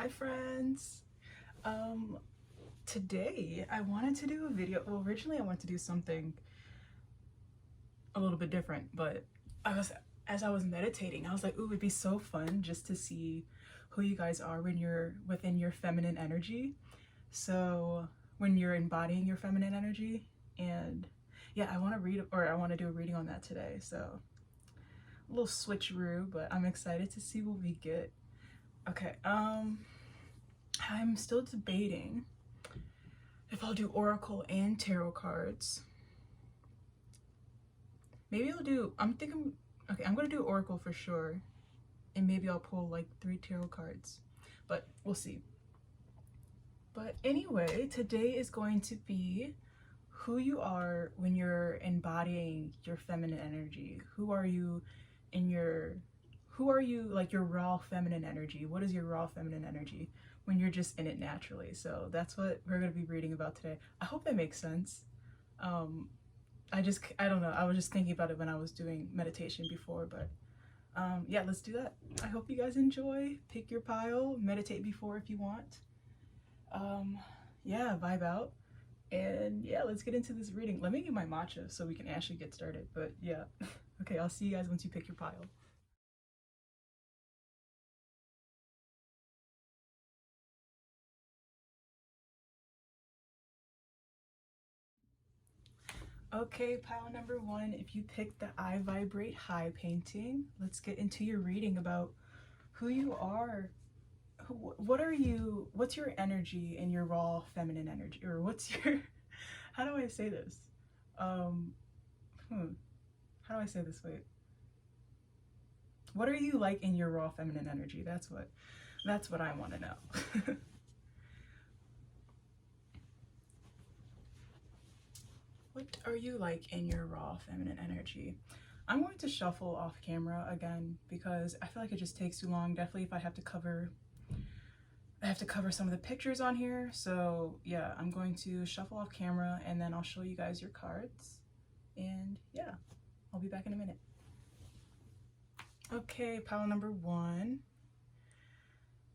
Hi friends. Today I wanted to do a video. Well, originally I wanted to do something a little bit different, but as I was meditating, I was like, ooh, it'd be so fun just to see who you guys are when you're within your feminine energy. So when you're embodying your feminine energy, and yeah, I want to do a reading on that today. So a little switcheroo, but I'm excited to see what we get. Okay, I'm still debating if I'll do oracle and tarot cards. Maybe I'm gonna do oracle for sure, and maybe I'll pull like 3 tarot cards, but we'll see. But anyway, today is going to be who you are when you're embodying your feminine energy. Who are you like your raw feminine energy? What is your raw feminine energy when you're just in it naturally? So that's what we're going to be reading about today. I hope that makes sense. I don't know. I was just thinking about it when I was doing meditation before, but yeah, let's do that. I hope you guys enjoy. Pick your pile, meditate before if you want. Yeah, vibe out. And yeah, let's get into this reading. Let me get my matcha so we can actually get started. But yeah, okay, I'll see you guys once you pick your pile. Okay, pile number 1, if you picked the I Vibrate High painting, let's get into your reading about who you are. What's your energy and your raw feminine energy? Or what's your, how do I say this? Um, how do I say this? Wait. What are you like in your raw feminine energy? That's what I want to know. What are you like in your raw feminine energy? I'm going to shuffle off camera again because I feel like it just takes too long. Definitely if I have to cover some of the pictures on here. So yeah, I'm going to shuffle off camera and then I'll show you guys your cards. And yeah, I'll be back in a minute. Okay, pile number 1.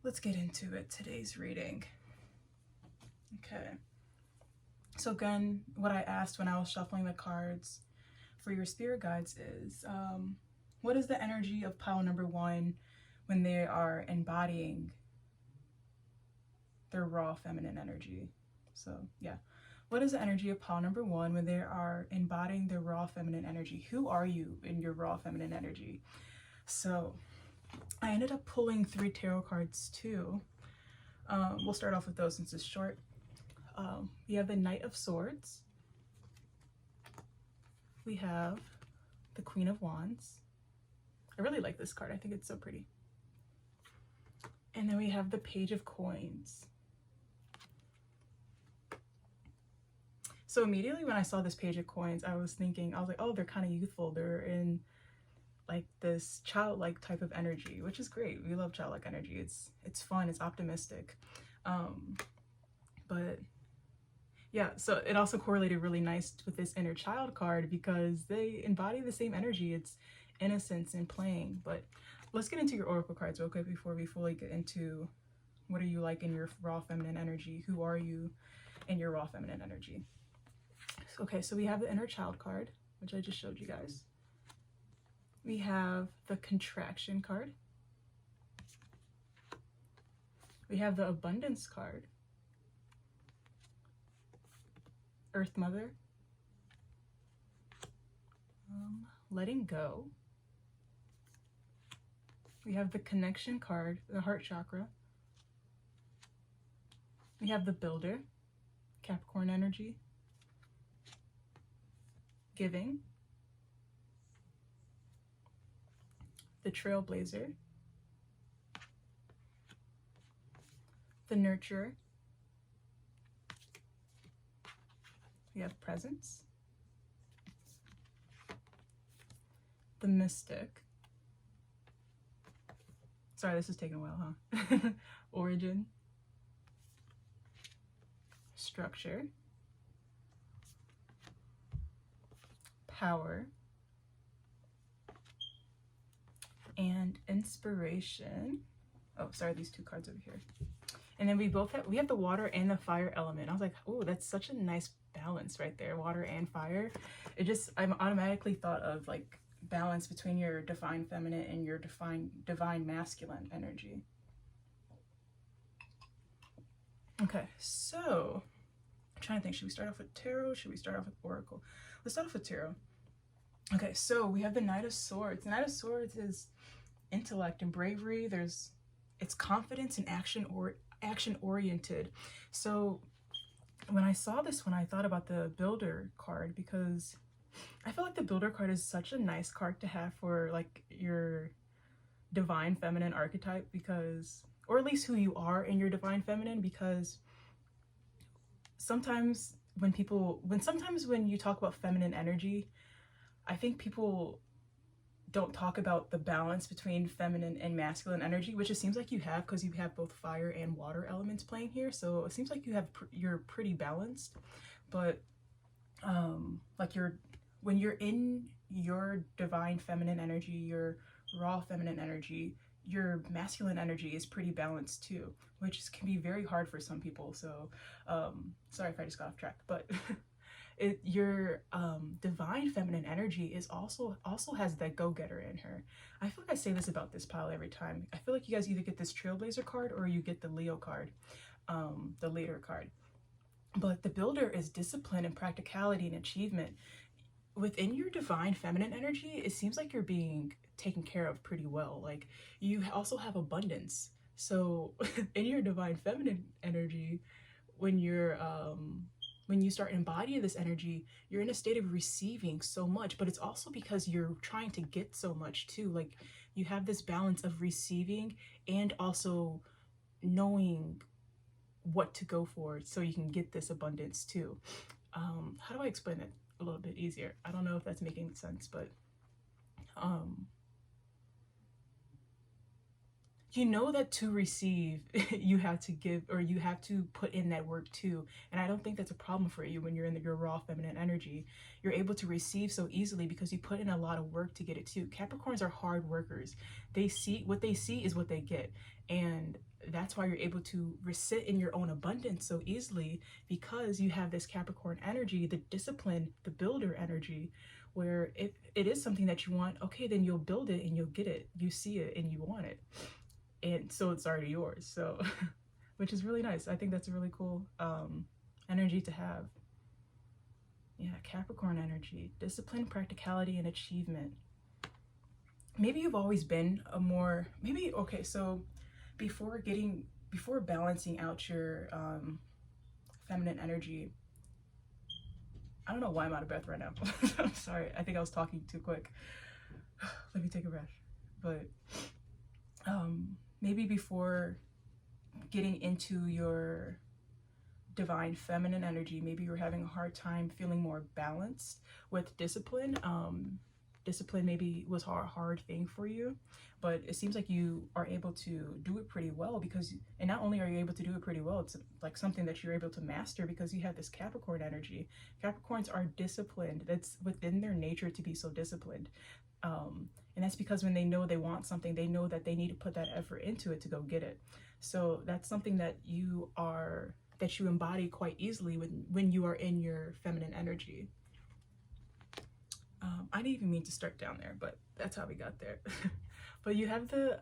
Let's get into it, today's reading. Okay. So again, what I asked when I was shuffling the cards for your spirit guides is, what is the energy of pile number 1 when they are embodying their raw feminine energy? So yeah, what is the energy of pile number 1 when they are embodying their raw feminine energy? Who are you in your raw feminine energy? So I ended up pulling 3 tarot cards too. We'll start off with those since it's short. We have the Knight of Swords. We have the Queen of Wands. I really like this card. I think it's so pretty. And then we have the Page of Coins. So immediately when I saw this Page of Coins, I was like, oh, they're kind of youthful. They're in like this childlike type of energy, which is great. We love childlike energy. It's fun, it's optimistic. But yeah, so it also correlated really nice with this inner child card because they embody the same energy. It's innocence and playing. But let's get into your oracle cards real quick before we fully get into what are you like in your raw feminine energy. Who are you in your raw feminine energy? Okay, so we have the inner child card, which I just showed you guys. We have the contraction card. We have the abundance card. Earth Mother. Letting go. We have the connection card, the heart chakra. We have the Builder, Capricorn energy. Giving. The Trailblazer. The Nurturer. We have Presence. The Mystic. Sorry, this is taking a while, huh? Origin. Structure. Power. And Inspiration. Oh, sorry, these two cards over here. And then we have the water and the fire element. I was like, oh, that's such a nice balance right there, water and fire. I'm automatically thought of like balance between your divine feminine and your divine masculine energy. Okay, so I'm trying to think, should we start off with tarot? Should we start off with oracle? Let's start off with tarot. Okay, so we have the Knight of Swords. The Knight of Swords is intellect and bravery. It's confidence and action oriented. So when I saw this one, I thought about the Builder card, because I feel like the Builder card is such a nice card to have for like your divine feminine archetype, because, or at least who you are in your divine feminine, because sometimes when you talk about feminine energy, I think people don't talk about the balance between feminine and masculine energy, which it seems like you have, because you have both fire and water elements playing here. So it seems like you're pretty balanced. But like when you're in your divine feminine energy, your raw feminine energy, your masculine energy is pretty balanced too, which can be very hard for some people. So sorry if I just got off track, but your divine feminine energy is also has that go-getter in her. I feel like I say this about this pile every time. I feel like you guys either get this Trailblazer card or you get the Leo card, the Leader card. But the Builder is discipline and practicality and achievement. Within your divine feminine energy, it seems like you're being taken care of pretty well. Like, you also have abundance. So in your divine feminine energy, when you start embodying this energy, you're in a state of receiving so much, but it's also because you're trying to get so much too. Like, you have this balance of receiving and also knowing what to go for so you can get this abundance too. How do I explain it a little bit easier? I don't know if that's making sense, but you know that to receive, you have to give, or you have to put in that work too. And I don't think that's a problem for you when you're in your raw feminine energy. You're able to receive so easily because you put in a lot of work to get it too. Capricorns are hard workers. What they see is what they get. And that's why you're able to sit in your own abundance so easily, because you have this Capricorn energy, the discipline, the builder energy, where if it is something that you want, okay, then you'll build it and you'll get it. You see it and you want it. And so it's already yours. So, which is really nice. I think that's a really cool energy to have. Yeah, Capricorn energy, discipline, practicality, and achievement. Maybe you've always been a more, okay, so before balancing out your feminine energy, I don't know why I'm out of breath right now. I'm sorry, I think I was talking too quick. Let me take a breath. But maybe before getting into your divine feminine energy, maybe you were having a hard time feeling more balanced with discipline. Discipline maybe was a hard thing for you, but it seems like you are able to do it pretty well, and not only are you able to do it pretty well, it's like something that you're able to master because you have this Capricorn energy. Capricorns are disciplined. That's within their nature to be so disciplined. And that's because when they know they want something, they know that they need to put that effort into it to go get it. So that's something that you embody quite easily when you are in your feminine energy. I didn't even mean to start down there, but that's how we got there. But you have the,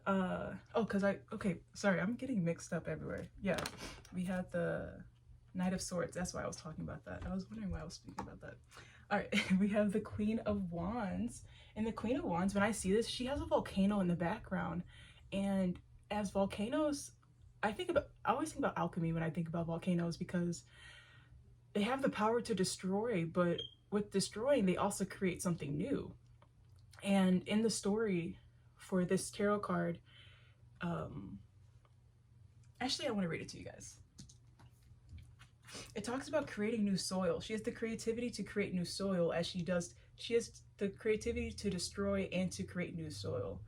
sorry, I'm getting mixed up everywhere. Yeah, we have the Knight of Swords. That's why I was talking about that. I was wondering why I was speaking about that. All right, we have the Queen of Wands. And the Queen of Wands, when I see this, she has a volcano in the background. And as volcanoes, I always think about alchemy when I think about volcanoes, because they have the power to destroy, but with destroying, they also create something new. And in the story for this tarot card, actually, I want to read it to you guys. It talks about creating new soil. She has the creativity to create new soil, as she has the creativity to destroy and to create new soil.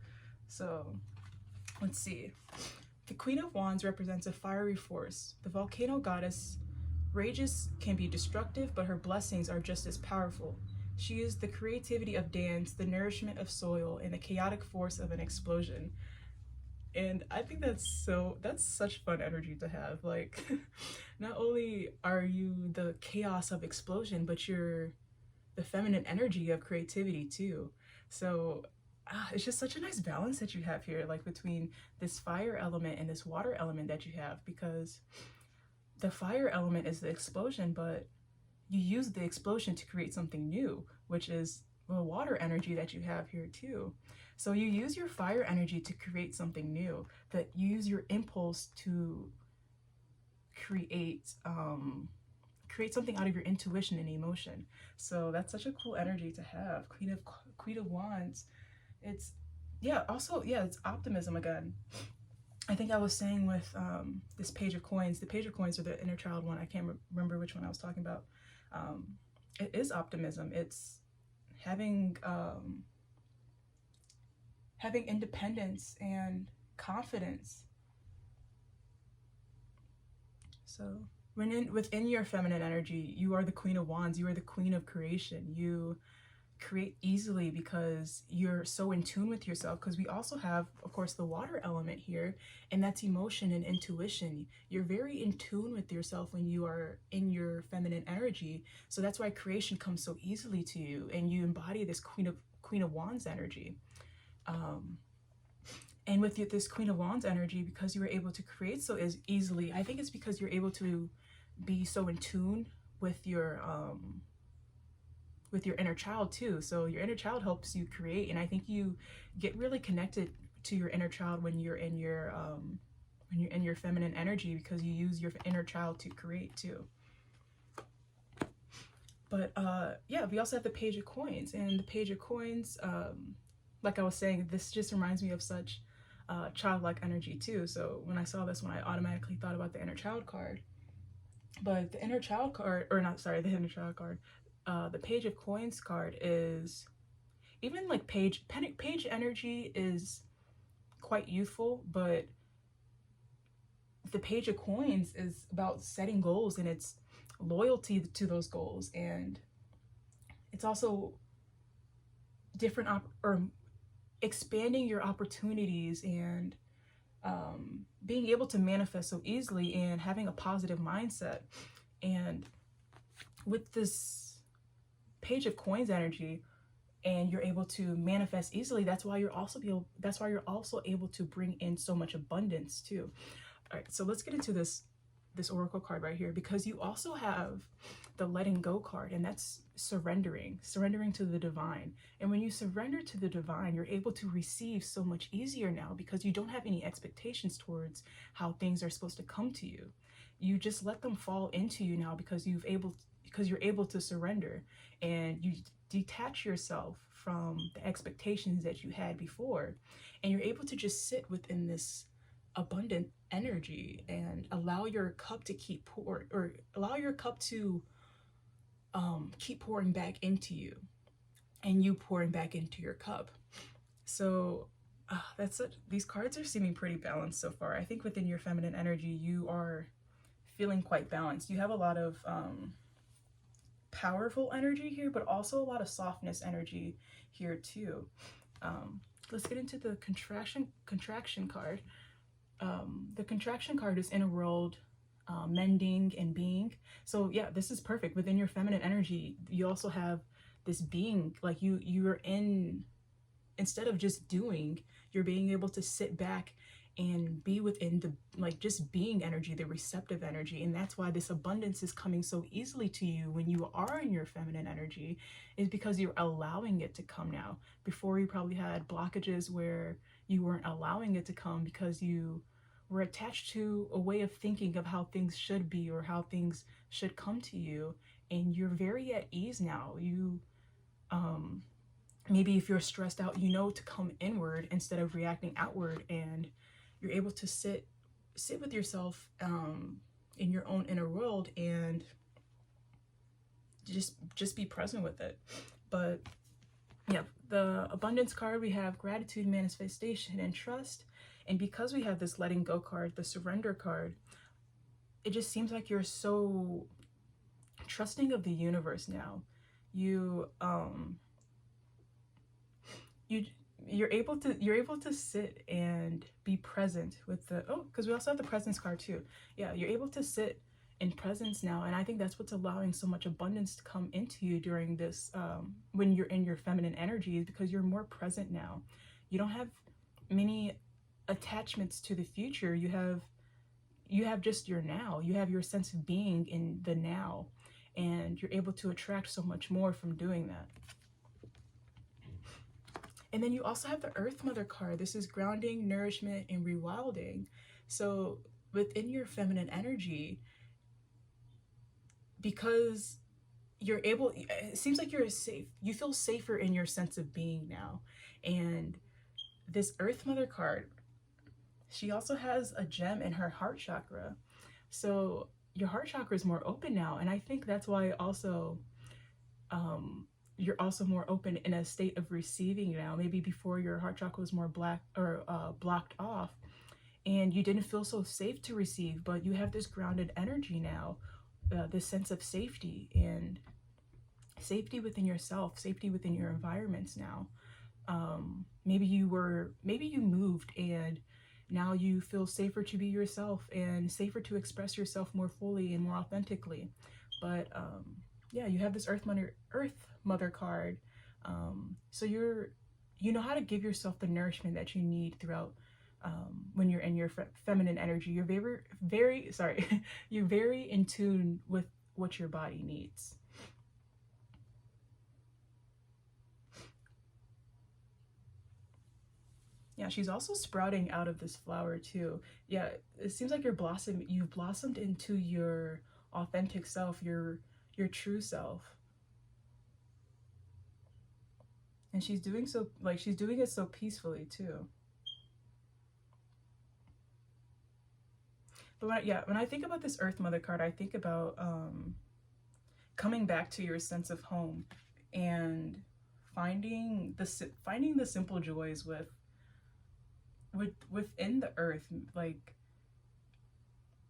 So let's see. The Queen of Wands represents a fiery force. The volcano goddess rages can be destructive, but her blessings are just as powerful. She is the creativity of dance, the nourishment of soil, and the chaotic force of an explosion. And I think that's such fun energy to have. Like, not only are you the chaos of explosion, but you're the feminine energy of creativity too. So it's just such a nice balance that you have here, like between this fire element and this water element that you have, because the fire element is the explosion, but you use the explosion to create something new, which is the water energy that you have here too. So you use your fire energy to create something new, that you use your impulse to create create something out of your intuition and emotion. So that's such a cool energy to have. Queen of Wands. It's yeah, also yeah, it's optimism again. I think I was saying with this Page of Coins, the Page of Coins or the inner child one, I can't remember which one I was talking about. It is optimism. It's having having independence and confidence. So within your feminine energy, you are the Queen of Wands. You are the queen of creation. You create easily because you're so in tune with yourself, because we also have, of course, the water element here, and that's emotion and intuition. You're very in tune with yourself when you are in your feminine energy, so that's why creation comes so easily to you, and you embody this Queen of Wands energy. And with this Queen of Wands energy, because you were able to create so easily, I think it's because you're able to be so in tune with your inner child too. So your inner child helps you create, and I think you get really connected to your inner child when you're in your feminine energy, because you use your inner child to create too. But yeah, we also have the Page of Coins, and the Page of Coins, like I was saying, this just reminds me of such childlike energy too. So when I saw this one, I automatically thought about the inner child card. But the inner child card, or not, sorry, the inner child card, the Page of Coins card is even like page energy is quite youthful, but the Page of Coins is about setting goals, and it's loyalty to those goals, and it's also different or expanding your opportunities, and being able to manifest so easily, and having a positive mindset. And with this Page of Coins energy, and you're able to manifest easily, that's why you're also able to bring in so much abundance too. All right, so let's get into this oracle card right here, because you also have the letting go card, and that's surrendering to the divine. And when you surrender to the divine, you're able to receive so much easier now, because you don't have any expectations towards how things are supposed to come to you. You just let them fall into you now, because you're able to surrender, and you detach yourself from the expectations that you had before, and you're able to just sit within this abundant energy and allow your cup to keep keep pouring back into you, and you pouring back into your cup. So that's it. These cards are seeming pretty balanced so far. I think within your feminine energy, you are feeling quite balanced. You have a lot of powerful energy here, but also a lot of softness energy here too. Let's get into the contraction card. The contraction card is inner world, mending, and being. So yeah, this is perfect. Within your feminine energy, you also have this being, like you're in, instead of just doing, you're being able to sit back and be within the, like, just being energy, the receptive energy. And that's why this abundance is coming so easily to you when you are in your feminine energy, is because you're allowing it to come now. Before, you probably had blockages where you weren't allowing it to come because you were attached to a way of thinking of how things should be or how things should come to you. And you're very at ease now. You maybe if you're stressed out, you know to come inward instead of reacting outward, and you're able to sit with yourself in your own inner world, and just be present with it. But yeah, the abundance card, we have gratitude, manifestation, and trust. And because we have this letting go card, the surrender card, it just seems like you're so trusting of the universe now. you're able to sit and be present with the, oh, because we also have the presence card too. Yeah, you're able to sit in presence now, and I think that's what's allowing so much abundance to come into you during this, when you're in your feminine energy, is because you're more present now. You don't have many attachments to the future. You have just your now. You have your sense of being in the now, and you're able to attract so much more from doing that. And then you also have the Earth Mother card. This is grounding, nourishment, and rewilding. So within your feminine energy, because you're able, it seems like you're safe. You feel safer in your sense of being now. And this Earth Mother card, she also has a gem in her heart chakra. So your heart chakra is more open now. And I think that's why also, you're also more open in a state of receiving now. Maybe before your heart chakra was more blocked off, and you didn't feel so safe to receive, but you have this grounded energy now, this sense of safety, and safety within yourself, safety within your environments now. Maybe you moved, and now you feel safer to be yourself and safer to express yourself more fully and more authentically. But yeah, you have this Earth Mother card. So you know how to give yourself the nourishment that you need throughout, when you're in your feminine energy. You're very you're very in tune with what your body needs. Yeah, she's also sprouting out of this flower too. Yeah, it seems like you've blossomed into your authentic self, your true self. And she's doing it so peacefully too. But when I think about this Earth Mother card, I think about coming back to your sense of home, and finding the simple joys within the earth. Like,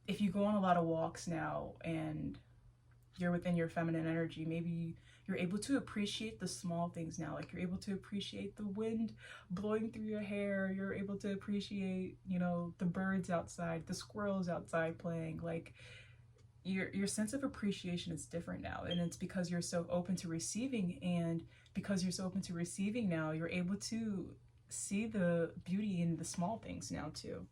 if you go on a lot of walks now and you're within your feminine energy, maybe you're able to appreciate the small things now. Like, you're able to appreciate the wind blowing through your hair. You're able to appreciate, the birds outside, the squirrels outside playing. Like, your sense of appreciation is different now, and it's because you're so open to receiving. And because you're so open to receiving now, you're able to see the beauty in the small things now too.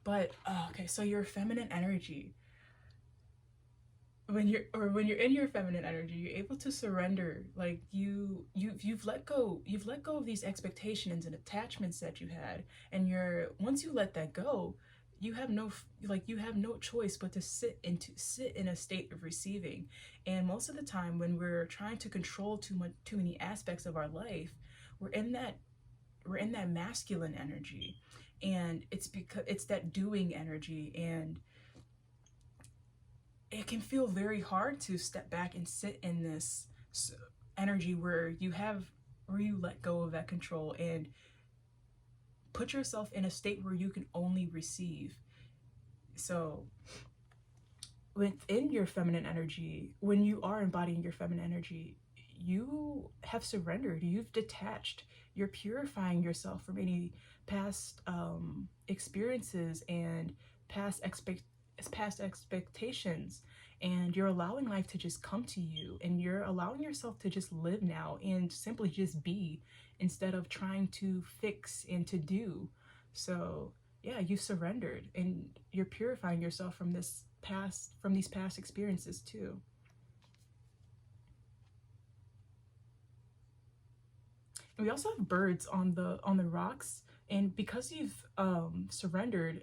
But okay, so your feminine energy, when you're in your feminine energy, you're able to surrender. Like, you've let go of these expectations and attachments that you had, and once you let that go, you have no choice but to sit in a state of receiving. And most of the time, when we're trying to control too many aspects of our life, we're in that masculine energy, and it's because it's that doing energy, and it can feel very hard to step back and sit in this energy where you let go of that control and put yourself in a state where you can only receive. So within your feminine energy, when you are embodying your feminine energy, you have surrendered, you've detached, you're purifying yourself from any past experiences and past expectations, and you're allowing life to just come to you, and you're allowing yourself to just live now and simply just be, instead of trying to fix and to do. So yeah, you surrendered, and you're purifying yourself from these past experiences too. We also have birds on the rocks, and because you've surrendered,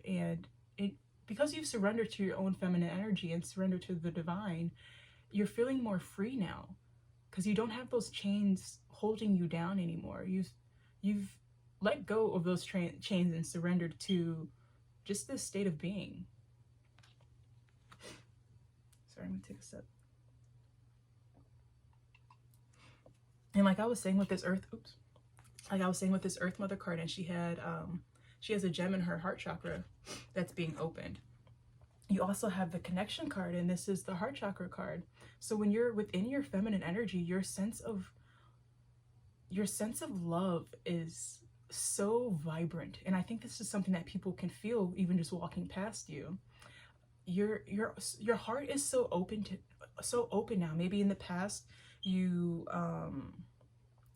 because you've surrendered to your own feminine energy and surrendered to the divine, you're feeling more free now, because you don't have those chains holding you down anymore. You've let go of those chains and surrendered to just this state of being. Sorry, I'm gonna take a sip. And like I was saying with this Earth Mother card, and she has a gem in her heart chakra that's being opened. You also have the connection card, and this is the heart chakra card. So when you're within your feminine energy, your sense of your sense of love is so vibrant, and I think this is something that people can feel even just walking past you. Your heart is so open now. Maybe in the past you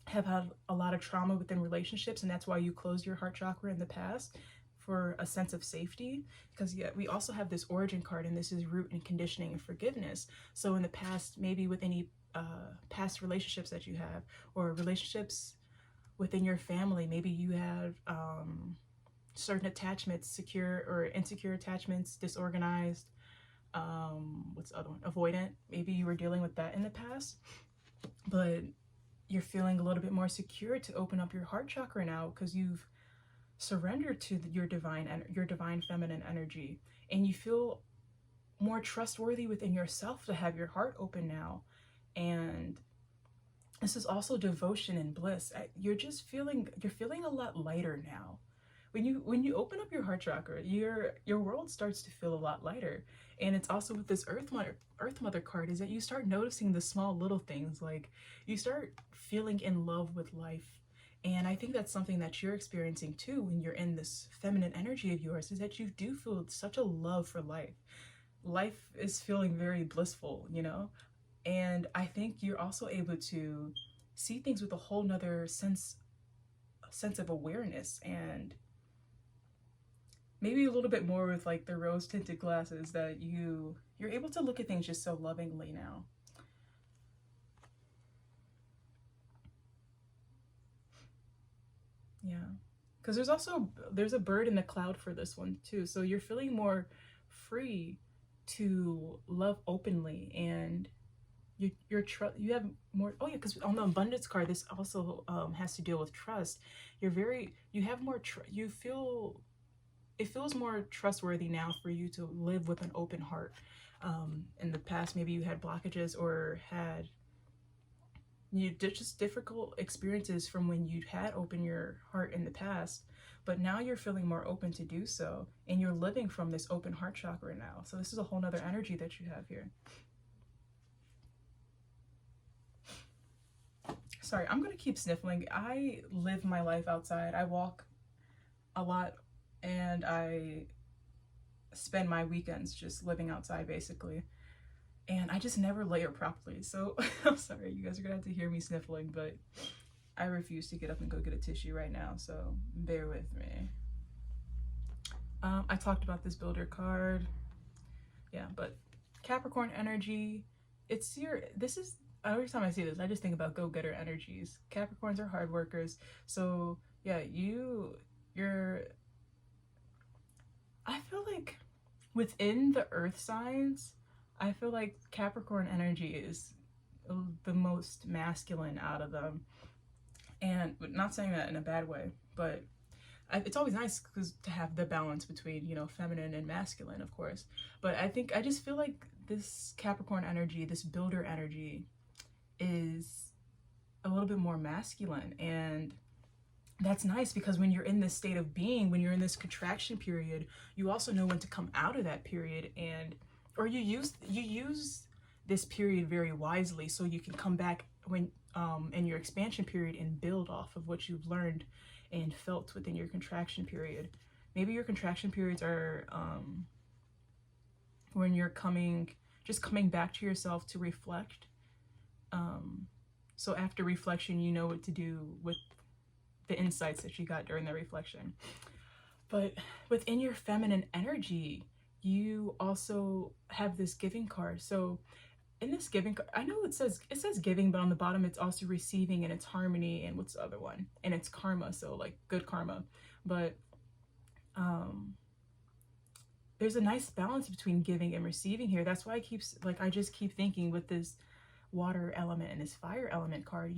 have had a lot of trauma within relationships, and that's why you closed your heart chakra in the past, for a sense of safety. Because yeah, we also have this origin card, and this is root and conditioning and forgiveness. So in the past, maybe with any past relationships that you have, or relationships within your family, maybe you have certain attachments, secure or insecure attachments, disorganized, what's the other one, avoidant. Maybe you were dealing with that in the past, but you're feeling a little bit more secure to open up your heart chakra now, because you've surrendered to your divine feminine energy, and you feel more trustworthy within yourself to have your heart open now. And this is also devotion and bliss. You're feeling a lot lighter now. When you open up your heart chakra, your world starts to feel a lot lighter. And it's also with this Earth Mother card, is that you start noticing the small little things, like you start feeling in love with life. And I think that's something that you're experiencing too when you're in this feminine energy of yours, is that you do feel such a love for life. Life is feeling very blissful, you know? And I think you're also able to see things with a whole nother sense of awareness, and maybe a little bit more with like the rose tinted glasses, that you're able to look at things just so lovingly now. Yeah, because there's a bird in the cloud for this one too, so you're feeling more free to love openly, and you have more. Oh yeah, because on the abundance card, this also has to deal with trust. You have more it feels more trustworthy now for you to live with an open heart. In the past, maybe you had blockages or had just difficult experiences from when you had opened your heart in the past, but now you're feeling more open to do so, and you're living from this open heart chakra now. So this is a whole nother energy that you have here. Sorry, I'm gonna keep sniffling. I live my life outside. I walk a lot, and I spend my weekends just living outside basically, and I just never layer properly. So I'm sorry, you guys are gonna have to hear me sniffling, but I refuse to get up and go get a tissue right now, so bear with me. I talked about this builder card. Yeah, but Capricorn energy, every time I see this, I just think about go-getter energies. Capricorns are hard workers. So yeah, I feel like within the earth signs, I feel like Capricorn energy is the most masculine out of them. And not saying that in a bad way, but it's always nice to have the balance between, you know, feminine and masculine, of course. But I just feel like this Capricorn energy, this builder energy, is a little bit more masculine. And that's nice, because when you're in this state of being, when you're in this contraction period, you also know when to come out of that period, or you use this period very wisely, so you can come back when in your expansion period and build off of what you've learned and felt within your contraction period. Maybe your contraction periods are when you're just coming back to yourself to reflect. So after reflection, you know what to do with the insights that you got during the reflection. But within your feminine energy, you also have this giving card. So in this giving card, I know it says giving, but on the bottom it's also receiving, and it's harmony, and what's the other one? And it's karma, so like good karma. But there's a nice balance between giving and receiving here. That's why I just keep thinking with this water element and this fire element card,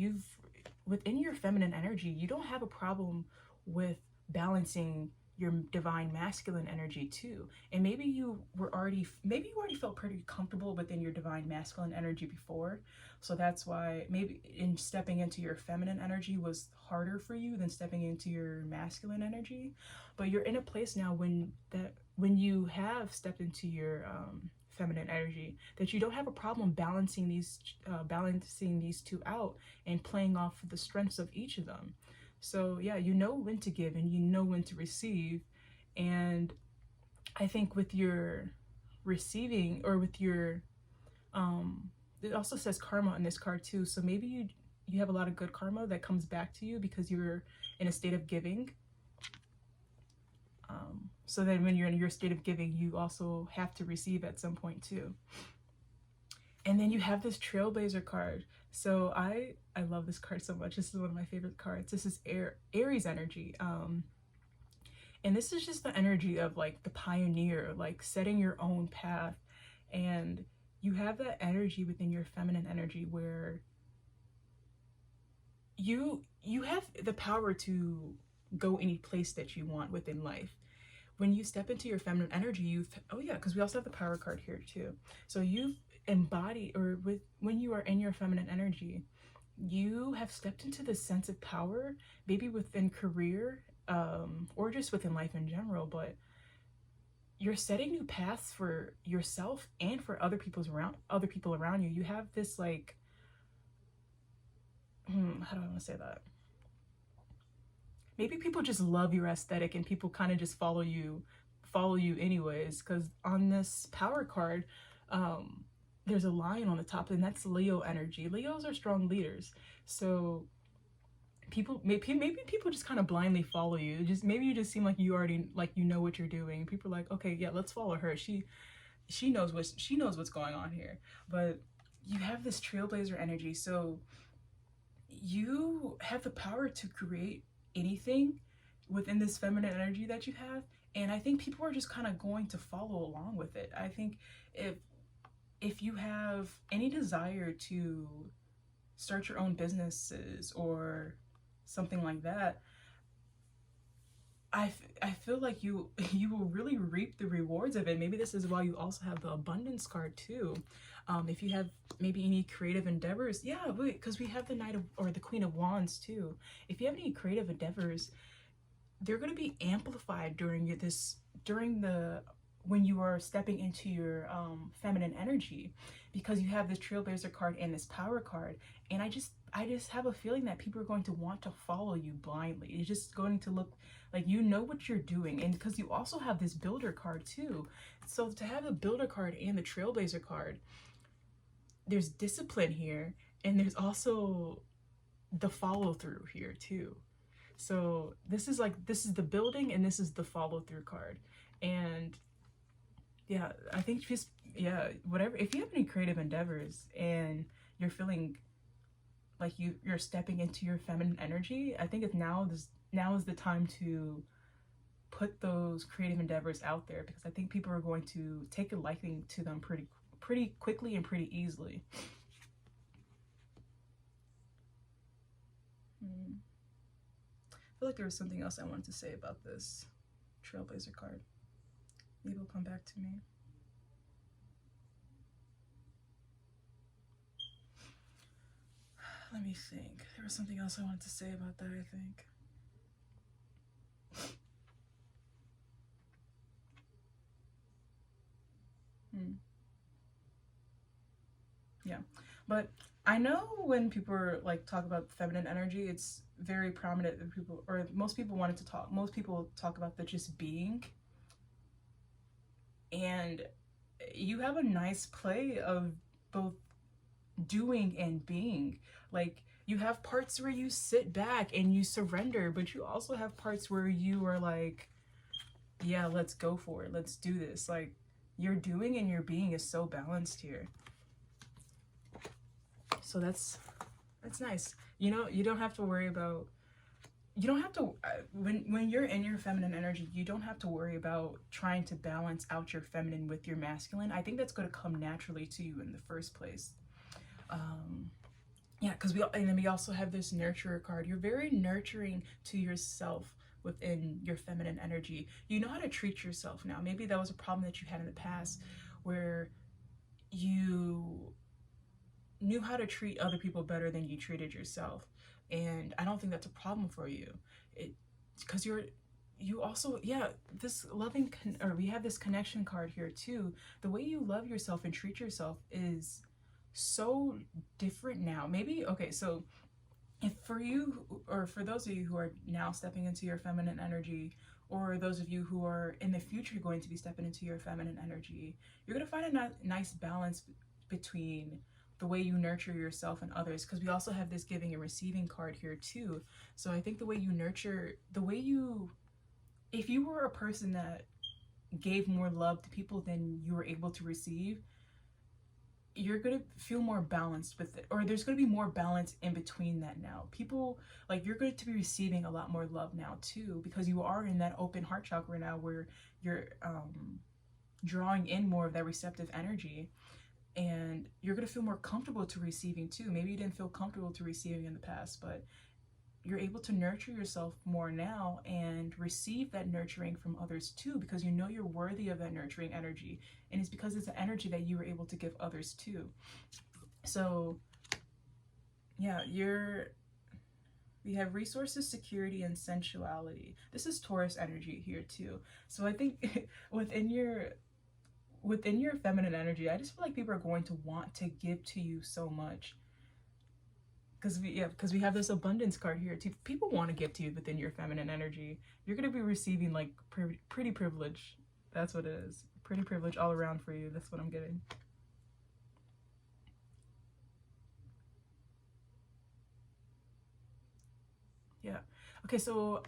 within your feminine energy, you don't have a problem with balancing your divine masculine energy too. And maybe you already felt pretty comfortable within your divine masculine energy before, so that's why maybe in stepping into your feminine energy was harder for you than stepping into your masculine energy. But you're in a place now when you have stepped into your feminine energy, that you don't have a problem balancing these two out and playing off the strengths of each of them. So yeah, you know when to give and you know when to receive. And I think with your receiving, or with your it also says karma in this card too, so maybe you have a lot of good karma that comes back to you because you're in a state of giving. So then when you're in your state of giving, you also have to receive at some point too. And then you have this Trailblazer card. So I love this card so much. This is one of my favorite cards. This is Aries energy. And this is just the energy of like the pioneer, like setting your own path. And you have that energy within your feminine energy where you have the power to go any place that you want within life. When you step into your feminine energy, oh yeah, because we also have the power card here too. So you embody, or when you are in your feminine energy, you have stepped into this sense of power, maybe within career, or just within life in general, but you're setting new paths for yourself and for other people around you. You have this like, how do I want to say that? Maybe people just love your aesthetic and people kind of just follow you anyways, because on this power card, there's a lion on the top, and that's Leo energy. Leos are strong leaders. So maybe people just kind of blindly follow you. Maybe you just seem like you already, like, you know what you're doing. People are like, okay, yeah, let's follow her. She knows what's going on here. But you have this Trailblazer energy, so you have the power to create anything within this feminine energy that you have. And I think people are just kind of going to follow along with it. I think if you have any desire to start your own businesses or something like that, I feel like you will really reap the rewards of it. Maybe this is why you also have the abundance card too. If you have maybe any creative endeavors, yeah, because we have the the Queen of Wands too. If you have any creative endeavors, they're going to be amplified when you are stepping into your feminine energy, because you have this Trailblazer card and this power card. And I just have a feeling that people are going to want to follow you blindly. It's just going to look like you know what you're doing. And because you also have this builder card too. So to have the builder card and the Trailblazer card, there's discipline here, and there's also the follow through here too. So this is the building, and this is the follow through card. And yeah, I think whatever, if you have any creative endeavors and you're feeling like you're stepping into your feminine energy, I think now is the time to put those creative endeavors out there, because I think people are going to take a liking to them pretty quickly and pretty easily. I feel like there was something else I wanted to say about this Trailblazer card. Maybe it'll come back to me. Let me think. There was something else I wanted to say about that, I think. Yeah, but I know when people are like talk about feminine energy, it's very prominent that most people talk about the just being. And you have a nice play of both doing and being. Like, you have parts where you sit back and you surrender, but you also have parts where you are like, yeah, let's go for it, let's do this. Like, your doing and your being is so balanced here. So that's nice. You know, you don't have to worry about, when you're in your feminine energy, you don't have to worry about trying to balance out your feminine with your masculine. I think that's going to come naturally to you in the first place. Yeah, because we also have this nurturer card. You're very nurturing to yourself within your feminine energy. You know how to treat yourself now. Maybe that was a problem that you had in the past, where you knew how to treat other people better than you treated yourself. And I don't think that's a problem for you. Because you also, yeah, this loving or we have this connection card here too. The way you love yourself and treat yourself is so different now. Maybe, okay, so if for you, or for those of you who are now stepping into your feminine energy, or those of you who are in the future going to be stepping into your feminine energy, you're going to find a nice balance between the way you nurture yourself and others, because we also have this giving and receiving card here too. So I think the way you nurture, the way you, if you were a person that gave more love to people than you were able to receive, you're gonna feel more balanced with it, or there's gonna be more balance in between that now. People, like, you're going to be receiving a lot more love now too, because you are in that open heart chakra now, where you're drawing in more of that receptive energy, and you're gonna feel more comfortable to receiving too. Maybe you didn't feel comfortable to receiving in the past, but you're able to nurture yourself more now and receive that nurturing from others too, because you know you're worthy of that nurturing energy, and it's because it's an energy that you were able to give others too. So yeah, we have resources, security, and sensuality. This is Taurus energy here too. So I think within your feminine energy, I just feel like people are going to want to give to you so much, because we have this abundance card here too. People want to give to you within your feminine energy. You're going to be receiving like pretty privilege. That's what it is. Pretty privilege all around for you. That's what I'm getting. Yeah. Okay, so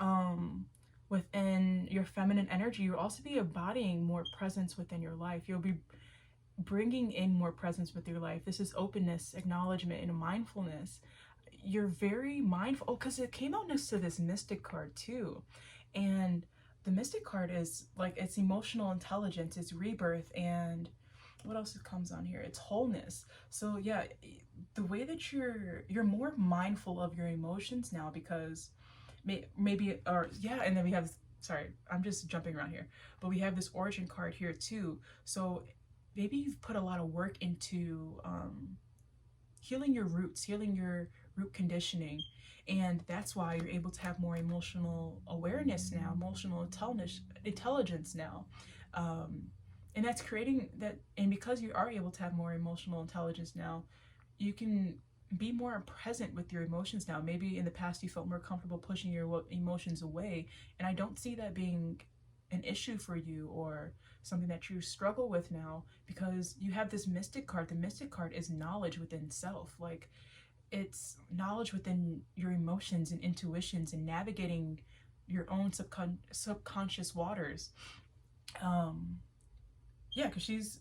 within your feminine energy, you'll also be embodying more presence within your life. You'll be bringing in more presence with your life. This is openness, acknowledgement, and mindfulness. You're very mindful. Oh, because it came out next to this mystic card too. And the mystic card is like, it's emotional intelligence, it's rebirth, and what else comes on here? It's wholeness. So yeah, the way that you're more mindful of your emotions now, because maybe, or yeah, and then we have, sorry, I'm just jumping around here, but we have this origin card here too. So maybe you've put a lot of work into healing your roots, healing your root conditioning, and that's why you're able to have more emotional awareness now, emotional intelligence now, and that's creating that. And because you are able to have more emotional intelligence now, you can be more present with your emotions now. Maybe in the past you felt more comfortable pushing your emotions away, and I don't see that being an issue for you or something that you struggle with now, because you have this mystic card. The mystic card is knowledge within self. Like, it's knowledge within your emotions and intuitions and navigating your own subconscious waters. Yeah, because she's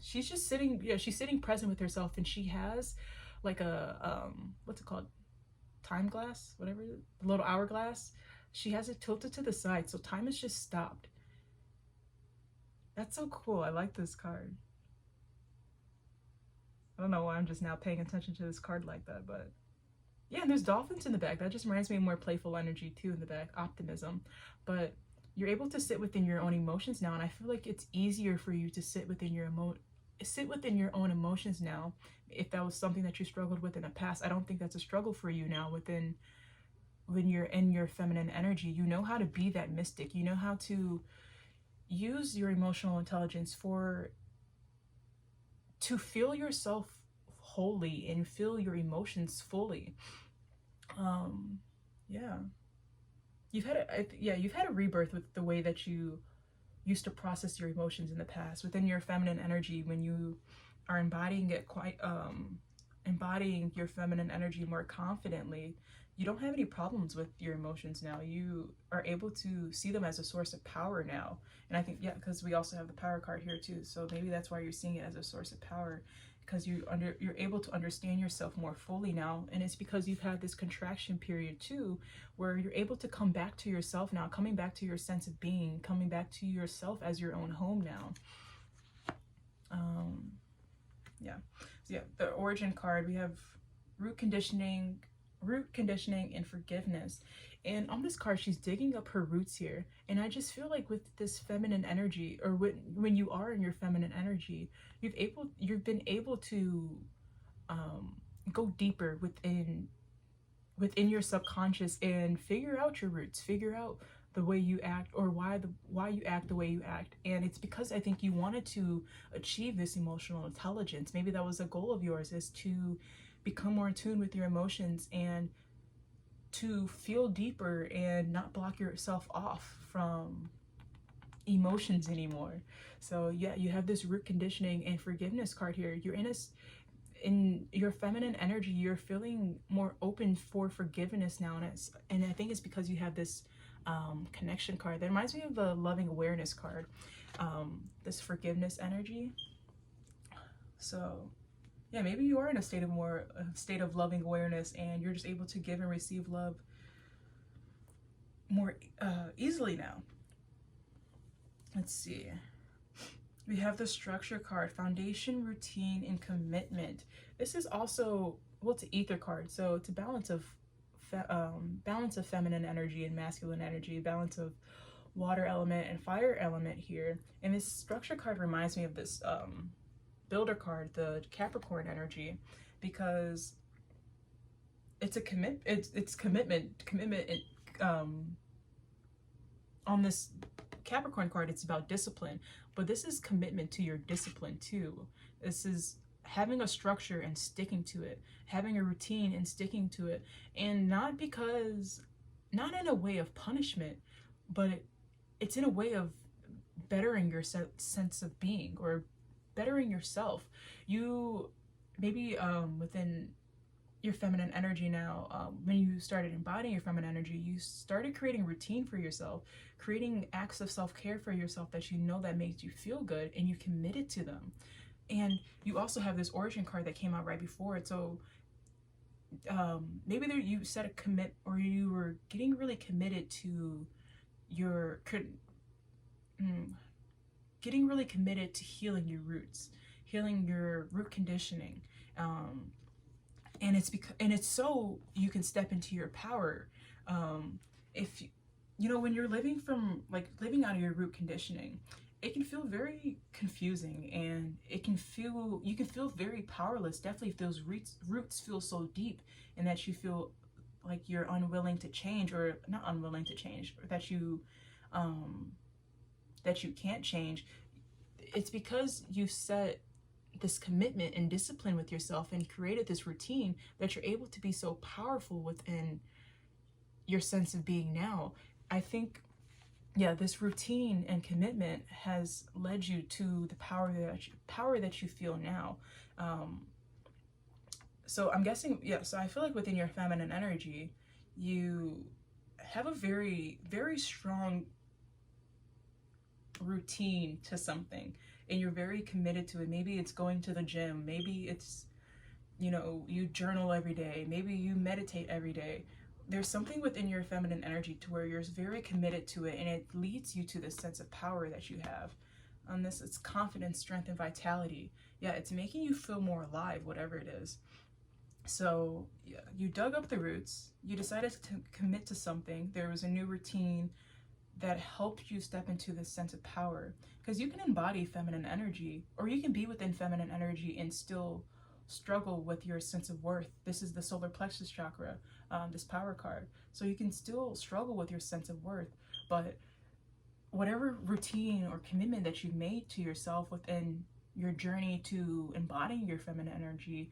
just sitting, yeah, she's sitting present with herself, and she has like a what's it called, time glass, whatever, the little hourglass. She has it tilted to the side, so time has just stopped. That's so cool. I like this card. I don't know why I'm just now paying attention to this card like that, but yeah, and there's dolphins in the back. That just reminds me of more playful energy too in the back, optimism. But you're able to sit within your own emotions now, and I feel like it's easier for you to sit within your own emotions now. If that was something that you struggled with in the past, I don't think that's a struggle for you now. When you're in your feminine energy, you know how to be that mystic. You know how to use your emotional intelligence to feel yourself wholly and feel your emotions fully. Yeah, you've had a rebirth with the way that you used to process your emotions in the past within your feminine energy. When you are embodying your feminine energy more confidently, you don't have any problems with your emotions now. You are able to see them as a source of power now. And I think, yeah, because we also have the power card here too, so maybe that's why you're seeing it as a source of power, because you're able to understand yourself more fully now. And it's because you've had this contraction period too, where you're able to come back to yourself now, coming back to your sense of being, coming back to yourself as your own home now. Yeah, so yeah, the origin card, we have root conditioning and forgiveness. And on this card, she's digging up her roots here, and I just feel like with this feminine energy, or when you are in your feminine energy, you've been able to go deeper within your subconscious and figure out your roots, figure out the way you act, or why you act the way you act. And it's because I think you wanted to achieve this emotional intelligence. Maybe that was a goal of yours, is to become more in tune with your emotions and to feel deeper and not block yourself off from emotions anymore. So yeah, you have this root conditioning and forgiveness card here. You're in your feminine energy, you're feeling more open for forgiveness now, and I think it's because you have this connection card that reminds me of the loving awareness card, this forgiveness energy. So yeah, maybe you are in a state of loving awareness, and you're just able to give and receive love more easily now. Let's see. We have the structure card, foundation, routine, and commitment. This is also, well, it's an ether card, so it's a balance of feminine energy and masculine energy, balance of water element and fire element here. And this structure card reminds me of this builder card, the Capricorn energy, because it's a commitment. On this Capricorn card, it's about discipline, but this is commitment to your discipline too. This is having a structure and sticking to it, having a routine and sticking to it, and not in a way of punishment, but it's in a way of bettering your sense of being, or bettering yourself. You maybe within your feminine energy now, when you started embodying your feminine energy, you started creating routine for yourself, creating acts of self-care for yourself that you know that makes you feel good, and you committed to them. And you also have this origin card that came out right before it. So maybe you set a commit, or you were getting really committed to getting really committed to healing your roots, healing your root conditioning. And it's so you can step into your power. If you know, when you're living out of your root conditioning, it can feel very confusing, and you can feel very powerless. Definitely, if those roots feel so deep, and that you feel like you're unwilling to change, or not unwilling to change, or that you can't change. It's because you set this commitment and discipline with yourself and created this routine that you're able to be so powerful within your sense of being now. I think, yeah, this routine and commitment has led you to the power that you feel now. So I'm guessing, yeah, so I feel like within your feminine energy, you have a very, very strong routine to something, and you're very committed to it. Maybe it's going to the gym, maybe it's, you know, you journal every day, maybe you meditate every day. There's something within your feminine energy to where you're very committed to it, and it leads you to this sense of power that you have. This, it's confidence, strength, and vitality. Yeah, it's making you feel more alive, whatever it is. So yeah, you dug up the roots, you decided to commit to something. There was a new routine that helped you step into this sense of power, because you can embody feminine energy, or you can be within feminine energy and still struggle with your sense of worth. This is the solar plexus chakra, this power card. So you can still struggle with your sense of worth, but whatever routine or commitment that you've made to yourself within your journey to embodying your feminine energy,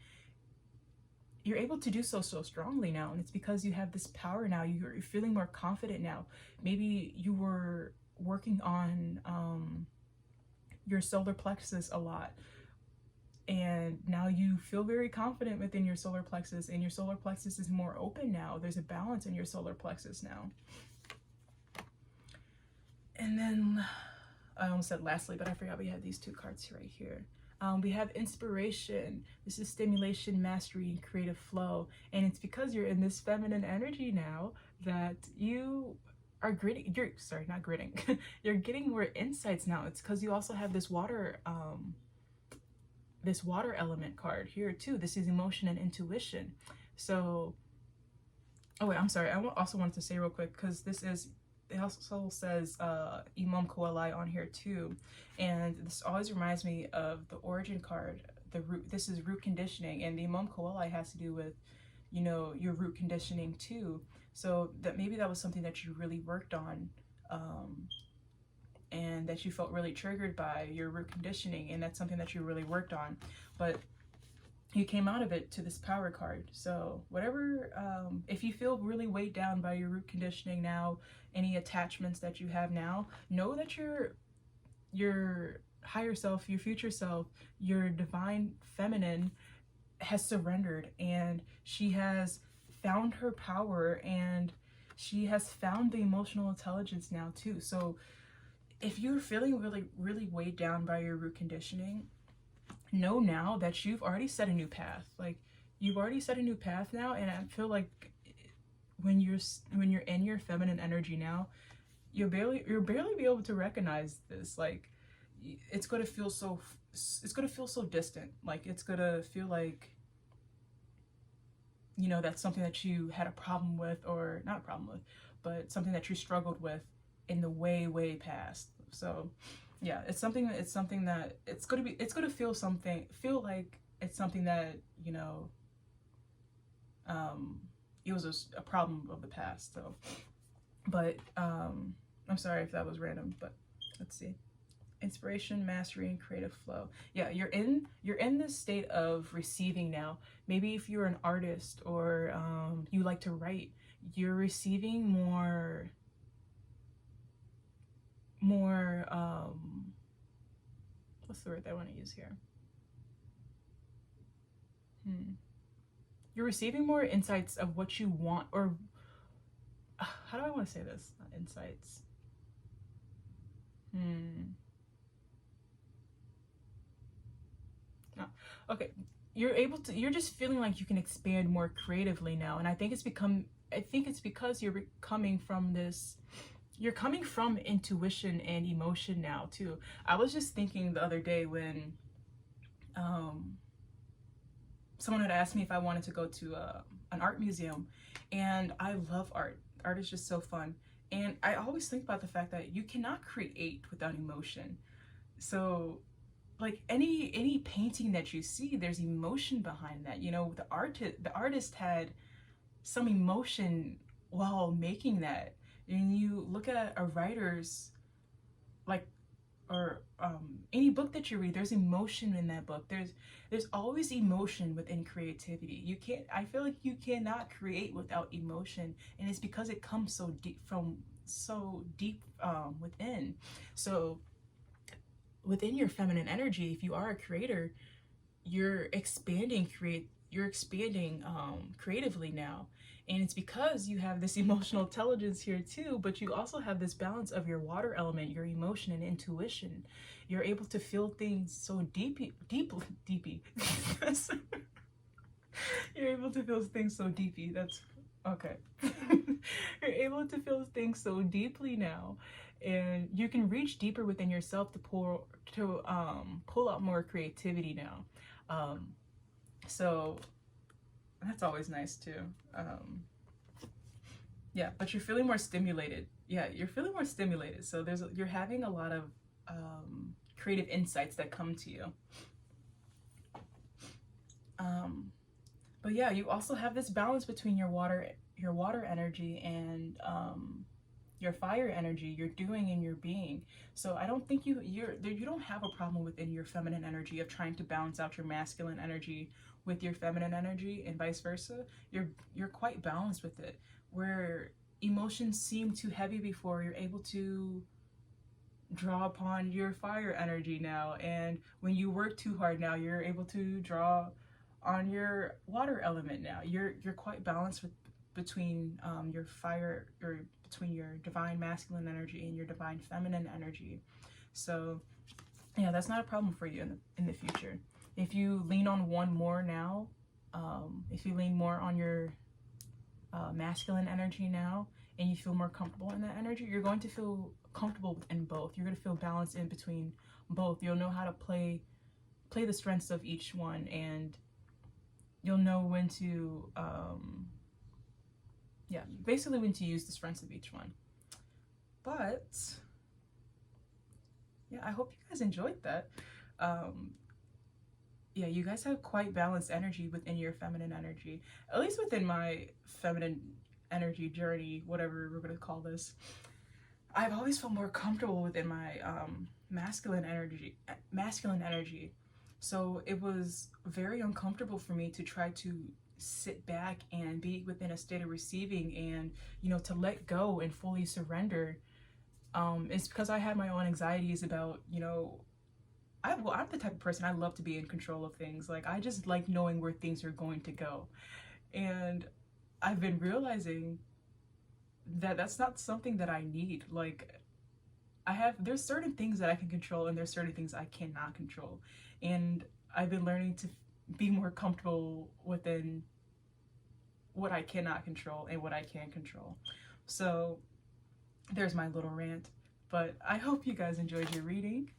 you're able to do so strongly now. And it's because you have this power now. You're feeling more confident now. Maybe you were working on your solar plexus a lot, and now you feel very confident within your solar plexus, and your solar plexus is more open now. There's a balance in your solar plexus now. And then I almost said lastly, but I forgot we had these two cards right here. We have inspiration. This is stimulation, mastery, and creative flow. And it's because you're in this feminine energy now that you are you're getting more insights now. It's because you also have this water element card here too. This is emotion and intuition. So, oh wait, I'm sorry. I also wanted to say real quick, because it also says Imam Koalai on here too, and this always reminds me of the origin card, the root. This is root conditioning, and the Imam Koalai has to do with you know, your root conditioning too. So that maybe that was something that you really worked on, and that you felt really triggered by your root conditioning, and that's something that you really worked on. But you came out of it to this power card. So whatever, if you feel really weighed down by your root conditioning now, any attachments that you have now, know that your higher self, your future self, your divine feminine has surrendered, and she has found her power, and she has found the emotional intelligence now too. So if you're feeling really weighed down by your root conditioning, know now that you've already set a new path. Like, you've already set a new path now, and I feel like when you're in your feminine energy now, you'll barely be able to recognize this. Like, it's gonna feel so distant. Like, it's gonna feel like, you know, that's something that you had a problem with, or not a problem with, but something that you struggled with in the way past. So yeah, it's something that it's gonna feel like it's something that, you know, it was a problem of the past. So, but I'm sorry if that was random, but let's see. Inspiration, mastery, and creative flow. Yeah, you're in this state of receiving now. Maybe if you're an artist, or you like to write, you're receiving more what's the word that I want to use here? You're receiving more insights of what you want, or how do I want to say this? Not insights. No. Okay. You're just feeling like you can expand more creatively now. And I think it's because you're coming from intuition and emotion now too. I was just thinking the other day when someone had asked me if I wanted to go to an art museum, and I love art. Art is just so fun. And I always think about the fact that you cannot create without emotion. So, like, any painting that you see, there's emotion behind that. You know, the artist had some emotion while making that. And you look at a writer's, like, or any book that you read, there's emotion in that book. There's always emotion within creativity. I feel like you cannot create without emotion, and it's because it comes so deep within. So within your feminine energy, if you are a creator, you're expanding creatively now. And it's because you have this emotional intelligence here too, but you also have this balance of your water element, your emotion and intuition. You're able to feel things so deeply. You're able to feel things so deeply. That's okay. You're able to feel things so deeply now, and you can reach deeper within yourself to pull out more creativity now. So that's always nice too. Yeah, but you're feeling more stimulated. Yeah, you're feeling more stimulated. So you're having a lot of creative insights that come to you. But yeah, you also have this balance between your water energy and your fire energy, your doing and your being. So I don't think you don't have a problem within your feminine energy of trying to balance out your masculine energy with your feminine energy, and vice versa. You're quite balanced with it. Where emotions seem too heavy before, you're able to draw upon your fire energy now, and when you work too hard now, you're able to draw on your water element now. You're quite balanced between your fire, or between your divine masculine energy and your divine feminine energy. So yeah, that's not a problem for you in the future. If you lean on one more now, if you lean more on your masculine energy now, and you feel more comfortable in that energy, you're going to feel comfortable in both. You're going to feel balanced in between both. You'll know how to play the strengths of each one, and you'll know when to basically when to use the strengths of each one. But yeah, I hope you guys enjoyed that. yeah, you guys have quite balanced energy within your feminine energy, at least within my feminine energy journey, whatever we're going to call this. I've always felt more comfortable within my masculine energy. So it was very uncomfortable for me to try to sit back and be within a state of receiving, and to let go and fully surrender. It's because I had my own anxieties about, I'm the type of person, I love to be in control of things. Like, I just like knowing where things are going to go. And I've been realizing that that's not something that I need. Like, there's certain things that I can control, and there's certain things I cannot control. And I've been learning to be more comfortable within what I cannot control and what I can control. So there's my little rant, but I hope you guys enjoyed your reading.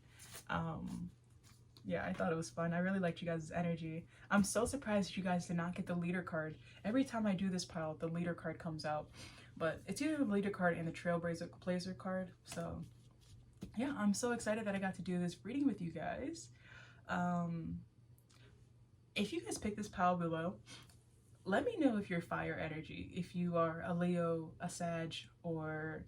Yeah, I thought it was fun. I really liked you guys' energy. I'm so surprised you guys did not get the leader card. Every time I do this pile, the leader card comes out, but it's either the leader card and the trailblazer card. So yeah, I'm so excited that I got to do this reading with you guys. If you guys pick this pile below, let me know if you're fire energy, if you are a Leo, a Sag, or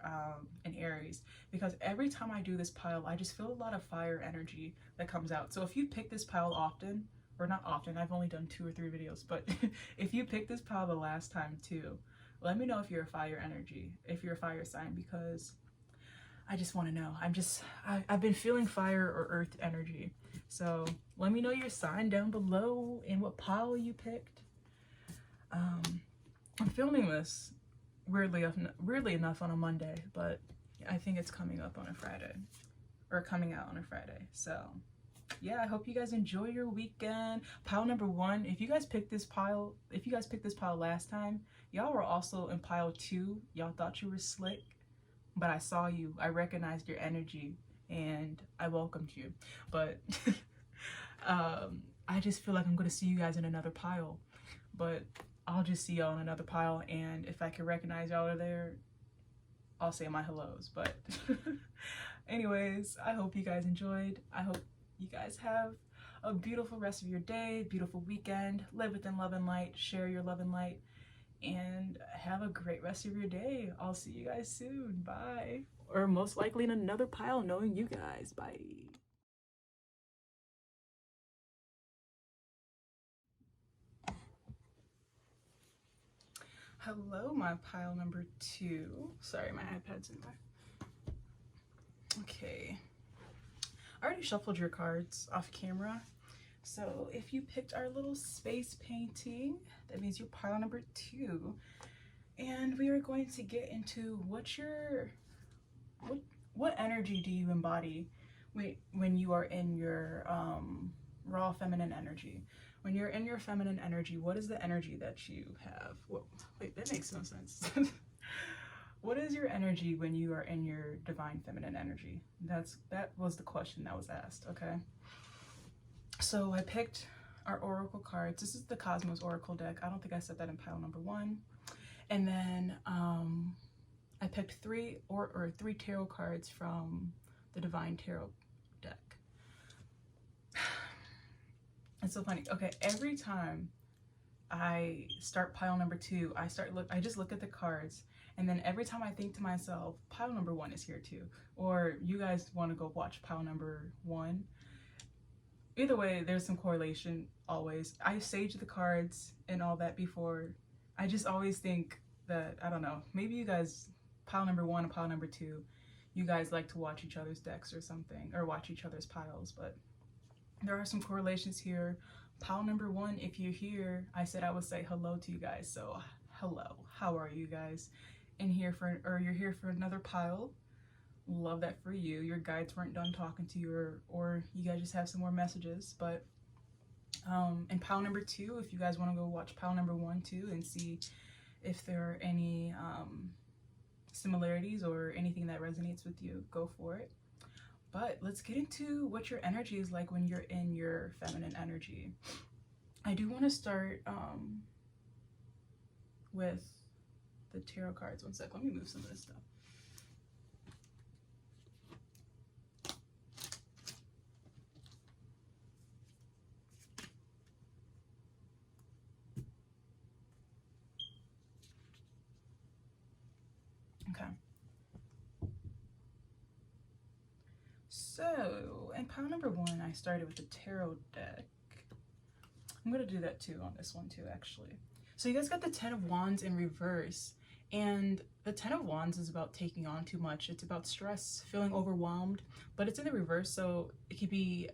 an Aries, because every time I do this pile, I just feel a lot of fire energy that comes out. So if you pick this pile often, or not often, I've only done 2 or 3 videos, but if you pick this pile the last time too, let me know if you're a fire energy, if you're a fire sign, because I just want to know. I've been feeling fire or earth energy. So let me know your sign down below and what pile you picked. I'm filming this weirdly enough on a Monday, but I think it's coming up on a Friday, or coming out on a Friday. So yeah, I hope you guys enjoy your weekend. Pile number 1, if you guys picked this pile last time, y'all were also in pile 2. Y'all thought you were slick, but I saw you, I recognized your energy, and I welcomed you. But I just feel like I'm gonna see you guys in another pile, but I'll just see y'all in another pile, and if I can recognize y'all are there, I'll say my hellos. But anyways, I hope you guys enjoyed. I hope you guys have a beautiful rest of your day, beautiful weekend. Live within love and light, share your love and light, and have a great rest of your day. I'll see you guys soon. Bye. Or most likely in another pile, knowing you guys. Bye. Hello, my pile number 2. Sorry, my iPad's in there. Okay. I already shuffled your cards off camera. So if you picked our little space painting, that means you're pile number 2. And we are going to get into what energy do you embody when you are in your raw feminine energy. When you're in your feminine energy, what is the energy that you have? Wait, that makes no sense. What is your energy when you are in your divine feminine energy? That was the question that was asked, okay? So I picked our oracle cards. This is the Cosmos Oracle deck. I don't think I said that in pile number 1. And then I picked 3 tarot cards from the Divine Tarot deck. It's so funny. Okay, every time I start pile number 2, I just look at the cards, and then every time I think to myself, pile number 1 is here too, or you guys want to go watch pile number 1. Either way, there's some correlation always. I sage the cards and all that before. I just always think that, I don't know, maybe you guys, pile number 1 and pile number 2, you guys like to watch each other's decks or something, or watch each other's piles, but there are some correlations here. Pile number 1, if you're here, I said I would say hello to you guys. So hello, how are you guys? You're here for another pile. Love that for you. Your guides weren't done talking to you, or you guys just have some more messages. But in pile number 2, if you guys want to go watch pile number 1 too and see if there are any similarities or anything that resonates with you, go for it. But let's get into what your energy is like when you're in your feminine energy. I do want to start with the tarot cards. One sec, let me move some of this stuff. Okay. So, in pile number 1, I started with the tarot deck. I'm going to do that too on this one too, actually. So you guys got the 10 of Wands in reverse. And the 10 of Wands is about taking on too much. It's about stress, feeling overwhelmed, but it's in the reverse. So it could be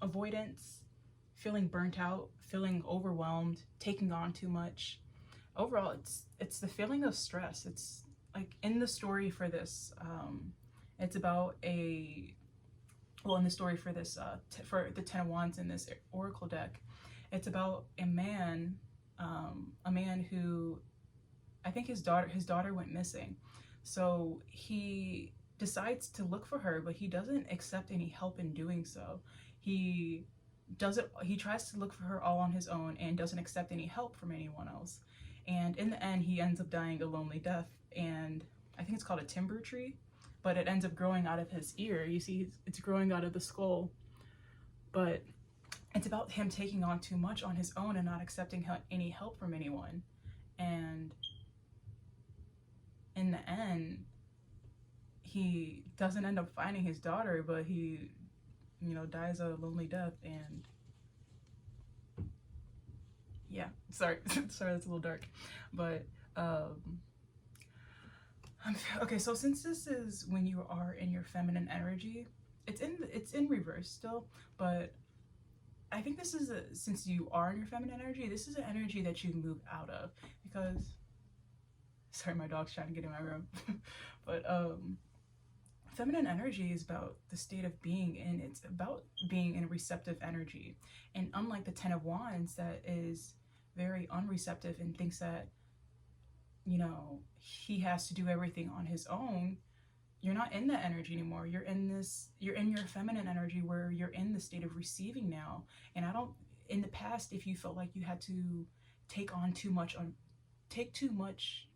avoidance, feeling burnt out, feeling overwhelmed, taking on too much. Overall, it's the feeling of stress. It's like in the story for this, it's about in the story for this, for the 10 of Wands in this oracle deck, it's about a man who, I think his daughter went missing. So he decides to look for her, but he doesn't accept any help in doing so. He tries to look for her all on his own and doesn't accept any help from anyone else. And in the end, he ends up dying a lonely death. And I think it's called a timber tree, but it ends up growing out of his ear. You see, it's growing out of the skull. But it's about him taking on too much on his own and not accepting any help from anyone. And in the end, he doesn't end up finding his daughter, but he, dies a lonely death. And yeah, sorry, sorry, that's a little dark, but okay. So since this is when you are in your feminine energy, it's in reverse still, but I think this is since you are in your feminine energy, this is an energy that you move out of, because, sorry, my dog's trying to get in my room, but feminine energy is about the state of being, and it's about being in a receptive energy. And unlike the 10 of Wands that is very unreceptive and thinks that, he has to do everything on his own, you're not in that energy anymore. You're in your feminine energy where you're in the state of receiving now. And in the past, if you felt like you had to take too much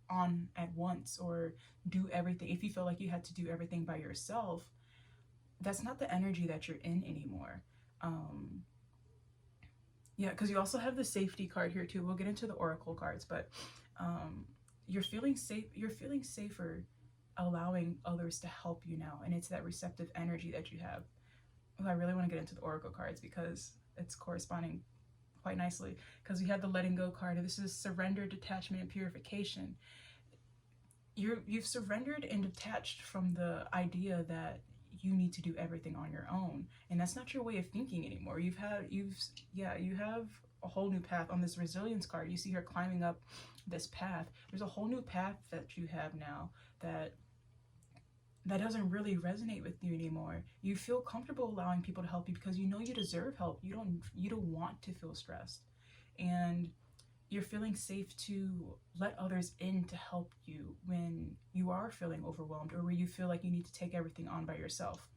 on at once, or do everything, if you felt like you had to do everything by yourself, that's not the energy that you're in anymore. Yeah, because you also have the safety card here too. We'll get into the oracle cards, but you're feeling safer allowing others to help you now, and it's that receptive energy that you have. I really want to get into the oracle cards because it's corresponding quite nicely, because we have the letting go card. This is surrender, detachment, and purification. You've surrendered and detached from the idea that you need to do everything on your own, and that's not your way of thinking anymore. You have a whole new path. On this resilience card, you see her climbing up this path. There's a whole new path that you have now that doesn't really resonate with you anymore. You feel comfortable allowing people to help you because you know you deserve help. You don't want to feel stressed, and you're feeling safe to let others in to help you when you are feeling overwhelmed, or where you feel like you need to take everything on by yourself.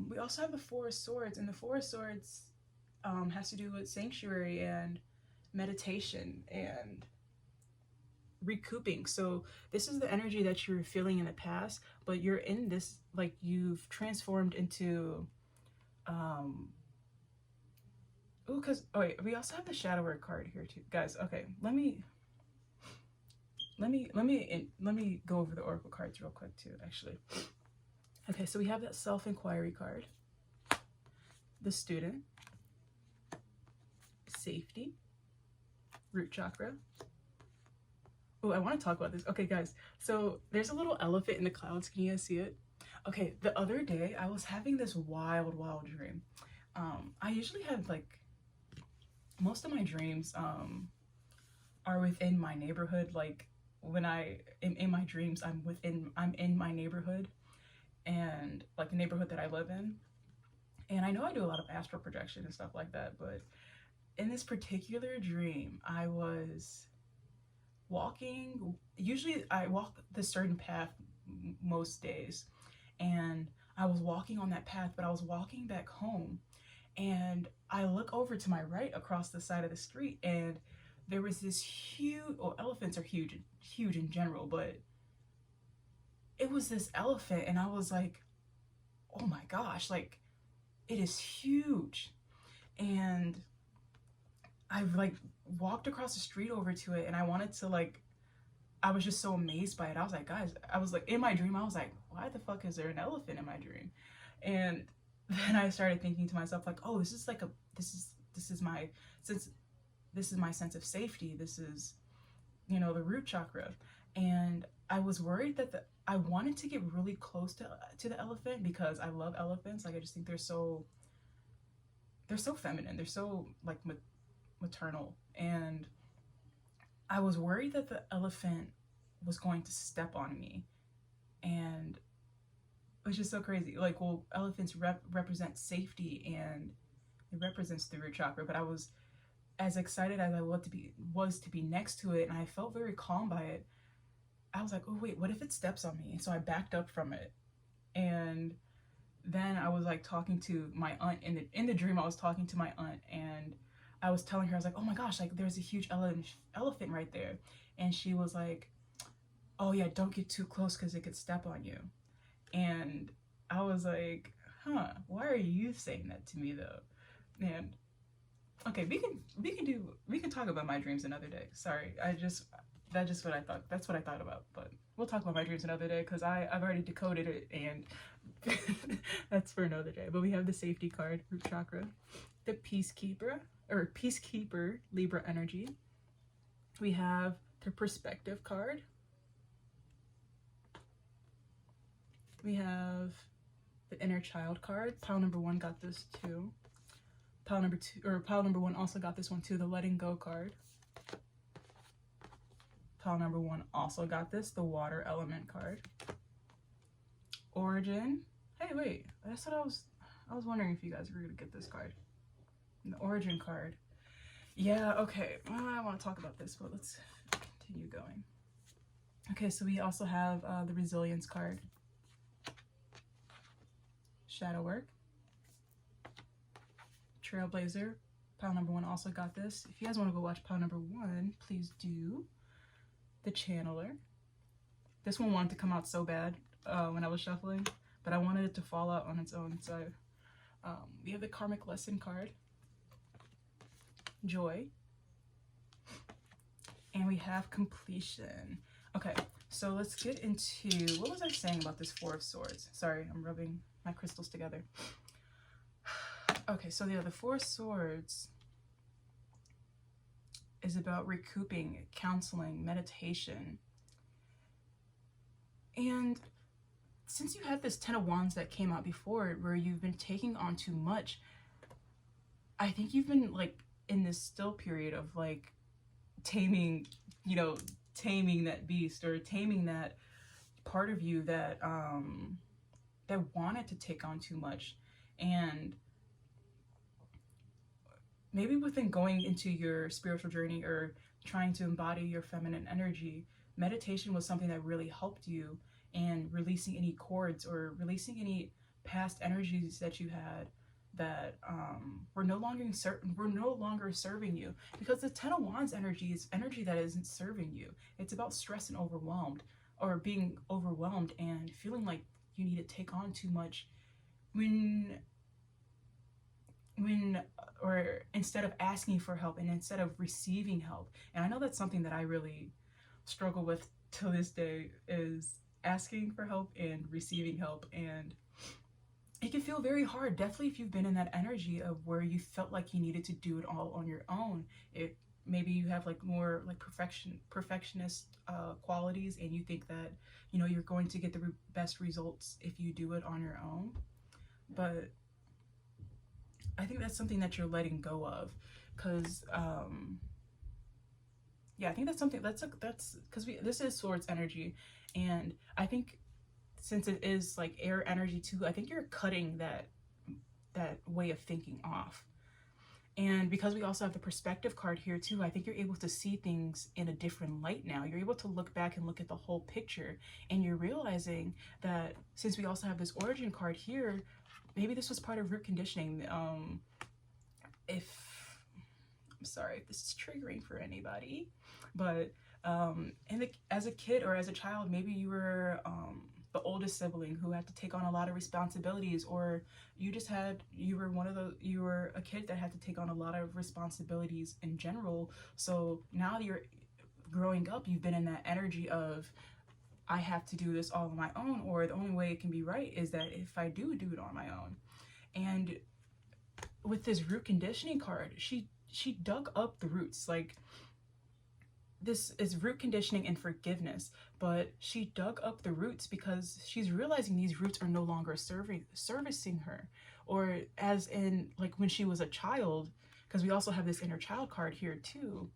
We also have the Four of Swords, and the Four of Swords has to do with sanctuary and meditation and recouping. So this is the energy that you were feeling in the past, but you're in this, like, you've transformed into we also have the shadow work card here too, guys. Okay, let me go over the oracle cards real quick too, actually. Okay, so we have that self-inquiry card, the student, safety, root chakra. Oh, I want to talk about this. Okay, guys, so there's a little elephant in the clouds. Can you guys see it? Okay, the other day I was having this wild dream. I usually have, like, most of my dreams are within my neighborhood. Like, when I am in my dreams, I'm in my neighborhood, and like the neighborhood that I live in. And I know I do a lot of astral projection and stuff like that, but in this particular dream, I was walking. Usually I walk this certain path most days, and I was walking on that path, but I was walking back home, and I look over to my right across the side of the street, and there was this huge, well, elephants are huge in general, but it was this elephant, and I was like, oh my gosh, like, it is huge. And I, like, walked across the street over to it, and I wanted to, like, I was just so amazed by it. I was like, guys, I was like, in my dream, I was like, why the fuck is there an elephant in my dream? And then I started thinking to myself, like, oh, this is like this is my, since this is my sense of safety. This is, you know, the root chakra. And I was worried that I wanted to get really close to the elephant because I love elephants. Like, I just think they're so feminine. They're so like maternal. And I was worried that the elephant was going to step on me. And it was just so crazy. Like, well, elephants represent safety, and it represents the root chakra, but I was as excited as I was to be next to it, and I felt very calm by it. I was like, oh wait, what if it steps on me? And so I backed up from it. And then I was like talking to my aunt in the dream. I was talking to my aunt, and I was telling her, I was like, oh my gosh, like there's a huge elephant right there. And she was like, oh yeah, don't get too close because it could step on you. And I was like, huh, why are you saying that to me though? And okay, we can talk about my dreams another day. Sorry, that's just what I thought. That's what I thought about. But we'll talk about my dreams another day because I've already decoded it, and that's for another day. But we have the safety card, root chakra, the peacekeeper Libra energy. We have the perspective card. We have the inner child card. Pile number 1 got this too. Pile number 1 also got this one too, the letting go card. Pile number 1 also got this, the water element card. Origin. Hey, wait, that's what I was wondering if you guys were gonna get this card. The origin card. Yeah, okay, well, I want to talk about this, but let's continue going. Okay, so we also have the resilience card. Shadow work. Trailblazer. Pile number 1 also got this. If you guys want to go watch pile number 1, please do. The channeler. This one wanted to come out so bad when I was shuffling, but I wanted it to fall out on its own. So we have the karmic lesson card. Joy. And we have completion. Okay, so let's get into, what was I saying about this 4 of Swords? Sorry, I'm rubbing my crystals together. Okay, so yeah, the 4 of Swords is about recouping, counseling, meditation. And since you had this 10 of Wands that came out before, where you've been taking on too much, I think you've been like in this still period of like taming, you know, taming that beast, or taming that part of you that that wanted to take on too much. And maybe within going into your spiritual journey or trying to embody your feminine energy, meditation was something that really helped you in releasing any cords or releasing any past energies that you had that were no longer serving you. Because the 10 of Wands energy is energy that isn't serving you. It's about stress and overwhelmed, or being overwhelmed and feeling like you need to take on too much when or instead of asking for help and instead of receiving help. And I know that's something that I really struggle with till this day, is asking for help and receiving help. And it can feel very hard, definitely if you've been in that energy of where you felt like you needed to do it all on your own. Maybe you have like more like perfectionist qualities, and you think that, you know, you're going to get the best results if you do it on your own. But I think that's something that you're letting go of, because yeah, I think that's something that's because this is Swords energy, and I think since it is like air energy too, I think you're cutting that way of thinking off. And because we also have the perspective card here too, I think you're able to see things in a different light now. You're able to look back and look at the whole picture, and you're realizing that since we also have this origin card here, maybe this was part of root conditioning. I'm sorry if this is triggering for anybody, but as a kid or as a child, maybe you were the oldest sibling who had to take on a lot of responsibilities, or you were a kid that had to take on a lot of responsibilities in general. So now you're growing up, you've been in that energy of, I have to do this all on my own, or the only way it can be right is that if I do it on my own. And with this root conditioning card, she dug up the roots. Like, this is root conditioning and forgiveness, but she dug up the roots because she's realizing these roots are no longer servicing her. Or as in, like, when she was a child, because we also have this inner child card here too,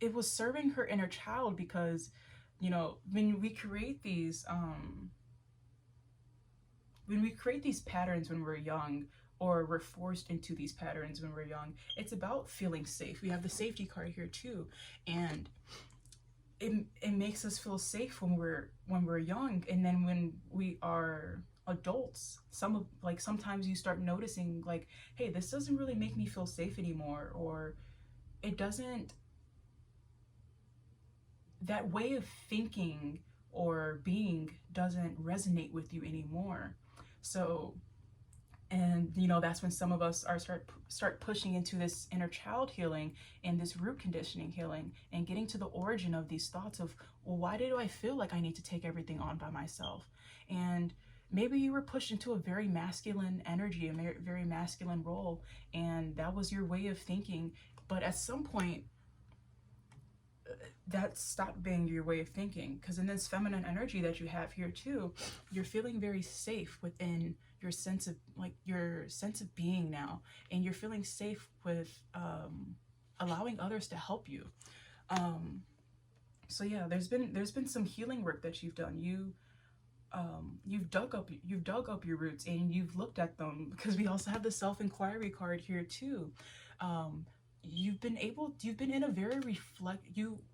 it was serving her inner child because, you know, when we create these patterns when we're young, or we're forced into these patterns when we're young, it's about feeling safe. We have the safety card here too, and it makes us feel safe when we're young. And then when we are adults, sometimes you start noticing, like, hey, this doesn't really make me feel safe anymore, or it doesn't, that way of thinking or being doesn't resonate with you anymore. So, and you know, that's when some of us are start pushing into this inner child healing and this root conditioning healing, and getting to the origin of these thoughts of, well, why do I feel like I need to take everything on by myself? And maybe you were pushed into a very masculine energy, a very masculine role, and that was your way of thinking. But at some point, that stopped being your way of thinking, because in this feminine energy that you have here too, you're feeling very safe within your sense of being now, and you're feeling safe with allowing others to help you. So yeah, there's been some healing work that you've done. You've dug up your roots, and you've looked at them, because we also have the self-inquiry card here too. You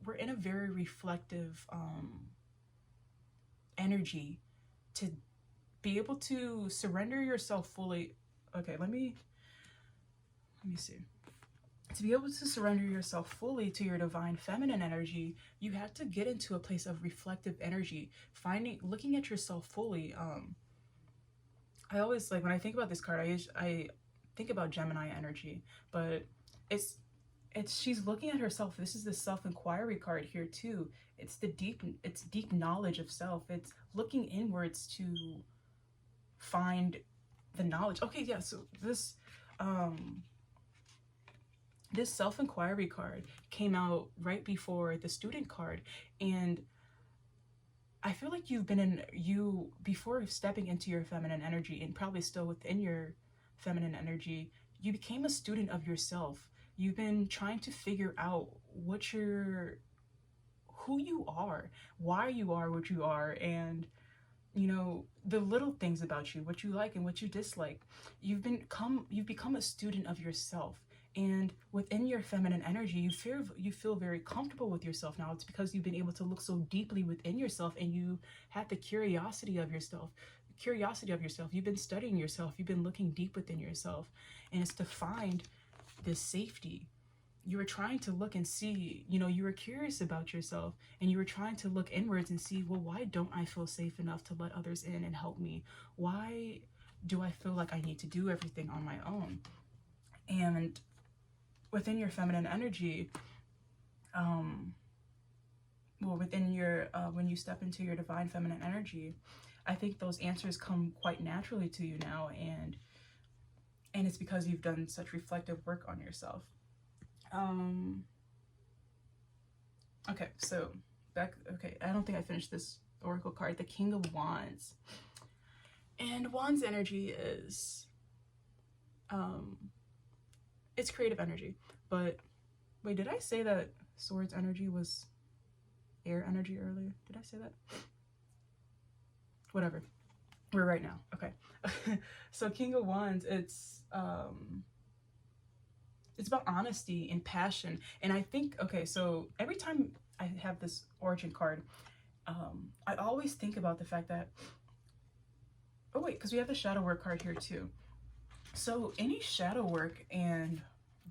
were in a very reflective energy to be able to surrender yourself fully. Okay, let me see. To be able to surrender yourself fully to your divine feminine energy, you have to get into a place of reflective energy, looking at yourself fully. I always, like, when I think about this card, I think about Gemini energy, but she's looking at herself. This is the self-inquiry card here too. It's deep knowledge of self. It's looking inwards to find the knowledge. Okay, yeah, so this self-inquiry card came out right before the student card, and I feel like before stepping into your feminine energy, and probably still within your feminine energy, you became a student of yourself. You've been trying to figure out who you are, why you are what you are, and, you know, the little things about you, what you like and what you dislike. You've become a student of yourself. And within your feminine energy, you feel very comfortable with yourself now. It's because you've been able to look so deeply within yourself, and you have the curiosity of yourself. You've been studying yourself. You've been looking deep within yourself, and it's to find this safety. You were trying to look and see, you know, you were curious about yourself, and you were trying to look inwards and see, well, why don't I feel safe enough to let others in and help me? Why do I feel like I need to do everything on my own? And within your feminine energy, within your when you step into your divine feminine energy, I think those answers come quite naturally to you now, and it's because you've done such reflective work on yourself. Okay, so I don't think I finished this oracle card, the King of Wands. And Wands energy is it's creative energy. But wait, did I say that Swords energy was air energy earlier? Did I say that? Whatever. We're right now. Okay. So King of Wands, it's about honesty and passion. And I think, okay, so every time I have this origin card, I always think about the fact that, oh wait, because we have the shadow work card here too. So any shadow work and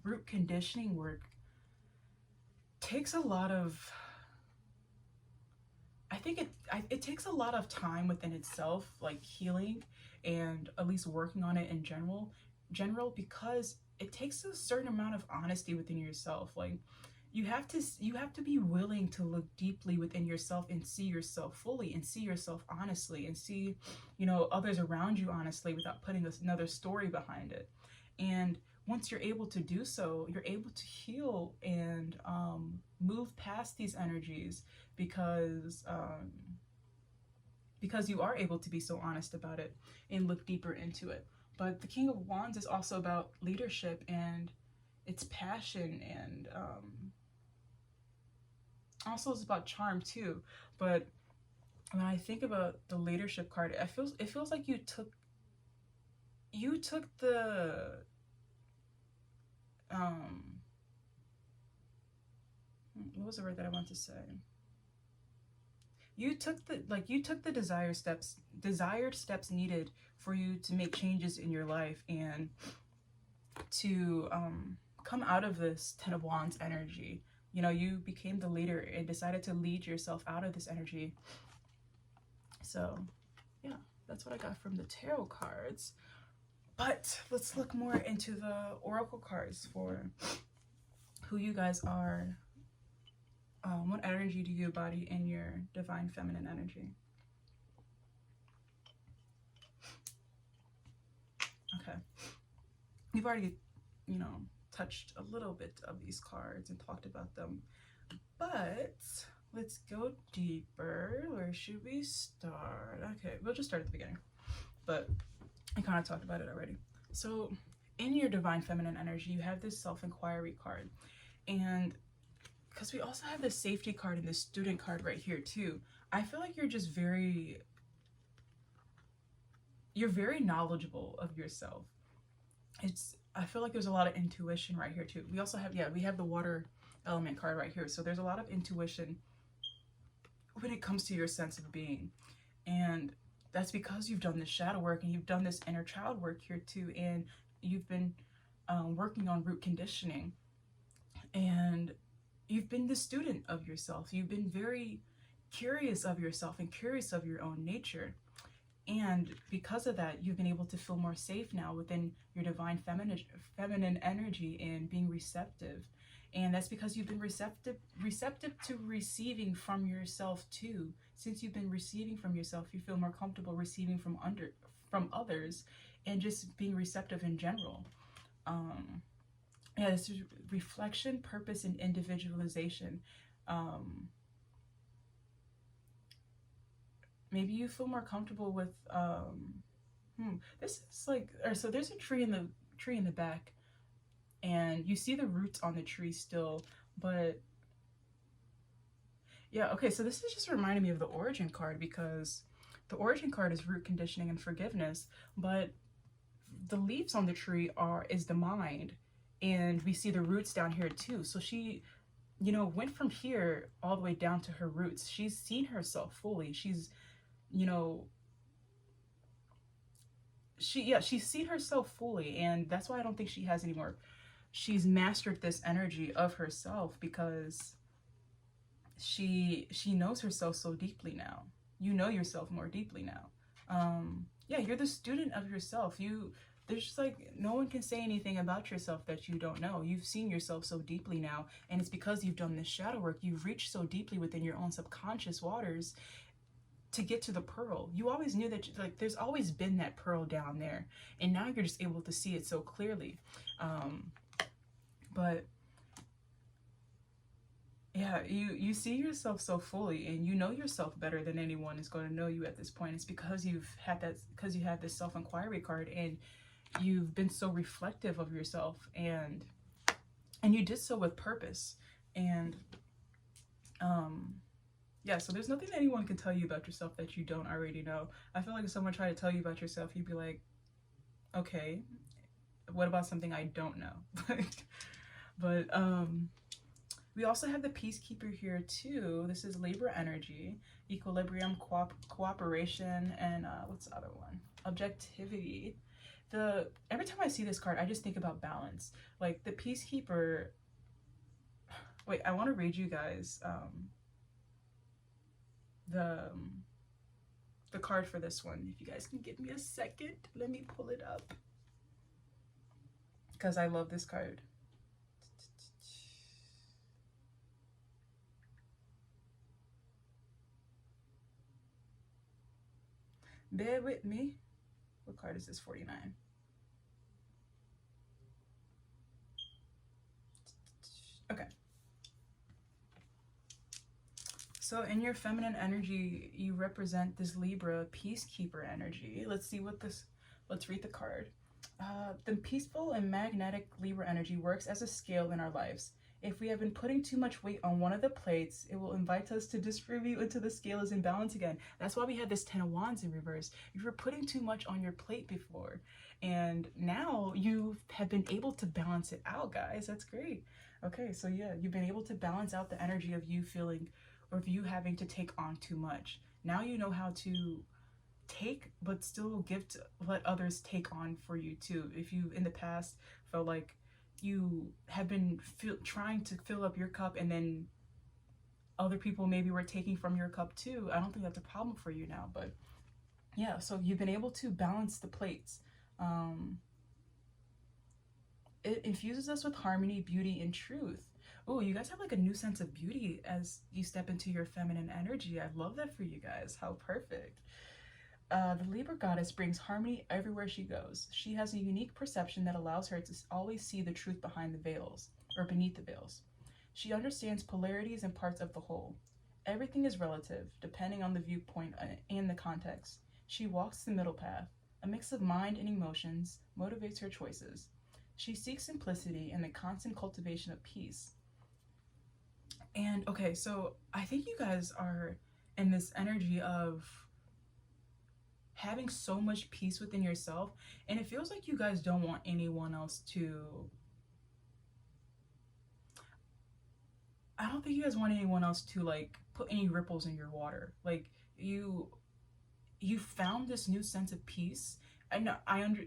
root conditioning work takes a lot of, I think it takes a lot of time within itself, like healing and at least working on it in general, because it takes a certain amount of honesty within yourself. Like you have to be willing to look deeply within yourself and see yourself fully and see yourself honestly and see, you know, others around you honestly without putting another story behind it. And once you're able to do so, you're able to heal and move past these energies because you are able to be so honest about it and look deeper into it. But the King of Wands is also about leadership and its passion, and also it's about charm too. But when I think about the leadership card, it feels like you took the what was the word that I want to say? You took the desired steps needed for you to make changes in your life and to come out of this Ten of Wands energy. You know, you became the leader and decided to lead yourself out of this energy. So yeah, that's what I got from the tarot cards. But let's look more into the oracle cards for who you guys are. What energy do you embody in your divine feminine energy? Okay. We've already, you know, touched a little bit of these cards and talked about them. But let's go deeper. Where should we start? Okay, we'll just start at the beginning. But I kind of talked about it already. So in your divine feminine energy, you have this self-inquiry card. And because we also have the safety card and the student card right here too. I feel like you're just very knowledgeable of yourself. I feel like there's a lot of intuition right here too. We also have, we have the water element card right here. So there's a lot of intuition when it comes to your sense of being. And that's because you've done this shadow work and you've done this inner child work here too. And you've been working on root conditioning. And you've been the student of yourself. You've been very curious of yourself and curious of your own nature. And because of that, you've been able to feel more safe now within your divine feminine energy and being receptive. And that's because you've been receptive to receiving from yourself too. Since you've been receiving from yourself, you feel more comfortable receiving from others and just being receptive in general. Yeah, this is reflection, purpose, and individualization. Maybe you feel more comfortable with this is like, or so there's a tree in the back, and you see the roots on the tree still, but yeah, okay, so this is just reminding me of the origin card, because the origin card is root conditioning and forgiveness, but the leaves on the tree is the mind, and we see the roots down here too. So she, you know, went from here all the way down to her roots. She's seen herself fully. She's, you know, she's seen herself fully, and that's why I don't think she has any more. She's mastered this energy of herself because she knows herself so deeply now. You know yourself more deeply now. Yeah, you're the student of yourself. There's just like, no one can say anything about yourself that you don't know. You've seen yourself so deeply now, and it's because you've done this shadow work. You've reached so deeply within your own subconscious waters to get to the pearl. You always knew that, like, there's always been that pearl down there, and now you're just able to see it so clearly. But yeah, you see yourself so fully, and you know yourself better than anyone is going to know you at this point. It's because you have this self-inquiry card, and you've been so reflective of yourself, and you did so with purpose. And yeah, so there's nothing that anyone can tell you about yourself that you don't already know. I feel like if someone tried to tell you about yourself, you'd be like, okay, what about something I don't know? But we also have the Peacekeeper here too. This is Libra energy, equilibrium, cooperation, and what's the other one? Objectivity. Every time I see this card, I just think about balance. Like the Peacekeeper. Wait, I want to read you guys the card for this one. If you guys can give me a second, let me pull it up. because I love this card. Bear with me. What card is this? 49. Okay. So in your feminine energy, you represent this Libra peacekeeper energy. Let's see what this, let's read the card. The peaceful and magnetic Libra energy works as a scale in our lives. If we have been putting too much weight on one of the plates, it will invite us to distribute until the scale is in balance again. That's why we have this 10 of Wands in reverse. You were putting too much on your plate before, and now you have been able to balance it out, guys. That's great. Okay, so yeah, you've been able to balance out the energy of you feeling, or of you having to take on too much. Now you know how to take but still give to let others take on for you too. If you in the past felt like you have been trying to fill up your cup and then other people maybe were taking from your cup too, I don't think that's a problem for you now. But yeah, so you've been able to balance the plates. It infuses us with harmony, beauty, and truth. Oh, you guys have like a new sense of beauty as you step into your feminine energy. I love that for you guys. How perfect. The Libra goddess brings harmony everywhere she goes. She has a unique perception that allows her to always see the truth behind the veils, or beneath the veils. She understands polarities and parts of the whole. Everything is relative, depending on the viewpoint and the context. She walks the middle path. A mix of mind and emotions motivates her choices. She seeks simplicity and the constant cultivation of peace. And okay, so I think you guys are in this energy of having so much peace within yourself, and it feels like you guys don't want anyone else to, I don't think you guys want anyone else to like put any ripples in your water. Like you found this new sense of peace, and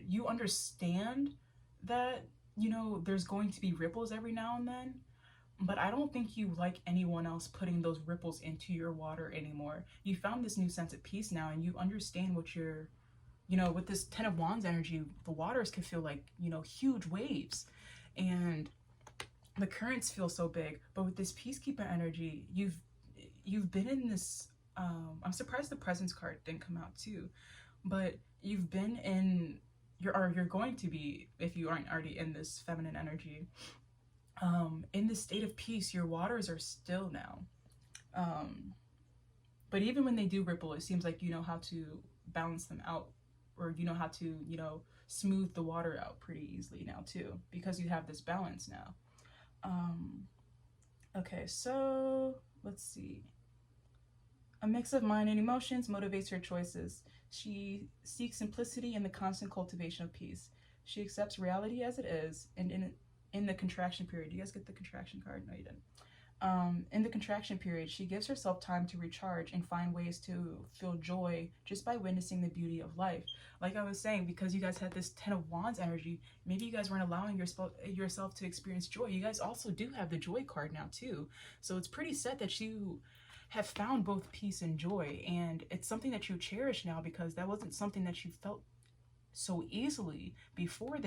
you understand that, you know, there's going to be ripples every now and then, but I don't think you like anyone else putting those ripples into your water anymore. You found this new sense of peace now, and you understand what you're, you know, with this 10 of Wands energy, the waters can feel like, you know, huge waves, and the currents feel so big. But with this peacekeeper energy, you've been in this, I'm surprised the presence card didn't come out too, but you've been in, you're going to be, if you aren't already in this feminine energy, in this state of peace. Your waters are still now, but even when they do ripple, it seems like you know how to balance them out, or you know how to, you know, smooth the water out pretty easily now too, because you have this balance now. Okay, so let's see. A mix of mind and emotions motivates her choices. She seeks simplicity and the constant cultivation of peace. She accepts reality as it is, and in the contraction period, you guys get the contraction card? No, you didn't. In the contraction period, she gives herself time to recharge and find ways to feel joy just by witnessing the beauty of life. Like I was saying, because you guys had this 10 of Wands energy, maybe you guys weren't allowing yourself to experience joy. You guys also do have the joy card now too. So it's pretty set that you have found both peace and joy, and it's something that you cherish now, because that wasn't something that you felt so easily before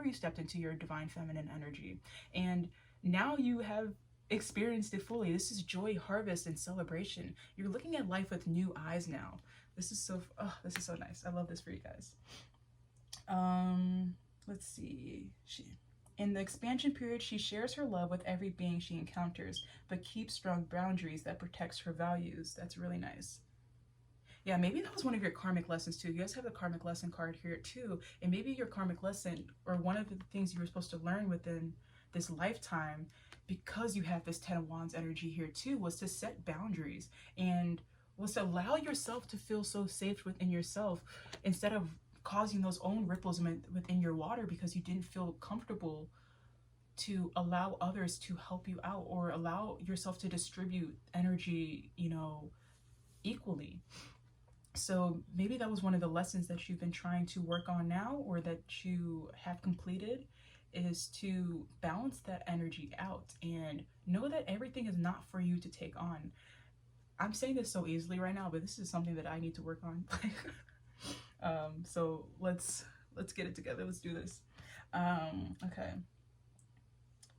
you stepped into your divine feminine energy, and now you have experienced it fully. This is joy, harvest, and celebration. You're looking at life with new eyes now. This is so nice. I love this for you guys. Let's see. In the expansion period, she shares her love with every being she encounters, but keeps strong boundaries that protects her values. That's really nice. Yeah, maybe that was one of your karmic lessons too. You guys have the karmic lesson card here too. And maybe your karmic lesson, or one of the things you were supposed to learn within this lifetime, because you have this 10 of Wands energy here too, was to set boundaries, and was to allow yourself to feel so safe within yourself, instead of causing those own ripples within your water because you didn't feel comfortable to allow others to help you out, or allow yourself to distribute energy, you know, equally. So maybe that was one of the lessons that you've been trying to work on now, or that you have completed, is to balance that energy out and know that everything is not for you to take on. I'm saying this so easily right now, but this is something that I need to work on. So let's get it together. Let's do this. Okay.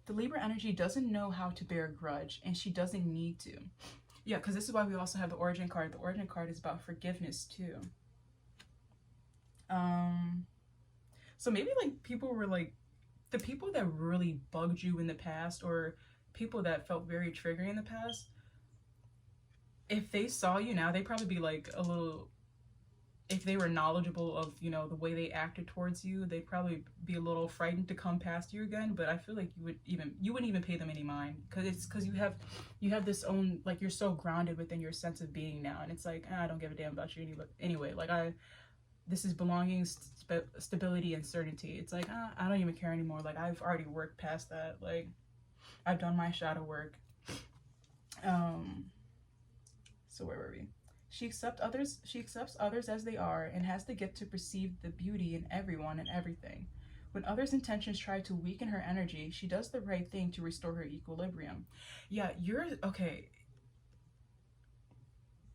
The Libra energy doesn't know how to bear a grudge, and she doesn't need to. Yeah, because this is why we also have the origin card. The origin card is about forgiveness too. So maybe like people were like, the people that really bugged you in the past, or people that felt very triggering in the past, if they saw you now, they'd probably be like a little, if they were knowledgeable of, you know, the way they acted towards you, they'd probably be a little frightened to come past you again. But I feel like you wouldn't even pay them any mind, because you have this own, like, you're so grounded within your sense of being now, and it's like, I don't give a damn about you anyway. Like, this is belonging, stability, and certainty. It's like, I don't even care anymore. Like, I've already worked past that. Like, I've done my shadow work. So where were we? She accepts others as they are, and has the gift to perceive the beauty in everyone and everything. When others' intentions try to weaken her energy, she does the right thing to restore her equilibrium. Yeah, you're okay.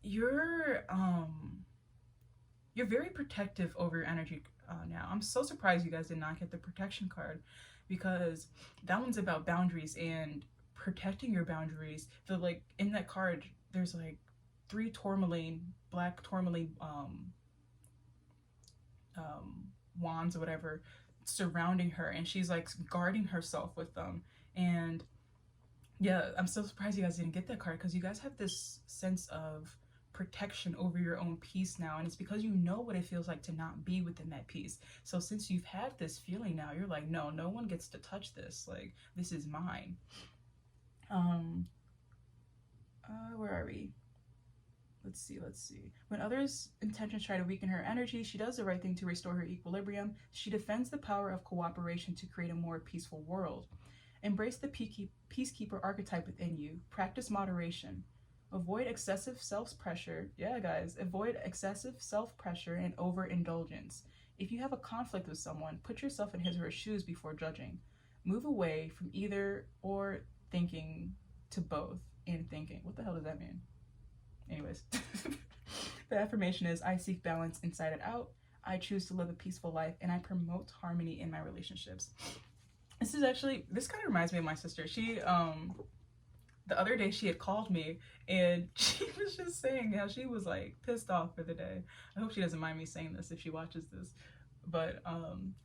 You're very protective over your energy now. I'm so surprised you guys did not get the protection card, because that one's about boundaries and protecting your boundaries. The, like, in that card, there's like 3 black tourmaline wands or whatever surrounding her, and she's like guarding herself with them. And yeah, I'm so surprised you guys didn't get that card, because you guys have this sense of protection over your own peace now, and it's because you know what it feels like to not be within that peace. So since you've had this feeling now, you're like, no one gets to touch this. Like, this is mine. Where are we? Let's see. When others' intentions try to weaken her energy, she does the right thing to restore her equilibrium. She defends the power of cooperation to create a more peaceful world. Embrace the peacekeeper archetype within you. Practice moderation. Avoid excessive self-pressure. Yeah, guys, avoid excessive self-pressure and overindulgence. If you have a conflict with someone, put yourself in his or her shoes before judging. Move away from either or thinking to both in thinking. What the hell does that mean? Anyways, the affirmation is, I seek balance inside and out. I choose to live a peaceful life, and I promote harmony in my relationships. This kind of reminds me of my sister. She, the other day she had called me, and she was just saying how she was like pissed off for the day. I hope she doesn't mind me saying this if she watches this. But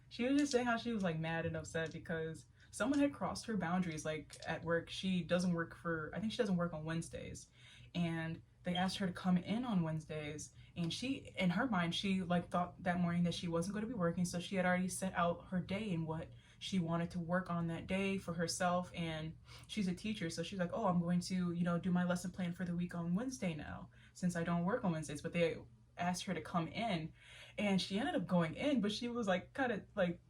she was just saying how she was like mad and upset because someone had crossed her boundaries, like at work. I think she doesn't work on Wednesdays. And they asked her to come in on Wednesdays, and she, in her mind, she like thought that morning that she wasn't going to be working, so she had already set out her day and what she wanted to work on that day for herself. And she's a teacher, so she's like, oh, I'm going to, do my lesson plan for the week on Wednesday now, since I don't work on Wednesdays. But they asked her to come in, and she ended up going in, but she was like kind of like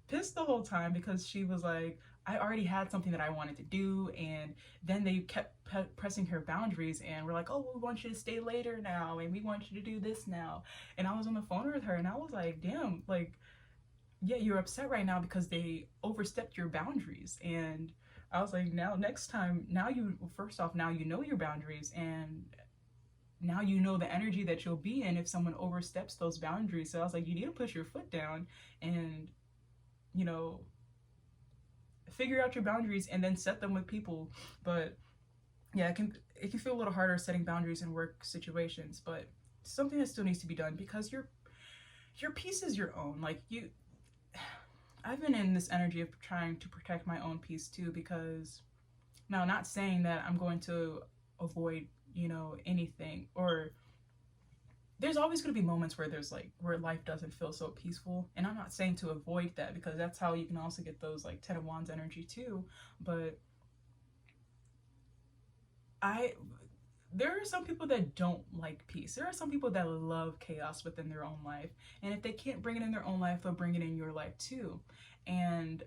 pissed the whole time, because she was like, I already had something that I wanted to do, and then they kept pressing her boundaries, and we're like, oh, we want you to stay later now, and we want you to do this now. And I was on the phone with her, and I was like, damn, like, yeah, you're upset right now because they overstepped your boundaries. And I was like, now next time, first off, now you know your boundaries, and now you know the energy that you'll be in if someone oversteps those boundaries. So I was like, you need to put your foot down and, figure out your boundaries and then set them with people. But yeah, it can feel a little harder setting boundaries in work situations, but something that still needs to be done, because your peace is your own. Like, I've been in this energy of trying to protect my own peace too, because now, not saying that I'm going to avoid, anything, or there's always going to be moments where where life doesn't feel so peaceful, and I'm not saying to avoid that, because that's how you can also get those like Ten of Wands energy too. But there are some people that don't like peace. There are some people that love chaos within their own life, and if they can't bring it in their own life, they'll bring it in your life too. And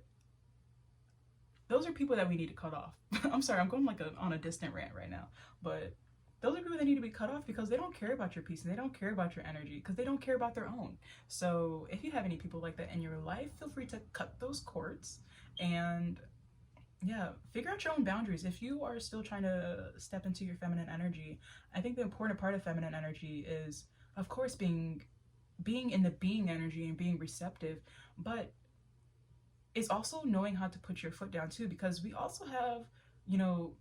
those are people that we need to cut off. I'm sorry, I'm going like on a distant rant right now, but those are people that need to be cut off, because they don't care about your peace, and they don't care about your energy, because they don't care about their own. So if you have any people like that in your life, feel free to cut those cords, and yeah, figure out your own boundaries. If you are still trying to step into your feminine energy, I think the important part of feminine energy is, of course, being in the being energy and being receptive, but it's also knowing how to put your foot down too, because we also have, you know,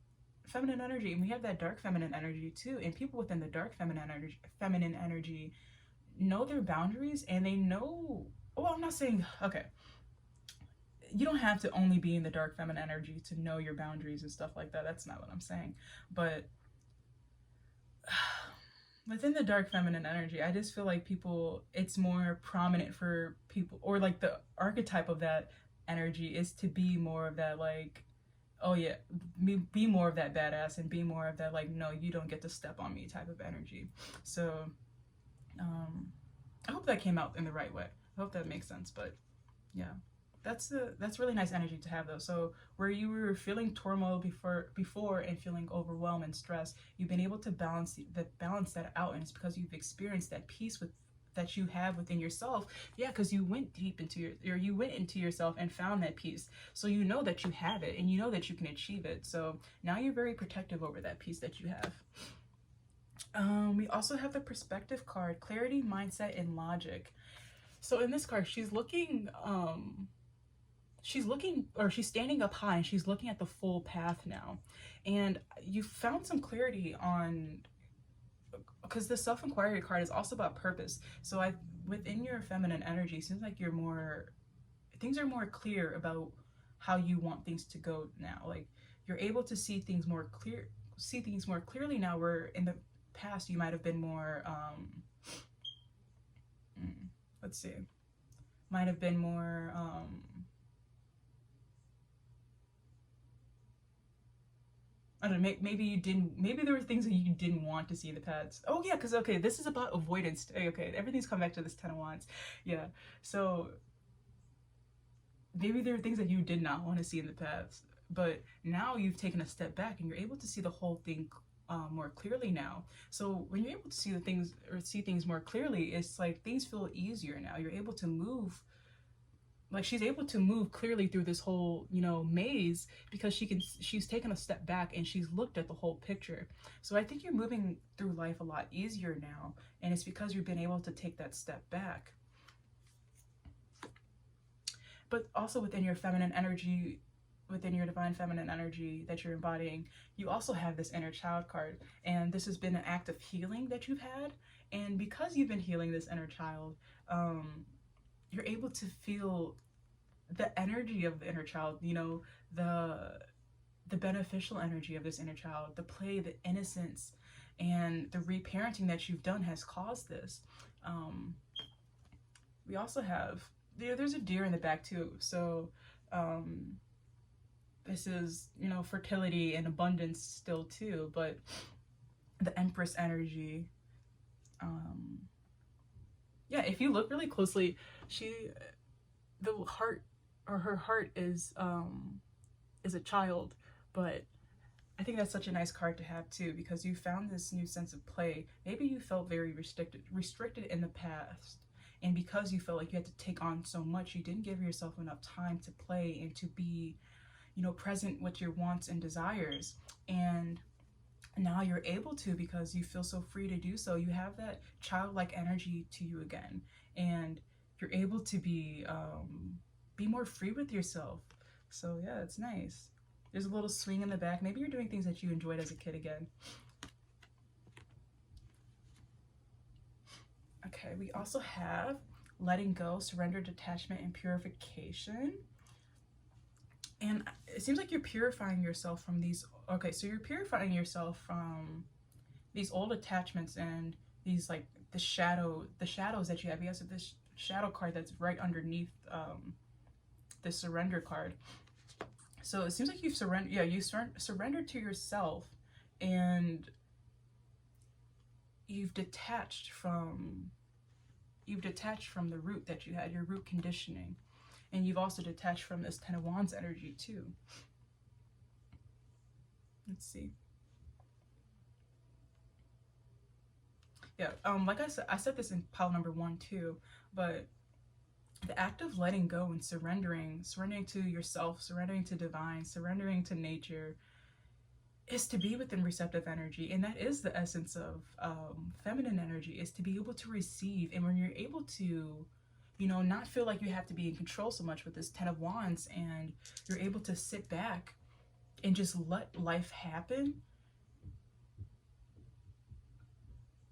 feminine energy, and we have that dark feminine energy too. And people within the dark feminine energy know their boundaries, and they know, well, I'm not saying, okay, you don't have to only be in the dark feminine energy to know your boundaries and stuff like that. That's not what I'm saying. But within the dark feminine energy, I just feel like people, it's more prominent for people, or like the archetype of that energy is to be more of that, like, oh yeah, be more of that badass, and be more of that, like, no, you don't get to step on me type of energy. So I hope that came out in the right way. I hope that makes sense. But yeah, that's really nice energy to have though. So where you were feeling turmoil before and feeling overwhelmed and stress, you've been able to balance that out, and it's because you've experienced that peace that you have within yourself. Yeah, because you went deep into you went into yourself and found that peace. So you know that you have it, and you know that you can achieve it. So now you're very protective over that peace that you have. We also have the perspective card, clarity, mindset, and logic. So in this card, she's standing up high, and she's looking at the full path now. And you found some clarity on, because the self-inquiry card is also about purpose. So within your feminine energy, it seems like things are more clear about how you want things to go now. Like, you're able to see things more clearly now, where in the past you might have been more might have been more I don't know, maybe there were things that you didn't want to see in the past. Oh yeah, because okay, this is about avoidance. Okay, everything's come back to this 10 of Wands. Yeah, so maybe there are things that you did not want to see in the past, but now you've taken a step back and you're able to see the whole thing more clearly now. So when you're able to see things more clearly, it's like things feel easier now. You're able to move, like she's able to move clearly through this whole, maze, because she's taken a step back and she's looked at the whole picture. So I think you're moving through life a lot easier now, and it's because you've been able to take that step back. But also within your feminine energy, within your divine feminine energy that you're embodying, you also have this inner child card, and this has been an act of healing that you've had. And because you've been healing this inner child, you're able to feel the energy of the inner child, the beneficial energy of this inner child, the play, the innocence, and the reparenting that you've done has caused this. We also have, there's a deer in the back too. So this is, fertility and abundance still too, but the Empress energy. Yeah, if you look really closely, her heart is a child, but I think that's such a nice card to have too, because you found this new sense of play. Maybe you felt very restricted in the past, and because you felt like you had to take on so much, you didn't give yourself enough time to play and to be, present with your wants and desires. And now you're able to, because you feel so free to do so. You have that childlike energy to you again, and you're able to be more free with yourself. So yeah, it's nice. There's a little swing in the back. Maybe you're doing things that you enjoyed as a kid again. Okay, we also have letting go, surrender, detachment, and purification. And it seems like you're purifying yourself from these. Okay, so you're purifying yourself from these old attachments and these, like, the shadows that you have. You have this shadow card that's right underneath the surrender card. So it seems like you've surrendered. Yeah, you surrendered to yourself, and you've detached from the root that you had, your root conditioning. And you've also detached from this 10 of Wands energy too. Let's see. Yeah, like I said this in pile number 1 too, but the act of letting go and surrendering to yourself, surrendering to divine, surrendering to nature, is to be within receptive energy. And that is the essence of feminine energy, is to be able to receive. And when you're able to you know, not feel like you have to be in control so much with this 10 of Wands, and you're able to sit back and just let life happen.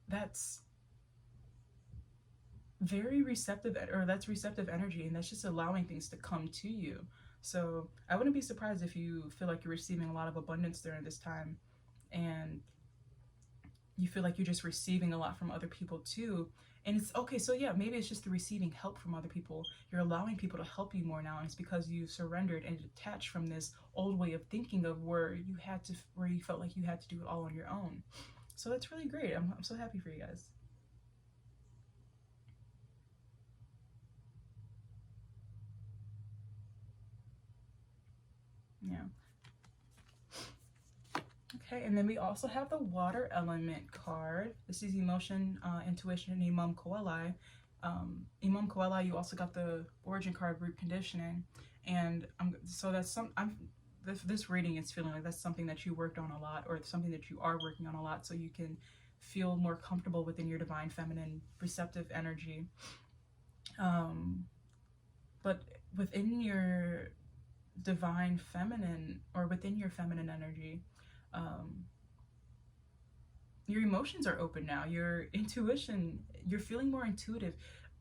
That's very receptive, or that's receptive energy, and that's just allowing things to come to you. So I wouldn't be surprised if you feel like you're receiving a lot of abundance during this time, and you feel like you're just receiving a lot from other people too. And it's okay, so yeah, maybe it's just the receiving help from other people. You're allowing people to help you more now, and it's because you've surrendered and detached from this old way of thinking of where you felt like you had to do it all on your own. So that's really great. I'm so happy for you guys. Yeah. Okay, and then we also have the water element card. This is emotion, intuition, and Imam Koalai. Imam Koalai, you also got the origin card, root conditioning. And so that's this reading is feeling like that's something that you worked on a lot, or something that you are working on a lot, so you can feel more comfortable within your divine feminine receptive energy. But within your divine feminine, or within your feminine energy, your emotions are open now. Your intuition, you're feeling more intuitive.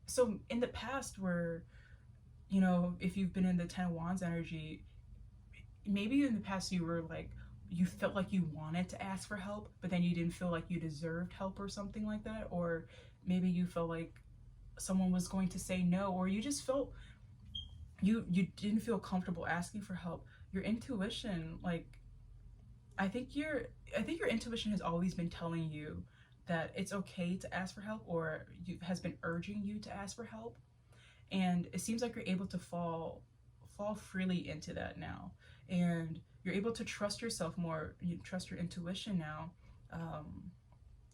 So in the past, where, you know, if you've been in the 10 of Wands energy, maybe in the past you were like, you felt like you wanted to ask for help, but then you didn't feel like you deserved help or something like that. Or maybe you felt like someone was going to say no, or you just felt you didn't feel comfortable asking for help. Your intuition, like, I think your intuition has always been telling you that it's okay to ask for help, or has been urging you to ask for help. And it seems like you're able to fall freely into that now, and you're able to trust yourself more. You trust your intuition now,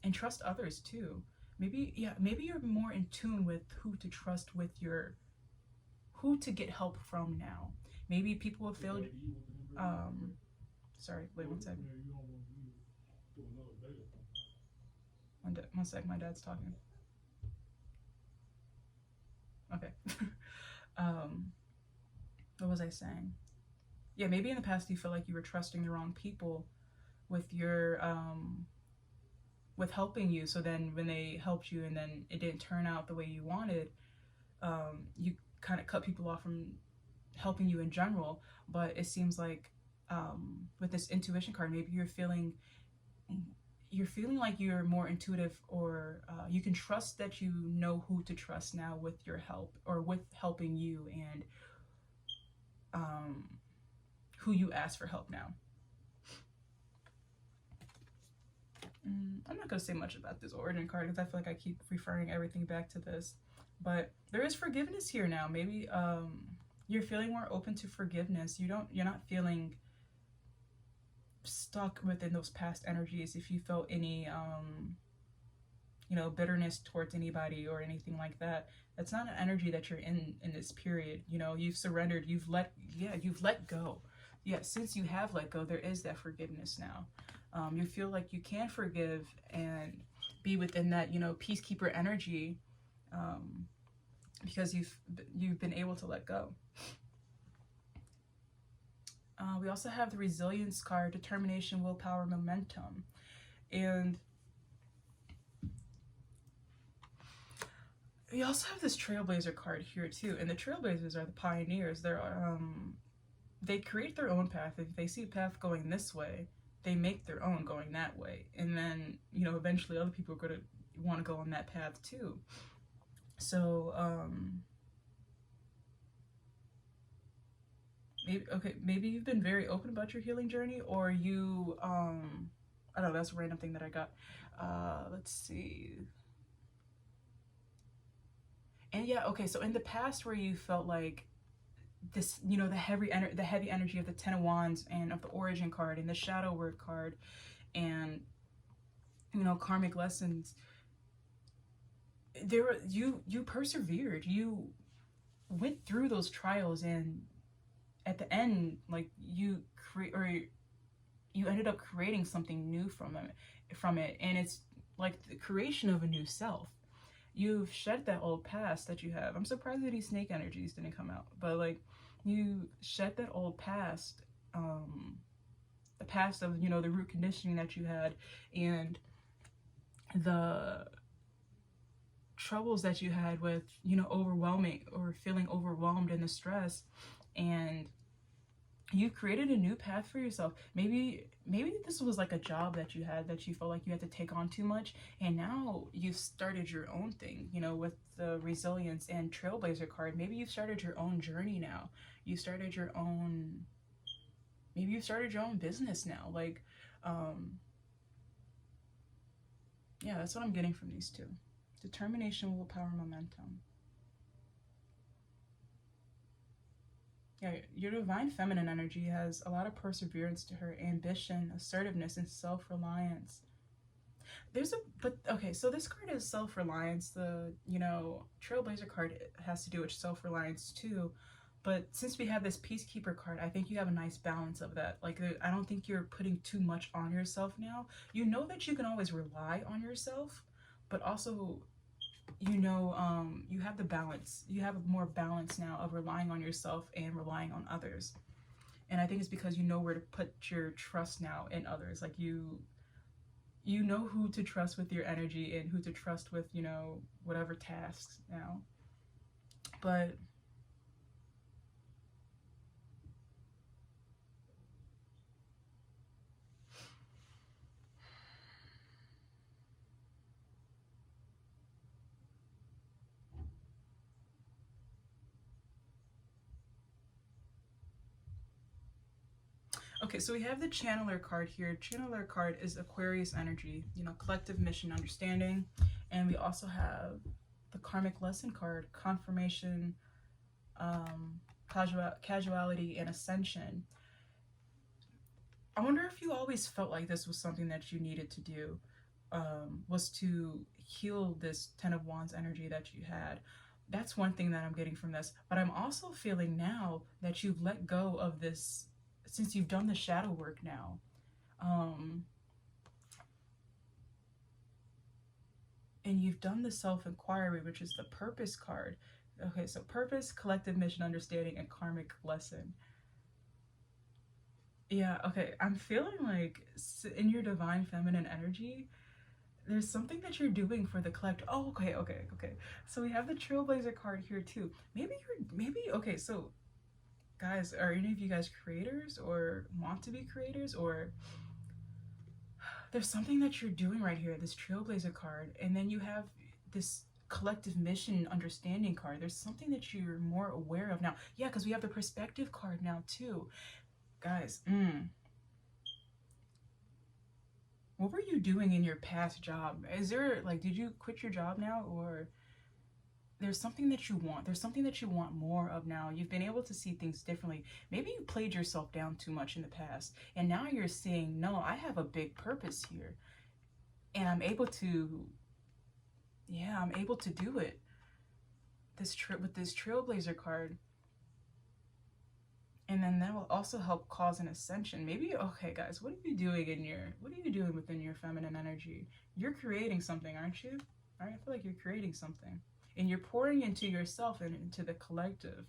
and trust others too. Maybe you're more in tune with who to trust, with who to get help from now. Maybe people have failed. Sorry, wait one second. One sec, my dad's talking. Okay. What was I saying? Yeah, maybe in the past you feel like you were trusting the wrong people with your with helping you. So then when they helped you and then it didn't turn out the way you wanted, you kind of cut people off from helping you in general. But it seems like with this intuition card, maybe you're feeling like you're more intuitive, or you can trust that you know who to trust now with your help, or with helping you, and who you ask for help now. I'm not going to say much about this origin card because I feel like I keep referring everything back to this, but there is forgiveness here now. Maybe you're feeling more open to forgiveness. You're not feeling stuck within those past energies. If you felt any bitterness towards anybody or anything like that, that's not an energy that you're in this period. You've surrendered, you've let go. Since you have let go, there is that forgiveness now. You feel like you can forgive and be within that peacekeeper energy, because you've been able to let go. We also have the resilience card, determination, willpower, momentum. And we also have this trailblazer card here too. And the trailblazers are the pioneers. They create their own path. If they see a path going this way, they make their own going that way. And then, eventually other people are going to want to go on that path too. So, maybe you've been very open about your healing journey, or you, I don't know, that's a random thing that I got. Let's see. And yeah, okay, so in the past where you felt like this, the heavy energy of the 10 of Wands and of the origin card and the shadow word card and, karmic lessons, you persevered. You went through those trials, and at the end, like, you ended up creating something new from it, and it's like the creation of a new self. you've shed that old past that you have. I'm surprised that these snake energies didn't come out, but like you shed that old past, the past of, you know, the root conditioning that you had and the troubles that you had with, you know, overwhelming or feeling overwhelmed in the stress, and you created a new path for yourself. Maybe this was like a job that you had that you felt like you had to take on too much, and now you've started your own thing, you know, with the resilience and trailblazer card. Maybe you've started your own journey now. You started your own, maybe you've started your own business now. Like, yeah, that's what I'm getting from these two. Determination, willpower, momentum. Yeah, your divine feminine energy has a lot of perseverance to her, ambition, assertiveness, and self-reliance. Okay, so this card is self-reliance. The, you know, Trailblazer card has to do with self-reliance too. But since we have this Peacekeeper card, I think you have a nice balance of that. Like, I don't think you're putting too much on yourself now. You know that you can always rely on yourself, but also, you know, you have the balance. You have more balance now of relying on yourself and relying on others. And I think it's because you know where to put your trust now in others. Like, you know who to trust with your energy and who to trust with, you know, whatever tasks now. But okay, so we have the Channeler card here. Channeler card is Aquarius energy, you know, collective mission, understanding. And we also have the Karmic lesson card, confirmation, casuality, and ascension. I wonder if you always felt like this was something that you needed to do, was to heal this Ten of Wands energy that you had. That's one thing that I'm getting from this. But I'm also feeling now that you've let go of this, since you've done the shadow work now. And you've done the self-inquiry, which is the purpose card. Okay, so purpose, collective mission, understanding, and karmic lesson. Yeah, okay, I'm feeling like in your divine feminine energy, there's something that you're doing for the collective. Oh, okay. So we have the Trailblazer card here too. Okay, so guys, are any of you guys creators or want to be creators, or there's something that you're doing right here, this Trailblazer card, and then you have this collective mission understanding card. There's something that you're more aware of now. Yeah, because we have the perspective card now too. Guys, what were you doing in your past job? Is there, like, did you quit your job now, or there's something that you want? There's something that you want more of now. You've been able to see things differently. Maybe you played yourself down too much in the past, and now you're seeing, no, I have a big purpose here, and I'm able to, yeah, I'm able to do it. With this Trailblazer card. And then that will also help cause an ascension. Maybe, okay, guys, what are you doing within your feminine energy? You're creating something, aren't you? All right, I feel like you're creating something. And you're pouring into yourself and into the collective.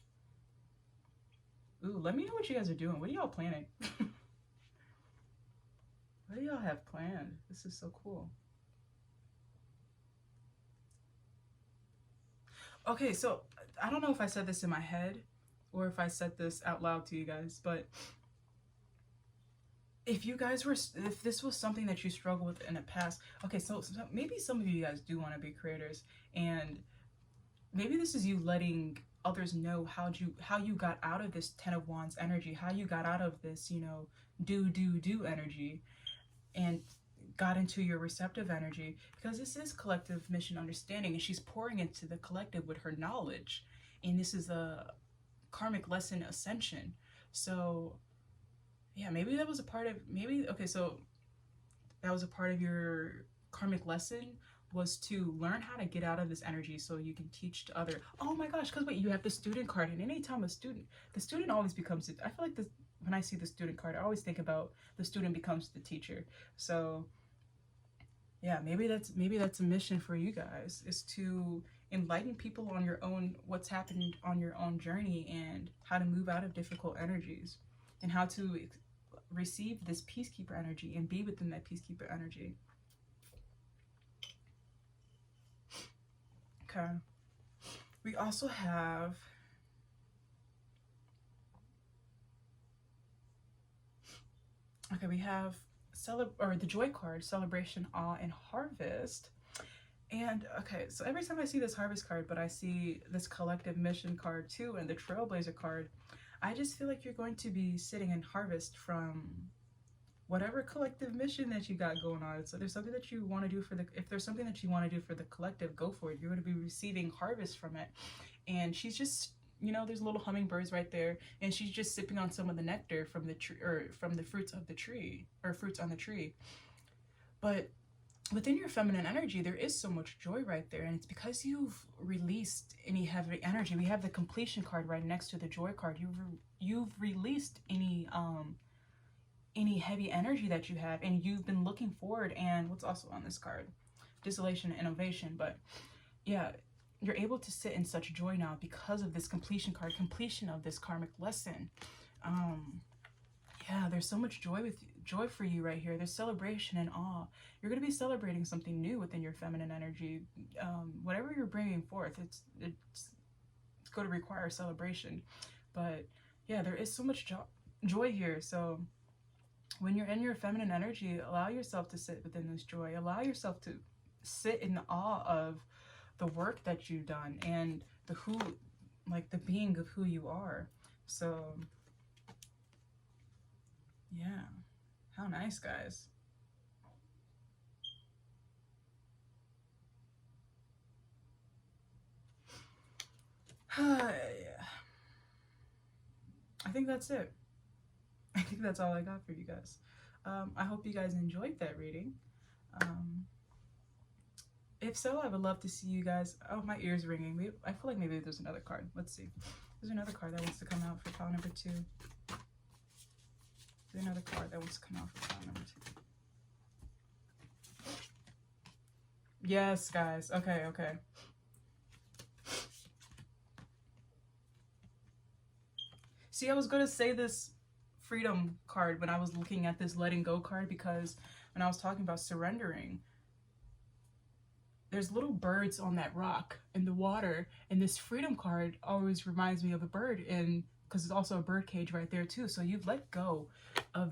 Ooh, let me know what you guys are doing. What are y'all planning? What do y'all have planned? This is so cool. Okay, so I don't know if I said this in my head or if I said this out loud to you guys, but if this was something that you struggled with in the past, okay, so maybe some of you guys do want to be creators, and maybe this is you letting others know how you got out of this Ten of Wands energy, how you got out of this, you know, do energy, and got into your receptive energy, because this is collective mission understanding, and she's pouring into the collective with her knowledge, and this is a karmic lesson ascension. So yeah, maybe that was a part of, so that was a part of your karmic lesson, was to learn how to get out of this energy so you can teach to other. Oh my gosh, because wait, you have the student card, and anytime the student always becomes I feel like this, when I see the student card, I always think about the student becomes the teacher. So Yeah, maybe that's a mission for you guys, is to enlighten people on your own, what's happened on your own journey, and how to move out of difficult energies, and how to receive this peacekeeper energy and be within that peacekeeper energy. Okay. We also have we have the joy card, celebration, awe, and harvest. And okay, so every time I see this harvest card, but I see this collective mission card too, and the trailblazer card, I just feel like you're going to be sitting in harvest from whatever collective mission that you got going on. So there's something that you want to do for the, if there's something that you want to do for the collective, go for it. You're going to be receiving harvest from it. And she's just, you know, there's little hummingbirds right there, and she's just sipping on some of the nectar from the tree, or from the fruits of the tree, or fruits on the tree. But within your feminine energy, there is so much joy right there, and it's because you've released any heavy energy. We have the completion card right next to the joy card. You've released any heavy energy that you have, and you've been looking forward. And what's also on this card? Distillation and innovation. But yeah, you're able to sit in such joy now because of this completion card, completion of this karmic lesson. Yeah, there's so much joy for you right here. There's celebration and awe. You're going to be celebrating something new within your feminine energy. Whatever you're bringing forth, it's going to require celebration. But yeah, there is so much joy here. So when you're in your feminine energy, allow yourself to sit within this joy. Allow yourself to sit in awe of the work that you've done, and the being of who you are. So yeah, how nice, guys. Yeah. I think that's it. I think that's all I got for you guys. I hope you guys enjoyed that reading. If so, I would love to see you guys. Oh, my ear's ringing. I feel like maybe there's another card. Let's see. There's another card that wants to come out for pile number 2. There's another card that wants to come out for pile number 2. Yes, guys. Okay, okay. See, I was going to say this freedom card when I was looking at this letting go card, because when I was talking about surrendering, there's little birds on that rock in the water, and this freedom card always reminds me of a bird, and because it's also a bird cage right there too. So you've let go of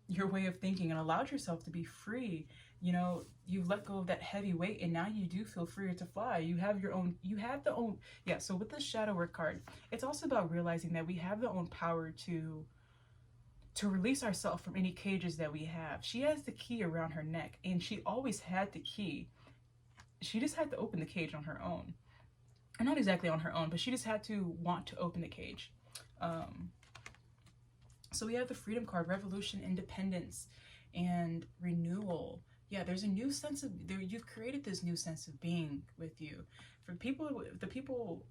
your way of thinking and allowed yourself to be free. You know, you've let go of that heavy weight, and now you do feel freer to fly. You have your own, yeah. So with this shadow work card, it's also about realizing that we have the own power to release ourselves from any cages that we have. She has the key around her neck, and she always had the key. She just had to open the cage on her own. Or not exactly on her own, but she just had to want to open the cage. So we have the freedom card, revolution, independence, and renewal. Yeah, there's a new sense of, you've created this new sense of being with you. For people, the people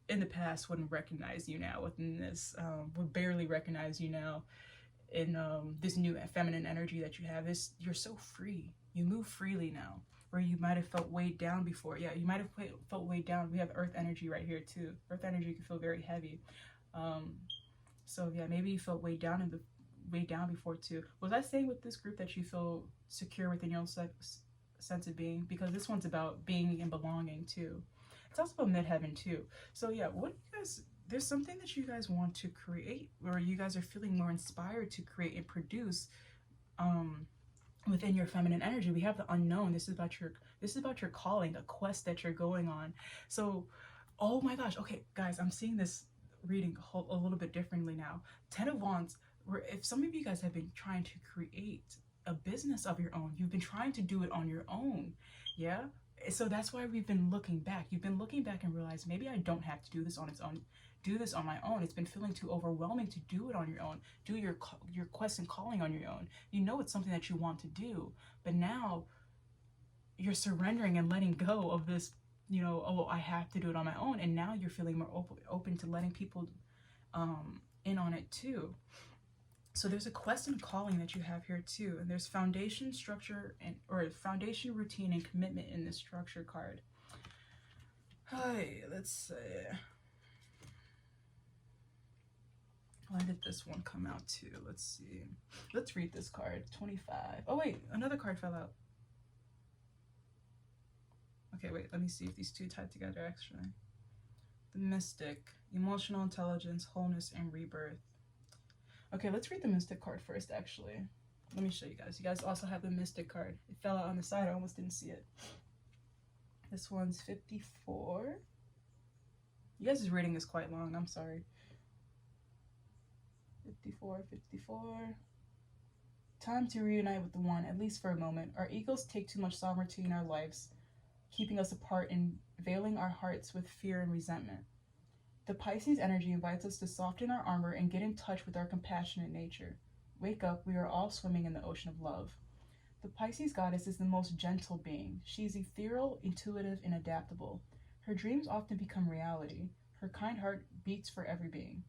in the past wouldn't recognize you now within this, would barely recognize you now in this new feminine energy that you have. You're so free. You move freely now, where you might have felt weighed down before. Yeah, you might have felt weighed down. We have earth energy right here too. Earth energy can feel very heavy. So yeah, maybe you felt weighed down before too. Was I saying with this group that you feel secure within your own sense of being? Because this one's about being and belonging too. It's also about midheaven too. So yeah, what do you guys, there's something that you guys want to create, or you guys are feeling more inspired to create and produce within your feminine energy. We have the unknown. This is about your calling, a quest that you're going on. So, oh my gosh. Okay, guys, I'm seeing this reading a little bit differently now. 10 of Wands, if some of you guys have been trying to create a business of your own, you've been trying to do it on your own. Yeah. So that's why we've been looking back. You've been looking back and realized, maybe I don't have to do this on its own. Do this on my own. It's been feeling too overwhelming to do it on your own. Do your quest and calling on your own. You know it's something that you want to do, but now you're surrendering and letting go of this, you know, oh, I have to do it on my own. And now you're feeling more open to letting people in on it too. So there's a quest and calling that you have here too, and there's foundation, structure, and or foundation, routine, and commitment in this structure card. Hi, let's see. Why did this one come out too? Let's see. Let's read this card. 25. Oh wait, another card fell out. Okay, wait, let me see if these two tied together actually. The Mystic, emotional intelligence, wholeness, and rebirth. Okay, let's read the Mystic card first actually. Let me show you guys. You guys also have the Mystic card. It fell out on the side, I almost didn't see it. This one's 54. You guys' reading is quite long, I'm sorry. 54, 54. Time to reunite with the one, at least for a moment. Our egos take too much sovereignty in our lives, keeping us apart and veiling our hearts with fear and resentment. The Pisces energy invites us to soften our armor and get in touch with our compassionate nature. Wake up, we are all swimming in the ocean of love. The Pisces goddess is the most gentle being. She is ethereal, intuitive, and adaptable. Her dreams often become reality. Her kind heart beats for every being.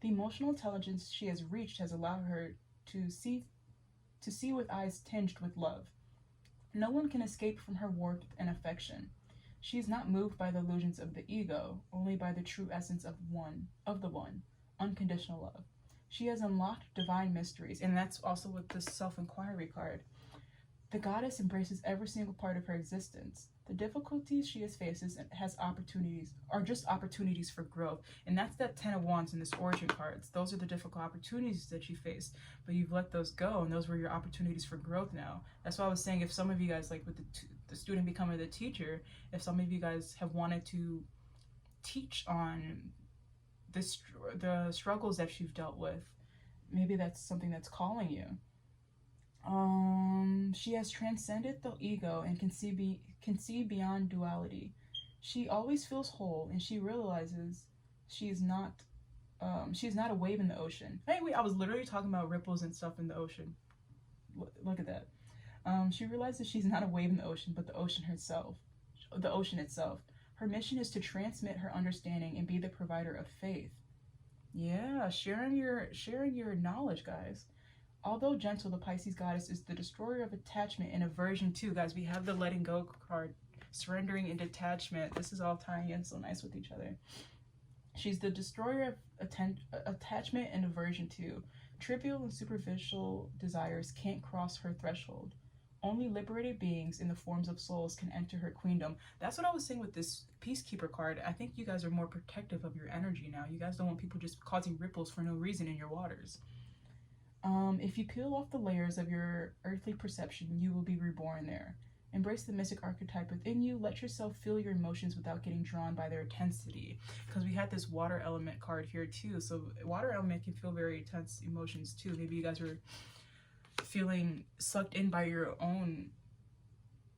The emotional intelligence she has reached has allowed her to see with eyes tinged with love. No one can escape from her warmth and affection. She is not moved by the illusions of the ego, only by the true essence of the one, unconditional love. She has unlocked divine mysteries, and that's also with the self-inquiry card. The goddess embraces every single part of her existence. The difficulties she faces has opportunities, are just opportunities for growth. And that's that 10 of Wands in this origin cards. Those are the difficult opportunities that you faced, but you've let those go, and those were your opportunities for growth now. That's why I was saying, if some of you guys, like with the student becoming the teacher, if some of you guys have wanted to teach on the struggles that you've dealt with, maybe that's something that's calling you. She has transcended the ego and can see beyond duality. She always feels whole, and she realizes she is not a wave in the ocean. Hey, wait, I was literally talking about ripples and stuff in the ocean. Look at that. She realizes she's not a wave in the ocean, but the ocean itself. Her mission is to transmit her understanding and be the provider of faith. Yeah, sharing your knowledge, guys. Although gentle, the Pisces goddess is the destroyer of attachment and aversion too. Guys, we have the letting go card, surrendering and detachment. This is all tying in so nice with each other. She's the destroyer of attachment and aversion too. Trivial and superficial desires can't cross her threshold. Only liberated beings in the forms of souls can enter her queendom. That's what I was saying with this Peacekeeper card. I think you guys are more protective of your energy now. You guys don't want people just causing ripples for no reason in your waters. If you peel off the layers of your earthly perception, you will be reborn there. Embrace the mystic archetype within you. Let yourself feel your emotions without getting drawn by their intensity. Because we had this water element card here too. So water element can feel very intense emotions too. Maybe you guys are feeling sucked in by your own,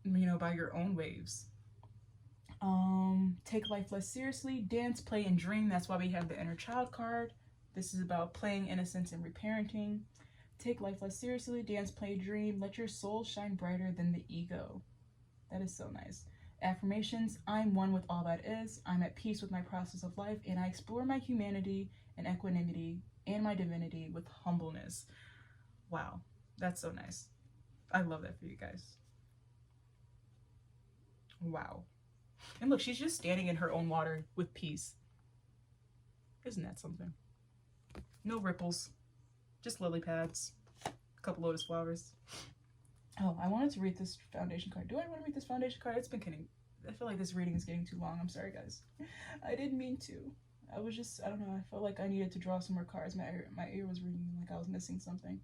by your own waves. Take life less seriously. Dance, play, and dream. That's why we have the inner child card. This is about playing, innocence, and reparenting. Take life less seriously. Dance, play, dream. Let your soul shine brighter than the ego. That is so nice. Affirmations. I'm one with all that is. I'm at peace with my process of life, and I explore my humanity and equanimity and my divinity with humbleness. Wow, that's so nice. I love that for you guys. Wow. And look, she's just standing in her own water with peace. Isn't that something? No ripples, just lily pads, a couple lotus flowers. Oh, I wanted to read this foundation card. Do I want to read this foundation card? It's been getting, I feel like this reading is getting too long. I'm sorry, guys. I didn't mean to. I was just, I don't know, I felt like I needed to draw some more cards. My ear was ringing like I was missing something.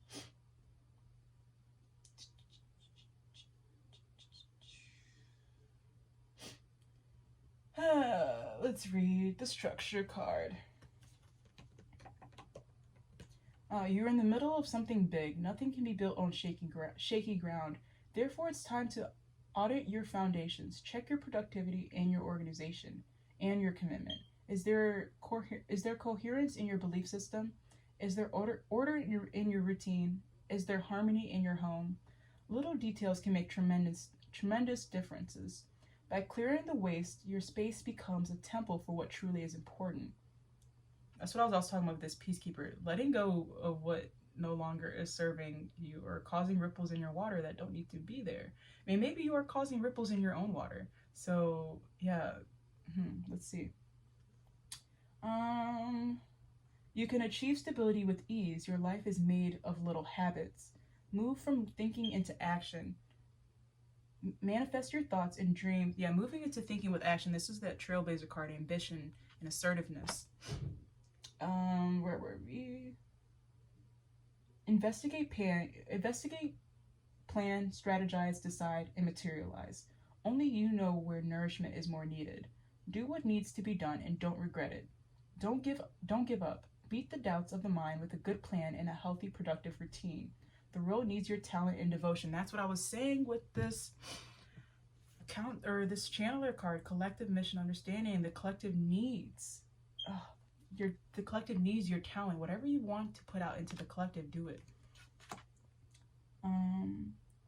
Let's read the structure card. You're in the middle of something big. Nothing can be built on shaky ground. Therefore, it's time to audit your foundations. Check your productivity and your organization and your commitment. Is there coherence in your belief system? Is there order in your routine? Is there harmony in your home? Little details can make tremendous differences. By clearing the waste, your space becomes a temple for what truly is important. That's what I was also talking about with this Peacekeeper. Letting go of what no longer is serving you, or causing ripples in your water that don't need to be there. I mean, maybe you are causing ripples in your own water. So yeah, let's see. You can achieve stability with ease. Your life is made of little habits. Move from thinking into action. Manifest your thoughts and dreams. Yeah, moving into thinking with action. This is that trailblazer card, ambition and assertiveness. Where were we? Investigate, plan, strategize, decide, and materialize. Only you know where nourishment is more needed. Do what needs to be done and don't regret it. Don't give up. Beat the doubts of the mind with a good plan and a healthy, productive routine. The world needs your talent and devotion. That's what I was saying with this this channeler card, collective mission understanding. The collective needs. The collective needs your talent. Whatever you want to put out into the collective, do it.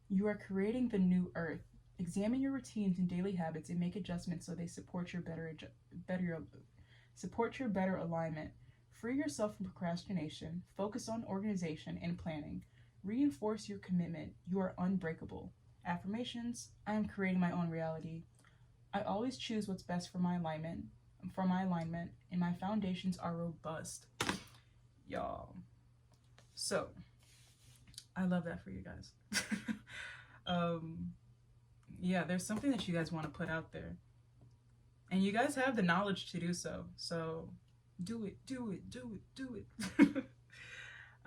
You are creating the new earth. Examine your routines and daily habits and make adjustments so they support your better alignment. Free yourself from procrastination. Focus on organization and planning. Reinforce your commitment. You are unbreakable. Affirmations. I am creating my own reality. I always choose what's best for my alignment, and my foundations are robust. Y'all. So, I love that for you guys. Yeah, there's something that you guys want to put out there. And you guys have the knowledge to do so. So, do it.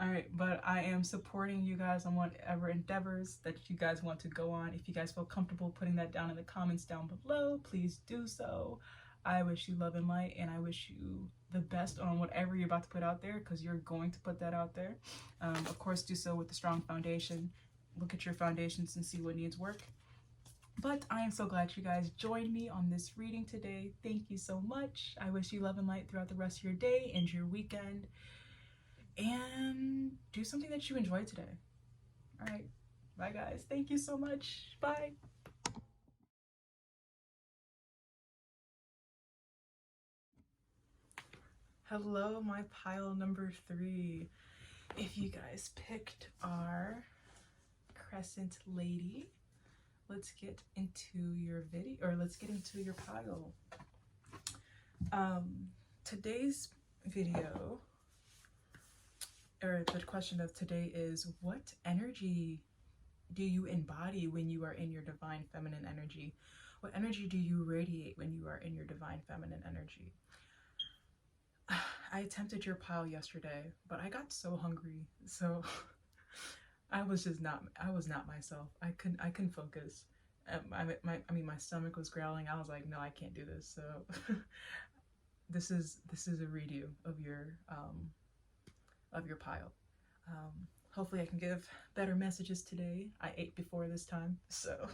Alright, but I am supporting you guys on whatever endeavors that you guys want to go on. If you guys feel comfortable putting that down in the comments down below, please do so. I wish you love and light, and I wish you the best on whatever you're about to put out there, because you're going to put that out there. Of course, do so with a strong foundation. Look at your foundations and see what needs work. But I am so glad you guys joined me on this reading today. Thank you so much. I wish you love and light throughout the rest of your day and your weekend. And do something that you enjoy today. All right. Bye, guys. Thank you so much. Bye. Hello, my pile number 3. If you guys picked our crescent lady, let's get into your video, or let's get into your pile. Today's video, or the question of today, is what energy do you embody when you are in your divine feminine energy? What energy do you radiate when you are in your divine feminine energy? I attempted your pile yesterday, but I got so hungry, so I was not myself. I couldn't focus. My stomach was growling. I was like, no, I can't do this. So this is a redo of your pile. Hopefully I can give better messages today. I ate before this time, so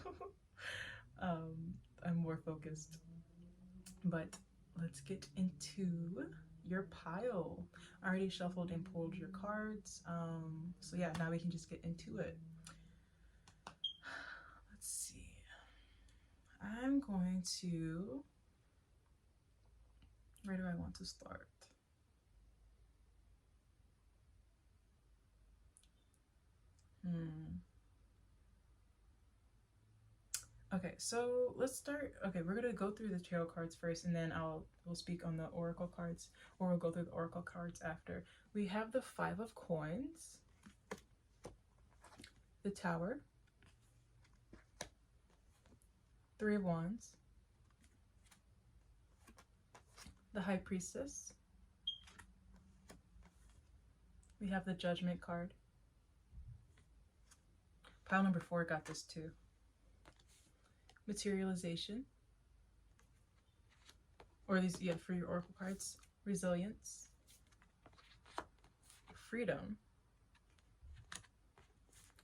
I'm more focused. But let's get into your pile. I already shuffled and pulled your cards. So yeah, now we can just get into it. Let's see. I'm going to, where do I want to start? Okay, so let's start. Okay, we're gonna go through the tarot cards first, and then we'll speak on the oracle cards, or we'll go through the oracle cards after. We have the 5 of Coins, the Tower, 3 of Wands, the High Priestess. We have the Judgment card. Pile number 4 got this too. Materialization, or these, yeah, for your oracle cards. Resilience, freedom.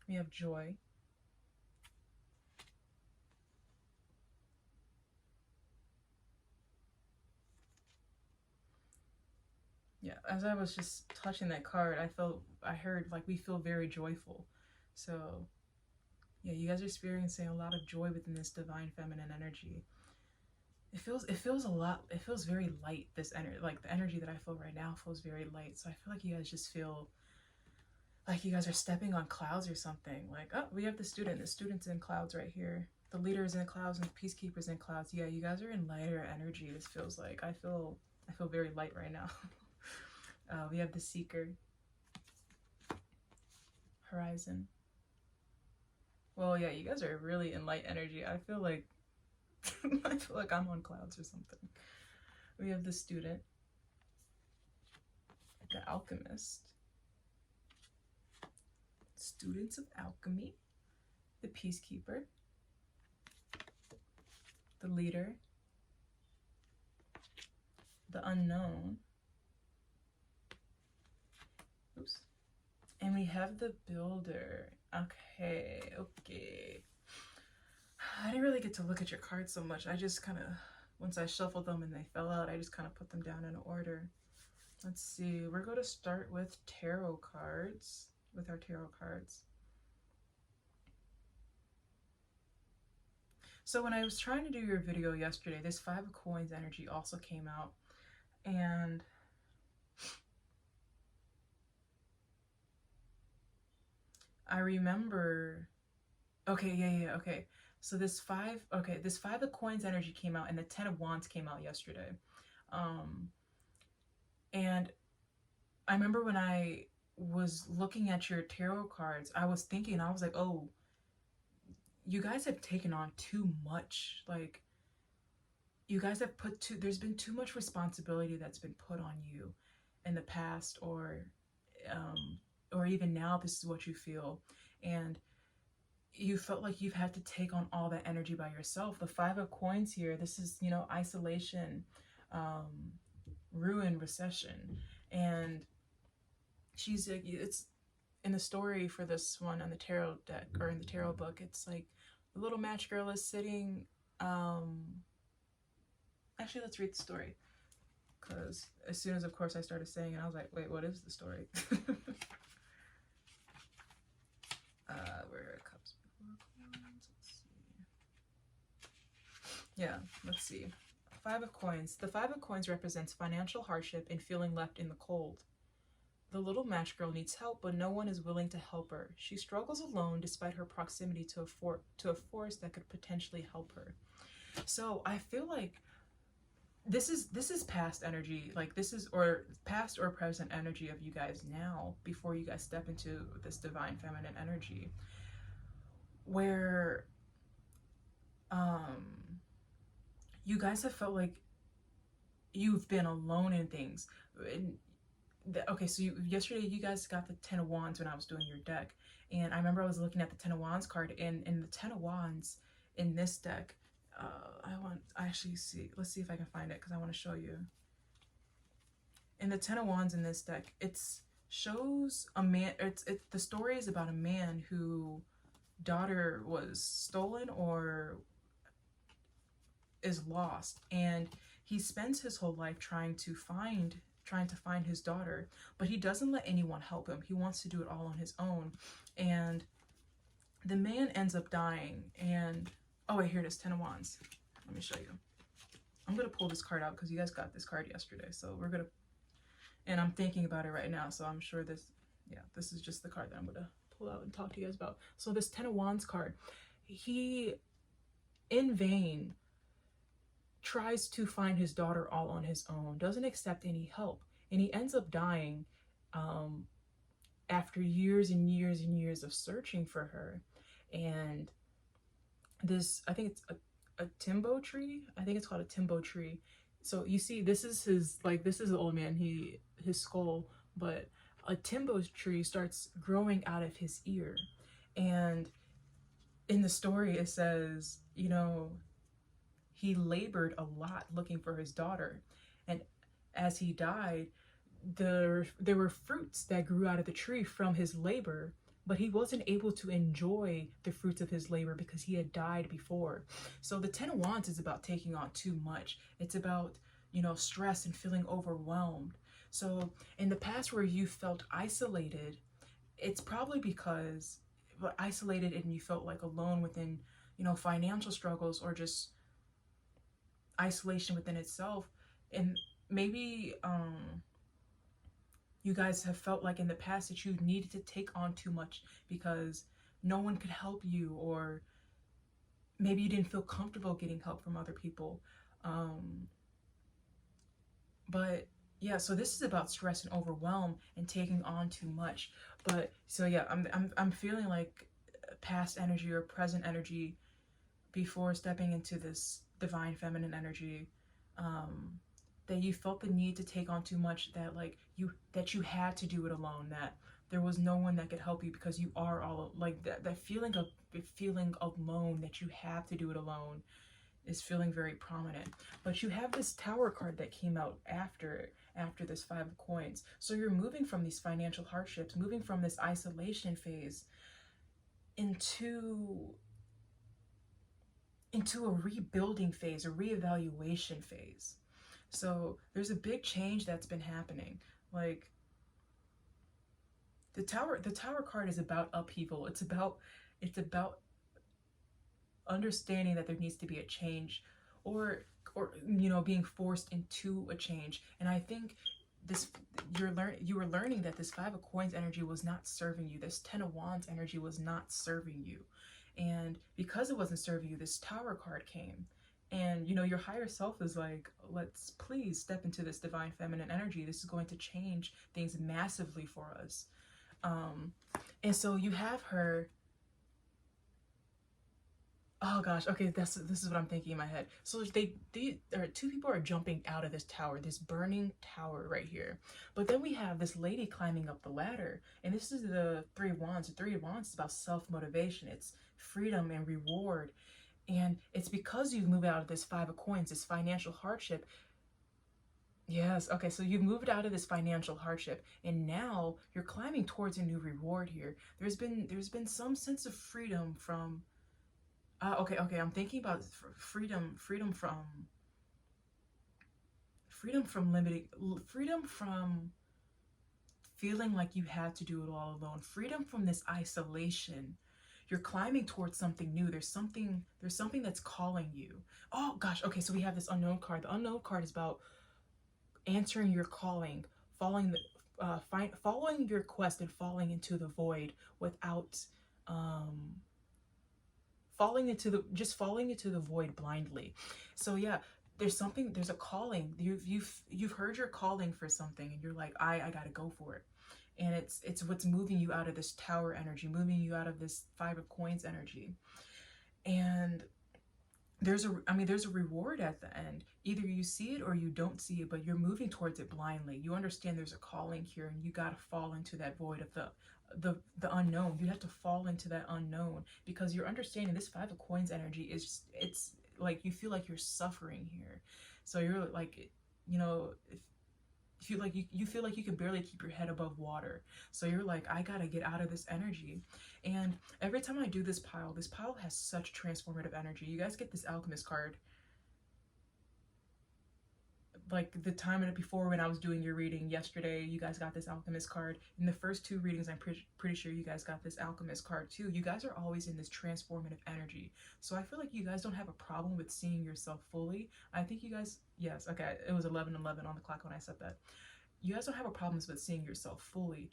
We have joy, yeah, as I was just touching that card, I heard like we feel very joyful. So yeah, you guys are experiencing a lot of joy within this divine feminine energy. It feels very light, this energy. Like the energy that I feel right now feels very light. So I feel like you guys just feel like you guys are stepping on clouds or something. Like, oh, we have the student's in clouds right here. The leader is in clouds and the peacekeeper's in clouds. Yeah, you guys are in lighter energy. This feels like I feel very light right now. We have the seeker, horizon. Well, yeah, you guys are really in light energy. I feel like I'm on clouds or something. We have the student, the alchemist, students of alchemy, the peacekeeper, the leader, the unknown. Oops. And we have the builder. Okay. I didn't really get to look at your cards so much. I just kind of, once I shuffled them and they fell out, I just kind of put them down in order. Let's see. We're going to start with tarot cards, with our tarot cards. So when I was trying to do your video yesterday, this 5 of Coins energy also came out. And I remember, okay. So this 5 of Coins energy came out and the 10 of Wands came out yesterday. And I remember when I was looking at your tarot cards, I was thinking, I was like, oh, you guys have taken on too much. Like, you guys have there's been too much responsibility that's been put on you in the past, or even now, this is what you feel. And you felt like you've had to take on all that energy by yourself. The 5 of Coins here, this is, you know, isolation, ruin, recession. And she's like, it's in the story for this one on the tarot deck, or in the tarot book, it's like the little match girl is sitting, actually, let's read the story, because as soon as, of course, I started saying it, I was like, wait, what is the story? Where are cups before coins? Let's see. Yeah, let's see. 5 of Coins. The 5 of Coins represents financial hardship and feeling left in the cold. The little match girl needs help, but no one is willing to help her. She struggles alone despite her proximity to a force that could potentially help her. So I feel like this is past energy. Like, this is, or past or present energy of you guys now, before you guys step into this divine feminine energy, where you guys have felt like you've been alone in things. Okay, so yesterday you guys got the 10 of Wands when I was doing your deck, and I remember I was looking at the 10 of Wands card, and in the 10 of Wands in this deck, let's see if I can find it, because I want to show you. In the 10 of Wands in this deck, it shows a man. The story is about a man whose daughter was stolen or is lost, and he spends his whole life trying to find his daughter, but he doesn't let anyone help him. He wants to do it all on his own, and the man ends up dying. And oh wait, here it is, 10 of Wands. Let me show you. I'm gonna pull this card out because you guys got this card yesterday, so we're gonna, and I'm thinking about it right now, so I'm sure this is just the card that I'm gonna pull out and talk to you guys about. So this 10 of Wands card, he in vain tries to find his daughter all on his own, doesn't accept any help, and he ends up dying after years and years and years of searching for her. And this, I think it's a timbo tree. I think it's called a timbo tree. So you see, this is his, like, this is the old man, his skull, but a timbo tree starts growing out of his ear. And in the story it says, you know, he labored a lot looking for his daughter, and as he died, there were fruits that grew out of the tree from his labor, but he wasn't able to enjoy the fruits of his labor because he had died before. So the 10 of Wands is about taking on too much. It's about, you know, stress and feeling overwhelmed. So in the past where you felt isolated, it's probably because isolated and you felt like alone within, you know, financial struggles, or just isolation within itself. And maybe you guys have felt like in the past that you needed to take on too much because no one could help you, or maybe you didn't feel comfortable getting help from other people. But yeah, so this is about stress and overwhelm and taking on too much. But so yeah, I'm feeling like past energy or present energy before stepping into this divine feminine energy, that you felt the need to take on too much, that like you had to do it alone, that there was no one that could help you because you are all like that feeling alone, that you have to do it alone, is feeling very prominent. But you have this Tower card that came out after this Five of Coins. So you're moving from these financial hardships, moving from this isolation phase into a rebuilding phase, a reevaluation phase. So there's a big change that's been happening. Like the Tower card is about upheaval. It's about understanding that there needs to be a change, or you know, being forced into a change. And I think this you were learning that this Five of Coins energy was not serving you. This Ten of Wands energy was not serving you. And because it wasn't serving you, this Tower card came. And you know, your higher self is like, let's please step into this divine feminine energy. This is going to change things massively for us. And so you have her. Oh gosh, okay, this is what I'm thinking in my head. So two people are jumping out of this tower, this burning tower right here. But then we have this lady climbing up the ladder, and this is the Three of Wands. The Three of Wands is about self-motivation. It's freedom and reward. And it's because you've moved out of this Five of Coins, this financial hardship. Yes, okay, so you've moved out of this financial hardship, and now you're climbing towards a new reward here. There's been some sense of freedom from okay, I'm thinking about freedom from feeling like you had to do it all alone, freedom from this isolation. You're climbing towards something new. There's something that's calling you. Oh gosh, okay, so we have this Unknown card. The Unknown card is about answering your calling, following your quest, and falling into the void without falling into the void blindly. So yeah, there's a calling. You've heard your calling for something, and you're like, I gotta go for it. And it's what's moving you out of this Tower energy, moving you out of this Five of Coins energy. And there's a reward at the end. Either you see it or you don't see it, but you're moving towards it blindly. You understand there's a calling here, and you gotta fall into that void of the unknown. You have to fall into that unknown, because you're understanding this Five of Coins energy is it's like you feel like you're suffering here. So you're like, you know, if you like you feel like you can barely keep your head above water. So you're like, I gotta get out of this energy. And every time I do this pile has such transformative energy. You guys get this Alchemist card like the time before when I was doing your reading yesterday. You guys got this Alchemist card. In the first two readings, I'm pretty sure you guys got this Alchemist card too. You guys are always in this transformative energy. So I feel like you guys don't have a problem with seeing yourself fully. I think you guys, yes, okay, it was 11:11 on the clock when I said that. You guys don't have a problem with seeing yourself fully,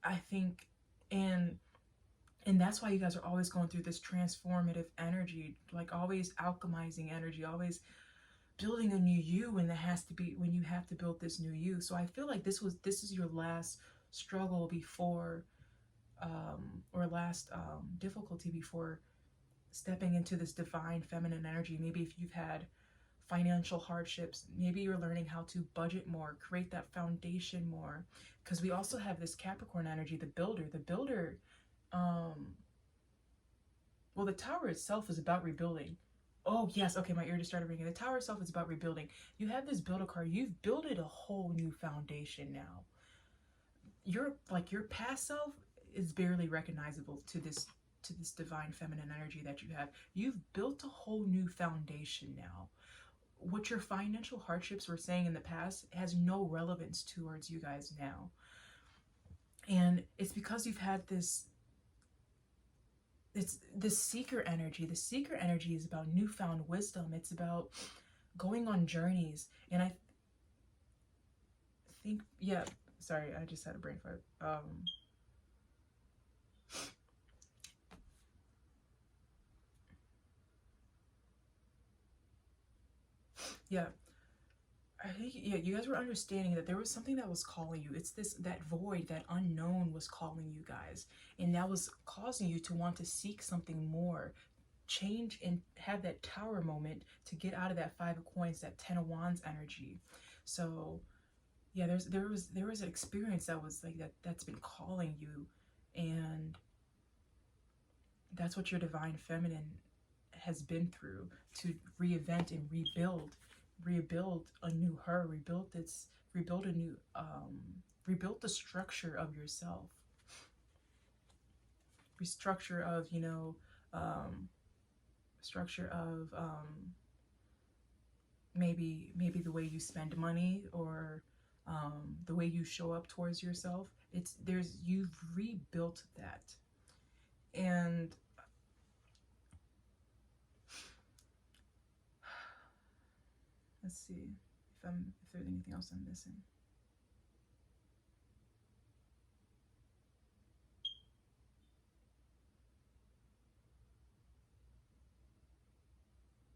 I think. And that's why you guys are always going through this transformative energy, like always alchemizing energy, always building a new you when you have to build this new you. So I feel like this is your last struggle before or last difficulty before stepping into this divine feminine energy. Maybe if you've had financial hardships, maybe you're learning how to budget more, create that foundation more, because we also have this Capricorn energy, the builder. Well, the Tower itself is about rebuilding. Oh yes, okay, my ear just started ringing. The Tower itself is about rebuilding. You have this builder card. You've built it a whole new foundation now. Your past self is barely recognizable to this divine feminine energy that you have. You've built a whole new foundation now. What your financial hardships were saying in the past has no relevance towards you guys now. And it's because you've had this seeker energy. The seeker energy is about newfound wisdom. It's about going on journeys. And I think, yeah, sorry, I just had a brain fart. Yeah, I think, yeah, you guys were understanding that there was something that was calling you. It's this, that void, that unknown was calling you guys, and that was causing you to want to seek something more, change, and have that tower moment to get out of that Five of Coins, that Ten of Wands energy. So yeah, there was an experience that was like that, that's been calling you, and that's what your divine feminine has been through, to reinvent and rebuild a new her, rebuild a new rebuild the structure of yourself, restructure of, you know, structure of maybe the way you spend money, or the way you show up towards yourself. It's there's You've rebuilt that. And let's see if there's anything else I'm missing.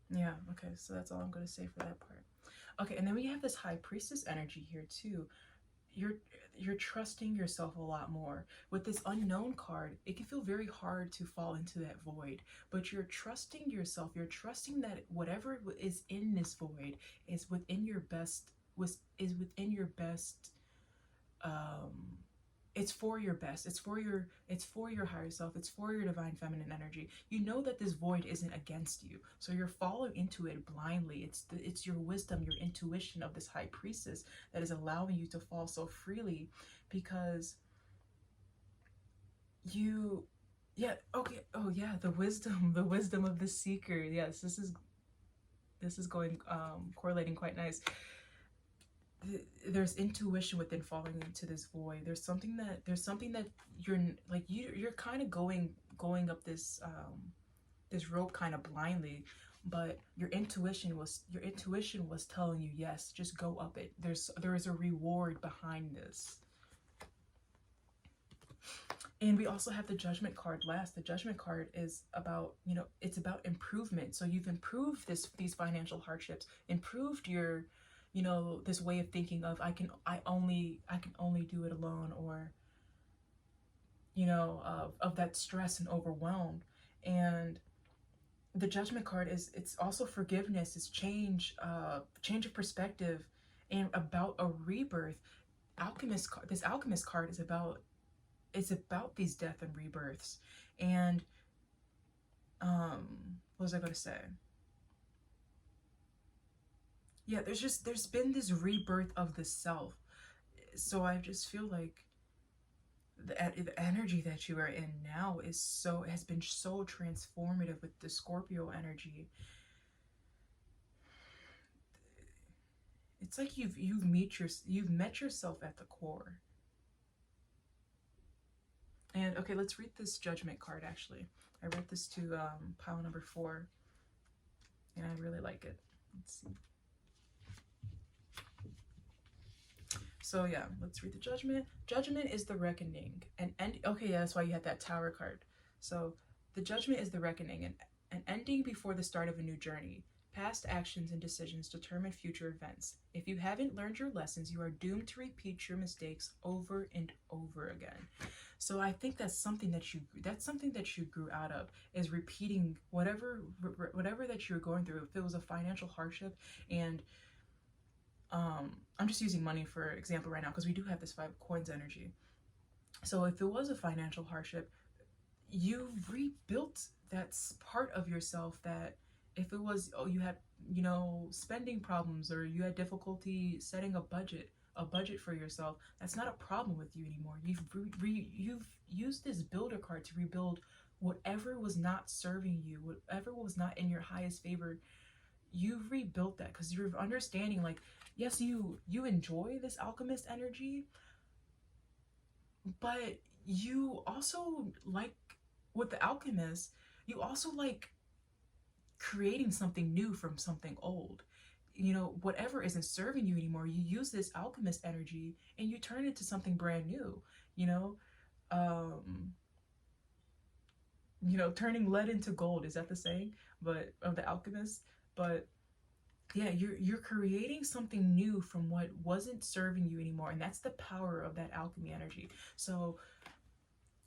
Yeah, okay, so that's all I'm going to say for that part. Okay, and then we have this High Priestess energy here too. You're you're trusting yourself a lot more. With this Unknown card, it can feel very hard to fall into that void, but you're trusting yourself. You're trusting that whatever is in this void is within your best, is within your best, um it's for your best, it's for your higher self, it's for your divine feminine energy. You know that this void isn't against you, so you're falling into it blindly. It's your wisdom, your intuition of this High Priestess that is allowing you to fall so freely, because you, yeah, okay, oh yeah, the wisdom, the wisdom of the seeker. Yes, this is going correlating quite nice. There's intuition within falling into this void. There's something that you're like, you're kind of going up this this rope kind of blindly, but your intuition was telling you, yes, just go up it. There is a reward behind this. And we also have the Judgment card last. The Judgment card is about, you know, it's about improvement. So you've improved these financial hardships, improved your, you know, this way of thinking of I can only do it alone, or, you know, of that stress and overwhelm. And the Judgment card is, it's also forgiveness, it's change of perspective, and about a rebirth. This Alchemist card is about, it's about these death and rebirths. And what was I going to say? Yeah, there's been this rebirth of the self. So I just feel like the energy that you are in now has been so transformative with the Scorpio energy. It's like you've met yourself at the core. And okay, let's read this Judgment card. Actually, I read this to pile number 4, and I really like it. Let's see. So yeah, let's read the Judgment. Judgment is the reckoning. Okay, yeah, that's why you had that Tower card. So the Judgment is the reckoning, an ending before the start of a new journey. Past actions and decisions determine future events. If you haven't learned your lessons, you are doomed to repeat your mistakes over and over again. So I think that's something that you grew out of, is repeating whatever that you're going through. If it was a financial hardship, and I'm just using money for example right now because we do have this Five of Coins energy. So if it was a financial hardship, you rebuilt that part of yourself. That if it was, oh, you had, you know, spending problems, or you had difficulty setting a budget for yourself, that's not a problem with you anymore. You've used this Builder card to rebuild whatever was not serving you, whatever was not in your highest favor. You've rebuilt that because you're understanding, like, yes, you enjoy this Alchemist energy, but you also like, with the Alchemist, you also like creating something new from something old. you know, whatever isn't serving you anymore, you use this alchemist energy and you turn it into something brand new, you know. um Turning lead into gold, is that the saying? But of the alchemist. But yeah, you're creating something new from what wasn't serving you anymore, and that's the power of that alchemy energy. So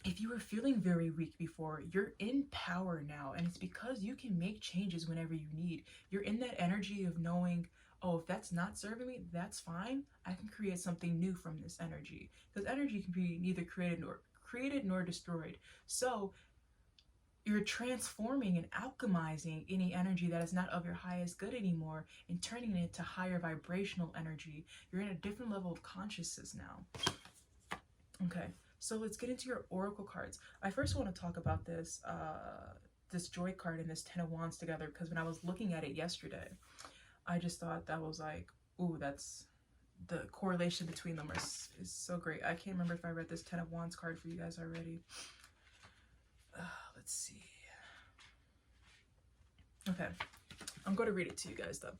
if you were feeling very weak before, you're in power now, and it's because you can make changes whenever you need. You're in that energy of knowing, oh, if that's not serving me, that's fine. I can create something new from this energy, because energy can be neither created nor destroyed. So you're transforming and alchemizing any energy that is not of your highest good anymore and turning it into higher vibrational energy. You're in a different level of consciousness now. Okay, so let's get into your oracle cards. I first want to talk about this joy card and this 10 of wands together, because when I was looking at it yesterday, I just thought that was like, ooh, that's the correlation between them is so great. I can't remember if I read this 10 of wands card for you guys already. Let's see. Okay, I'm going to read it to you guys though.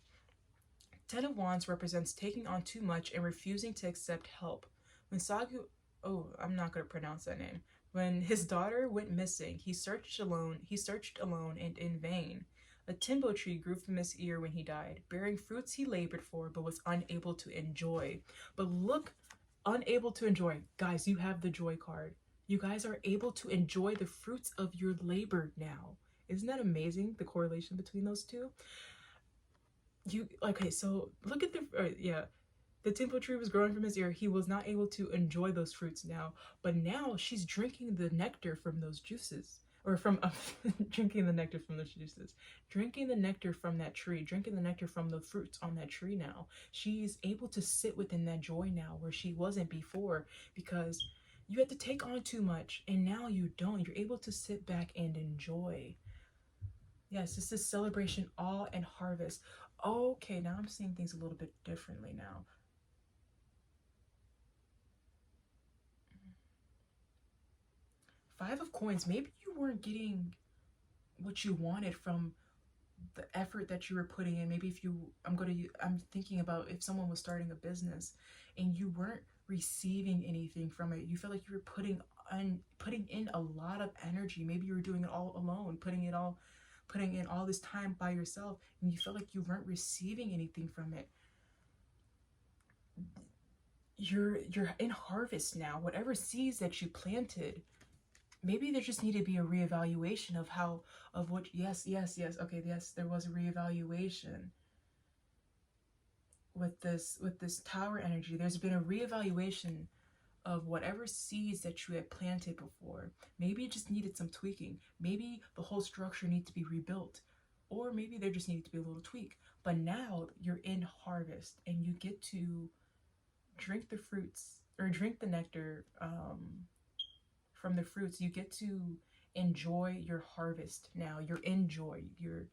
10 of wands represents taking on too much and refusing to accept help. When Sagu, oh, I'm not going to pronounce that name. When his daughter went missing, he searched alone and in vain. A timbo tree grew from his ear when he died, bearing fruits he labored for but was unable to enjoy. But look, unable to enjoy. Guys, you have the joy card. You guys are able to enjoy the fruits of your labor now. Isn't that amazing, the correlation between those two? Okay, so look at the timbo tree was growing from his ear. He was not able to enjoy those fruits now, but now she's drinking the nectar from those juices, or from drinking the nectar from those juices, drinking the nectar from that tree, drinking the nectar from the fruits on that tree. Now she's able to sit within that joy now, where she wasn't before, because you had to take on too much and now you don't. You're able to sit back and enjoy. Yes, this is celebration, awe, and harvest. Okay, now I'm seeing things a little bit differently now. Five of coins, maybe you weren't getting what you wanted from the effort that you were putting in. Maybe if you, I'm thinking about if someone was starting a business and you weren't receiving anything from it. You felt like you were putting in a lot of energy. Maybe you were doing it all alone, putting in all this time by yourself, and you felt like you weren't receiving anything from it. You're in harvest now. Whatever seeds that you planted, maybe there just needed to be a reevaluation of what. Yes, okay, yes, there was a reevaluation with this tower energy. There's been a reevaluation of whatever seeds that you had planted before. Maybe it just needed some tweaking. Maybe the whole structure needs to be rebuilt, or maybe there just needed to be a little tweak. But now you're in harvest and you get to drink the fruits, or drink the nectar from the fruits. You get to enjoy your harvest now. You're in joy. You're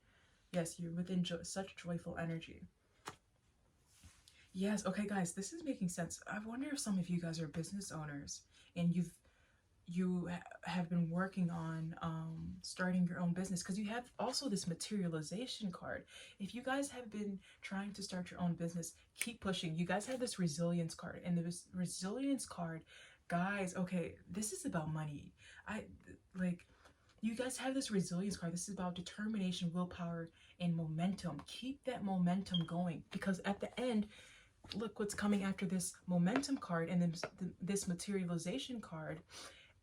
within such joyful energy. Yes, okay guys, this is making sense. I wonder if some of you guys are business owners and you have been working on starting your own business, because you have also this materialization card. If you guys have been trying to start your own business, keep pushing. You guys have this resilience card, and the resilience card, guys, okay, this is about money. You guys have this resilience card. This is about determination, willpower, and momentum. Keep that momentum going, because at the end, look what's coming after this momentum card and then this materialization card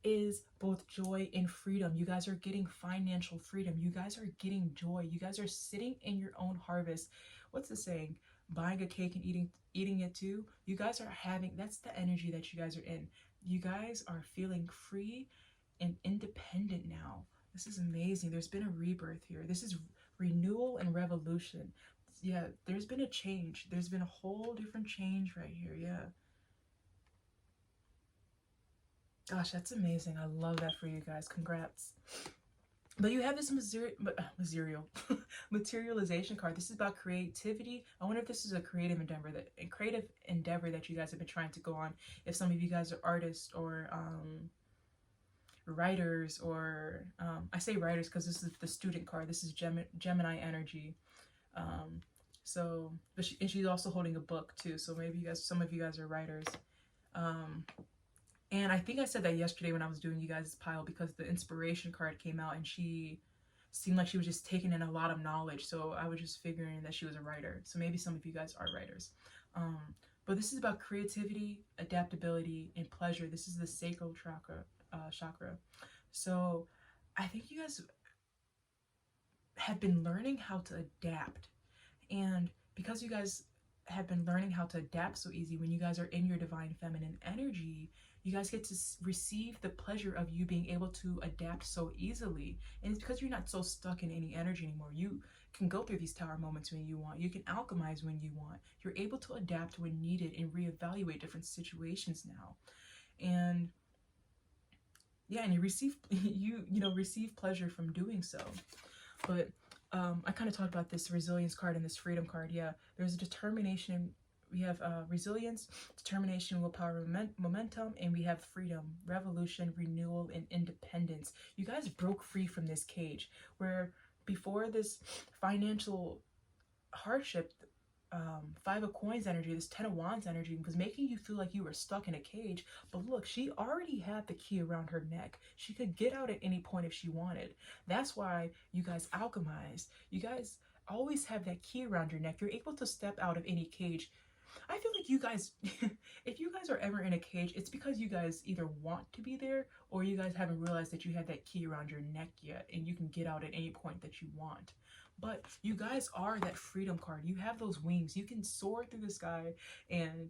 is both joy and freedom. You guys are getting financial freedom. You guys are getting joy. You guys are sitting in your own harvest. What's the saying? Buying a cake and eating it too. You guys are having, that's the energy that you guys are in. You guys are feeling free and independent now. This is amazing. There's been a rebirth here. This is renewal and revolution. Yeah, there's been a change. There's been a whole different change right here. Yeah. Gosh, that's amazing. I love that for you guys. Congrats. But you have this materialization card. This is about creativity. I wonder if this is a creative endeavor that you guys have been trying to go on. If some of you guys are artists or writers, or I say writers because this is the student card. This is Gemini energy. So, but and she's also holding a book too. So maybe you guys, some of you guys are writers. And I think I said that yesterday when I was doing you guys' pile, because the inspiration card came out and she seemed like she was just taking in a lot of knowledge. So I was just figuring that she was a writer. So maybe some of you guys are writers. Um, but this is about creativity, adaptability, and pleasure. This is the sacral chakra. So I think you guys have been learning how to adapt. And because you guys have been learning how to adapt so easy, when you guys are in your divine feminine energy, you guys get to receive the pleasure of you being able to adapt so easily. And it's because you're not so stuck in any energy anymore. You can go through these tower moments when you want. You can alchemize when you want. You're able to adapt when needed and reevaluate different situations now. And yeah, and you receive receive pleasure from doing so. But I kind of talked about this resilience card and this freedom card. Yeah, there's a determination. We have resilience, determination, willpower, momentum, and we have freedom, revolution, renewal, and independence. You guys broke free from this cage where before this financial hardship, Five of Coins energy, this Ten of Wands energy was making you feel like you were stuck in a cage. But look, she already had the key around her neck. She could get out at any point if she wanted. That's why you guys alchemized. You guys always have that key around your neck. You're able to step out of any cage. I feel like you guys, if you guys are ever in a cage, it's because you guys either want to be there or you guys haven't realized that you have that key around your neck yet and you can get out at any point that you want. But you guys are that freedom card. You have those wings. You can soar through the sky and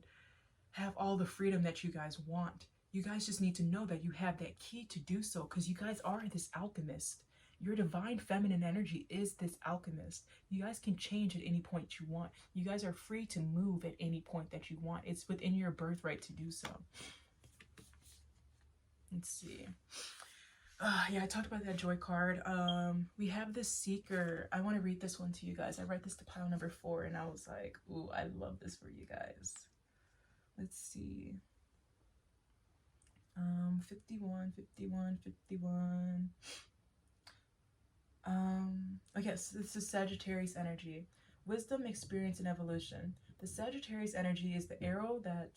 have all the freedom that you guys want. You guys just need to know that you have that key to do so, because you guys are this alchemist. Your divine feminine energy is this alchemist. You guys can change at any point you want. You guys are free to move at any point that you want. It's within your birthright to do so. Let's see. Yeah, I talked about that joy card. We have the seeker. I want to read this one to you guys. I read this to pile number 4 and I was like, ooh, I love this for you guys. Let's see. 51. Okay, so this is Sagittarius energy. Wisdom, experience, and evolution. The Sagittarius energy is the arrow that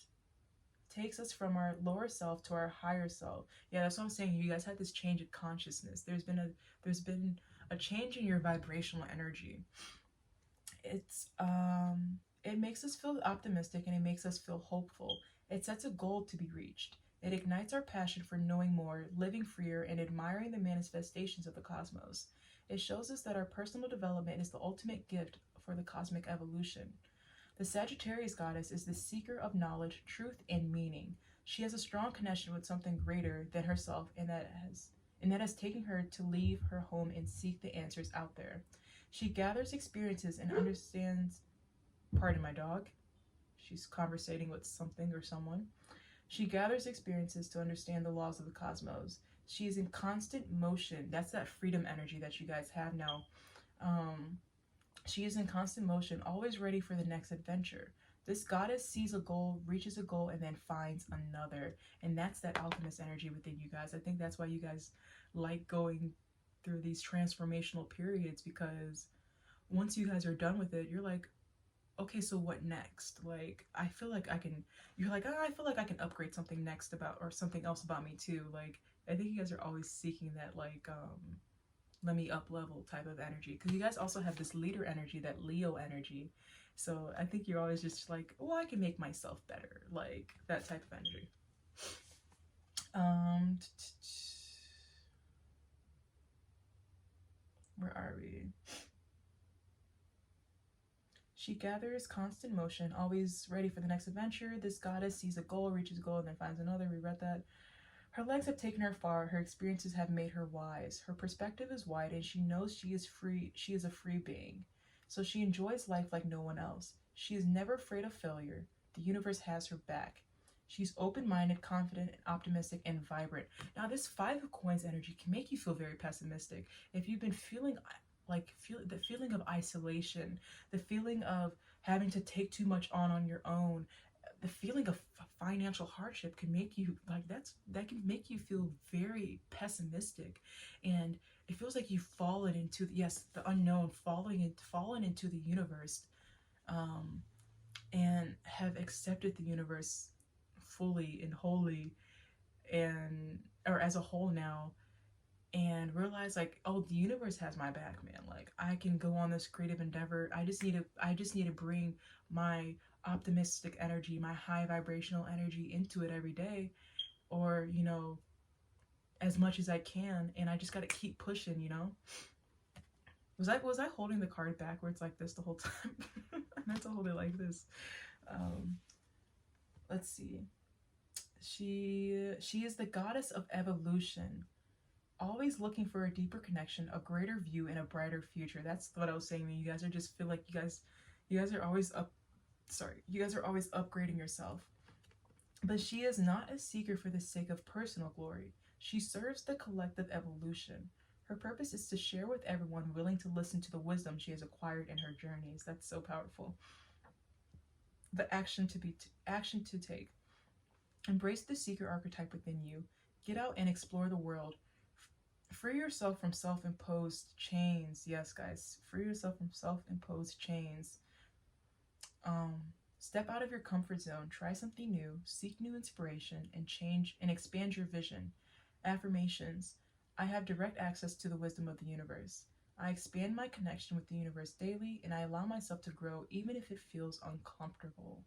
takes us from our lower self to our higher self. Yeah, that's what I'm saying. You guys had this change of consciousness. There's been a change in your vibrational energy. It's it makes us feel optimistic and it makes us feel hopeful. It sets a goal to be reached. It ignites our passion for knowing more, living freer, and admiring the manifestations of the cosmos. It shows us that our personal development is the ultimate gift for the cosmic evolution. The Sagittarius goddess is the seeker of knowledge, truth, and meaning. She has a strong connection with something greater than herself, and that has taken her to leave her home and seek the answers out there. She gathers experiences and understands. Pardon my dog. She's conversating with something or someone. She gathers experiences to understand the laws of the cosmos. She is in constant motion. That's that freedom energy that you guys have now. She is in constant motion, always ready for the next adventure. This goddess sees a goal, reaches a goal, and then finds another. And that's that alchemist energy within you guys. I think that's why you guys like going through these transformational periods, because once you guys are done with it, you're like, okay, so what next? Like, I feel like I can, you're like, oh, I feel like I can upgrade something next about, or something else about me too. Like, I think you guys are always seeking that, like, let me up level type of energy, because you guys also have this leader energy, that Leo energy. So I think you're always just like, oh, I can make myself better, like that type of energy. Where are we? She gathers constant motion, always ready for the next adventure. This goddess sees a goal, reaches a goal, and then finds another. We read that. Her legs have taken her far. Her experiences have made her wise. Her perspective is wide, and she knows she is free. She is a free being. So she enjoys life like no one else. She is never afraid of failure. The universe has her back. She's open-minded, confident, and optimistic, and vibrant. Now, this Five of Coins energy can make you feel very pessimistic. If you've been feeling the feeling of isolation, the feeling of having to take too much on your own, the feeling of financial hardship can make you that can make you feel very pessimistic, and it feels like you've fallen into the unknown, fallen into the universe. and have accepted the universe fully and wholly, and or as a whole now, and realize like, oh, the universe has my back, man. Like, I can go on this creative endeavor. I just need to bring my optimistic energy, my high vibrational energy into it every day, or as much as I can, and I just got to keep pushing. Was I holding the card backwards like this the whole time? I meant to hold it like this. Let's see. She is the goddess of evolution, always looking for a deeper connection, a greater view, and a brighter future. That's what I was saying. You guys are just feel like you guys are always up. Sorry, you guys are always upgrading yourself. But she is not a seeker for the sake of personal glory. She serves the collective evolution. Her purpose is to share with everyone willing to listen to the wisdom she has acquired in her journeys. That's so powerful. The action to take. Embrace the seeker archetype within you. Get out and explore the world. Free yourself from self-imposed chains. Yes, guys, free yourself from self-imposed chains. Step out of your comfort zone, try something new, seek new inspiration, and change and expand your vision. Affirmations. I have direct access to the wisdom of the universe. I expand my connection with the universe daily, and I allow myself to grow even if it feels uncomfortable.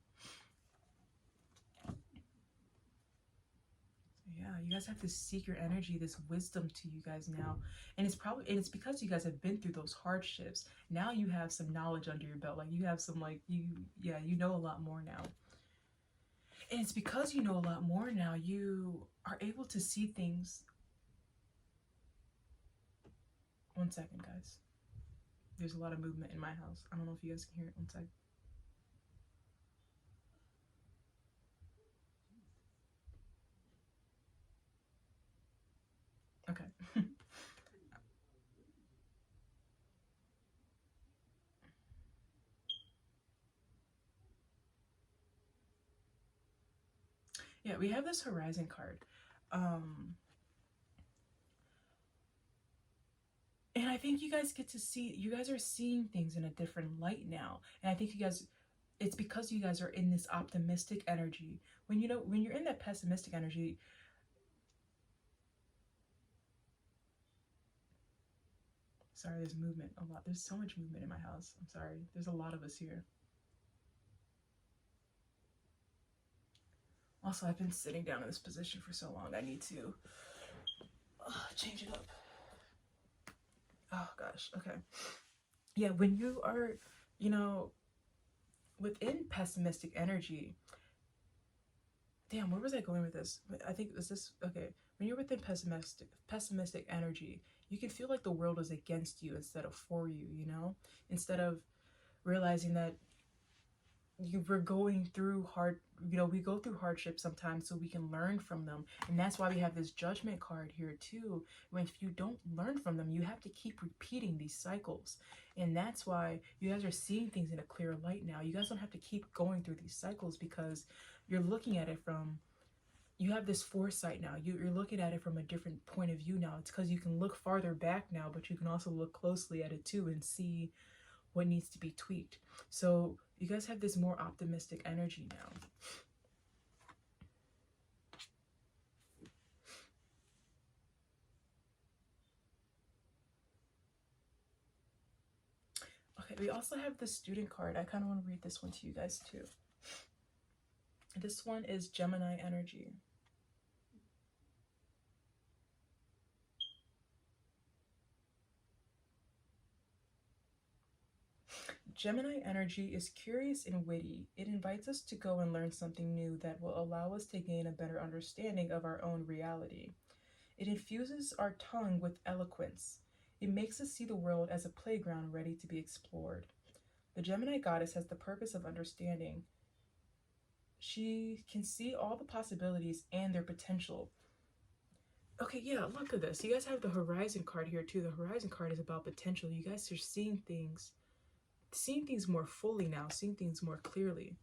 Yeah, you guys have to seek your energy, this wisdom to you guys now. And it's because you guys have been through those hardships. Now you have some knowledge under your belt. Like, you have some, like, you know a lot more now. And it's because you know a lot more now, you are able to see things. One second, guys. There's a lot of movement in my house. I don't know if you guys can hear it. One second. Okay. Yeah, we have this Horizon card. And I think you guys you guys are seeing things in a different light now. And I think it's because you guys are in this optimistic energy. When you're in that pessimistic energy, sorry, there's movement a lot. There's so much movement in my house. I'm sorry. There's a lot of us here. Also, I've been sitting down in this position for so long. I need to change it up. Oh gosh. Okay. Yeah, when you are, you know, within pessimistic energy, damn, where was I going with this? I think it was this. Okay, when you're within pessimistic energy, you can feel like the world is against you instead of for you. Instead of realizing that we're going through we go through hardships sometimes so we can learn from them. And that's why we have this judgment card here too. When if you don't learn from them, you have to keep repeating these cycles. And that's why you guys are seeing things in a clear light now. You guys don't have to keep going through these cycles because you're looking at it from, you have this foresight now. You're looking at it from a different point of view now. It's because you can look farther back now, but you can also look closely at it too and see what needs to be tweaked. So you guys have this more optimistic energy now. Okay, we also have the student card. I kind of want to read this one to you guys too. This one is Gemini energy. Gemini energy is curious and witty. It invites us to go and learn something new that will allow us to gain a better understanding of our own reality. It infuses our tongue with eloquence. It makes us see the world as a playground ready to be explored. The Gemini goddess has the purpose of understanding. She can see all the possibilities and their potential. Okay, yeah, look at this. You guys have the Horizon card here too. The Horizon card is about potential. You guys are seeing things more fully now, seeing things more clearly.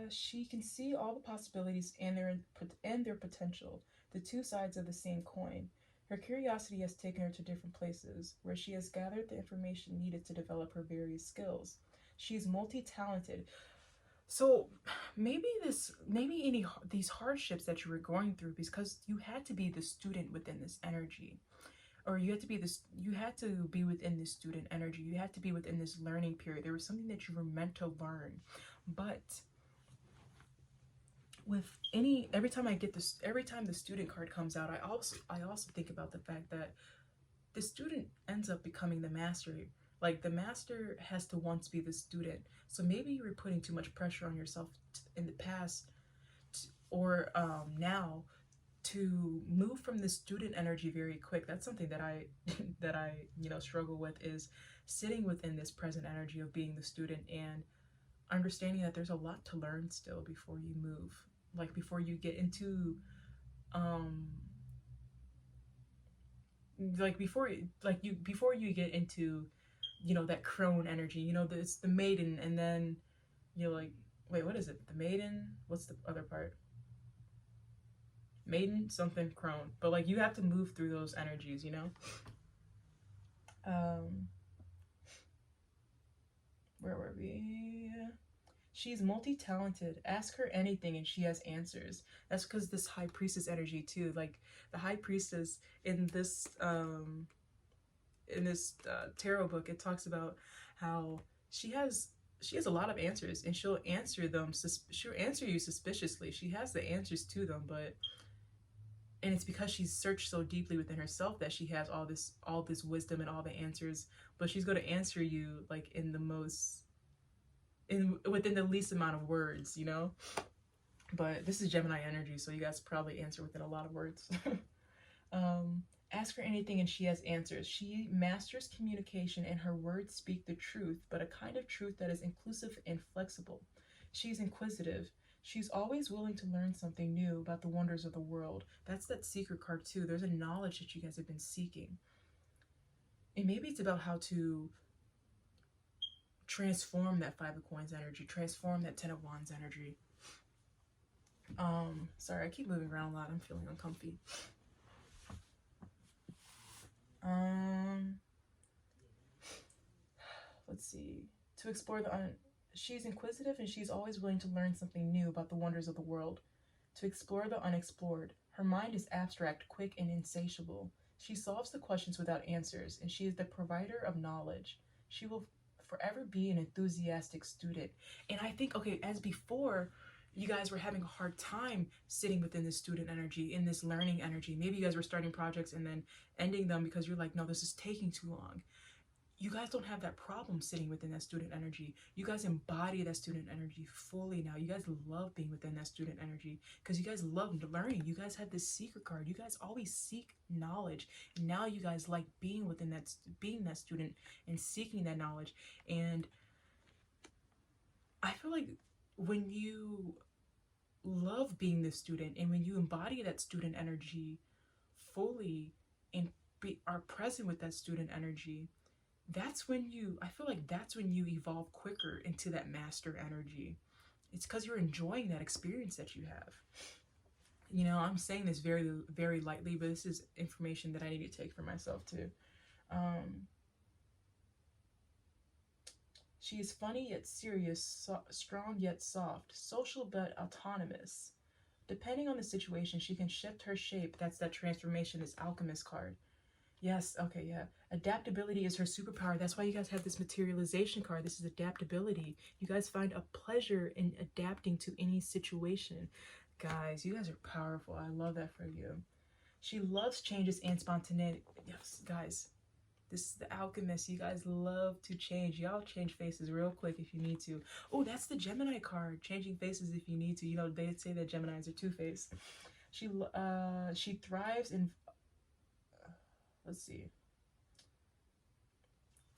She can see all the possibilities and their potential, the two sides of the same coin. Her curiosity has taken her to different places, where she has gathered the information needed to develop her various skills. She's multi-talented. So maybe these hardships that you were going through, because you had to be the student within this energy, or you had to be within this student energy. You had to be within this learning period. There was something that you were meant to learn. But every time the student card comes out, I also think about the fact that the student ends up becoming the master. Like, the master has to once be the student. So maybe you were putting too much pressure on yourself in the past, or now, to move from the student energy very quick. That's something that I that I struggle with, is sitting within this present energy of being the student and understanding that there's a lot to learn still before you move. Like, before you get into before you get into that crone energy. It's the maiden, and then you're like, wait, what is it? The maiden, what's the other part? Maiden something crone. But like, you have to move through those energies. Where were we? She's multi-talented. Ask her anything and she has answers. That's because this high priestess energy too. Like, the high priestess in this tarot book, it talks about how she has a lot of answers, and she'll answer you suspiciously. She has the answers to them, and it's because she's searched so deeply within herself that she has all this wisdom and all the answers. But she's going to answer you like within the least amount of words, But this is Gemini energy, so you guys probably answer within a lot of words. Ask her anything and she has answers. She masters communication, and her words speak the truth, but a kind of truth that is inclusive and flexible. She's inquisitive. She's always willing to learn something new about the wonders of the world. That's that secret card too. There's a knowledge that you guys have been seeking. And maybe it's about how to transform that Five of Coins energy, transform that Ten of Wands energy. Sorry, I keep moving around a lot. I'm feeling uncomfy. Let's see. To explore she's inquisitive, and she's always willing to learn something new about the wonders of the world. To explore the unexplored. Her mind is abstract, quick, and insatiable. She solves the questions without answers, and she is the provider of knowledge. She will forever be an enthusiastic student. And I think, okay, as before, you guys were having a hard time sitting within this student energy, in this learning energy. Maybe you guys were starting projects and then ending them because you're like, no, this is taking too long. You guys don't have that problem sitting within that student energy. You guys embody that student energy fully now. You guys love being within that student energy because you guys love learning. You guys have this secret card. You guys always seek knowledge. And now you guys like being within being that student and seeking that knowledge. And I feel like when you love being the student, and when you embody that student energy fully and are present with that student energy, that's when I feel like that's when you evolve quicker into that master energy. It's because you're enjoying that experience that you have. I'm saying this very, very lightly, but this is information that I need to take for myself too. She is funny yet serious, strong yet soft, social but autonomous. Depending on the situation, she can shift her shape. That's that transformation, this alchemist card. Yes, okay, yeah. Adaptability is her superpower. That's why you guys have this materialization card. This is adaptability. You guys find a pleasure in adapting to any situation. Guys, you guys are powerful. I love that for you. She loves changes and spontaneity. Yes, guys. This is the alchemist. You guys love to change. Y'all change faces real quick if you need to. Oh, that's the Gemini card. Changing faces if you need to. They say that Geminis are two-faced. She thrives in... Let's see.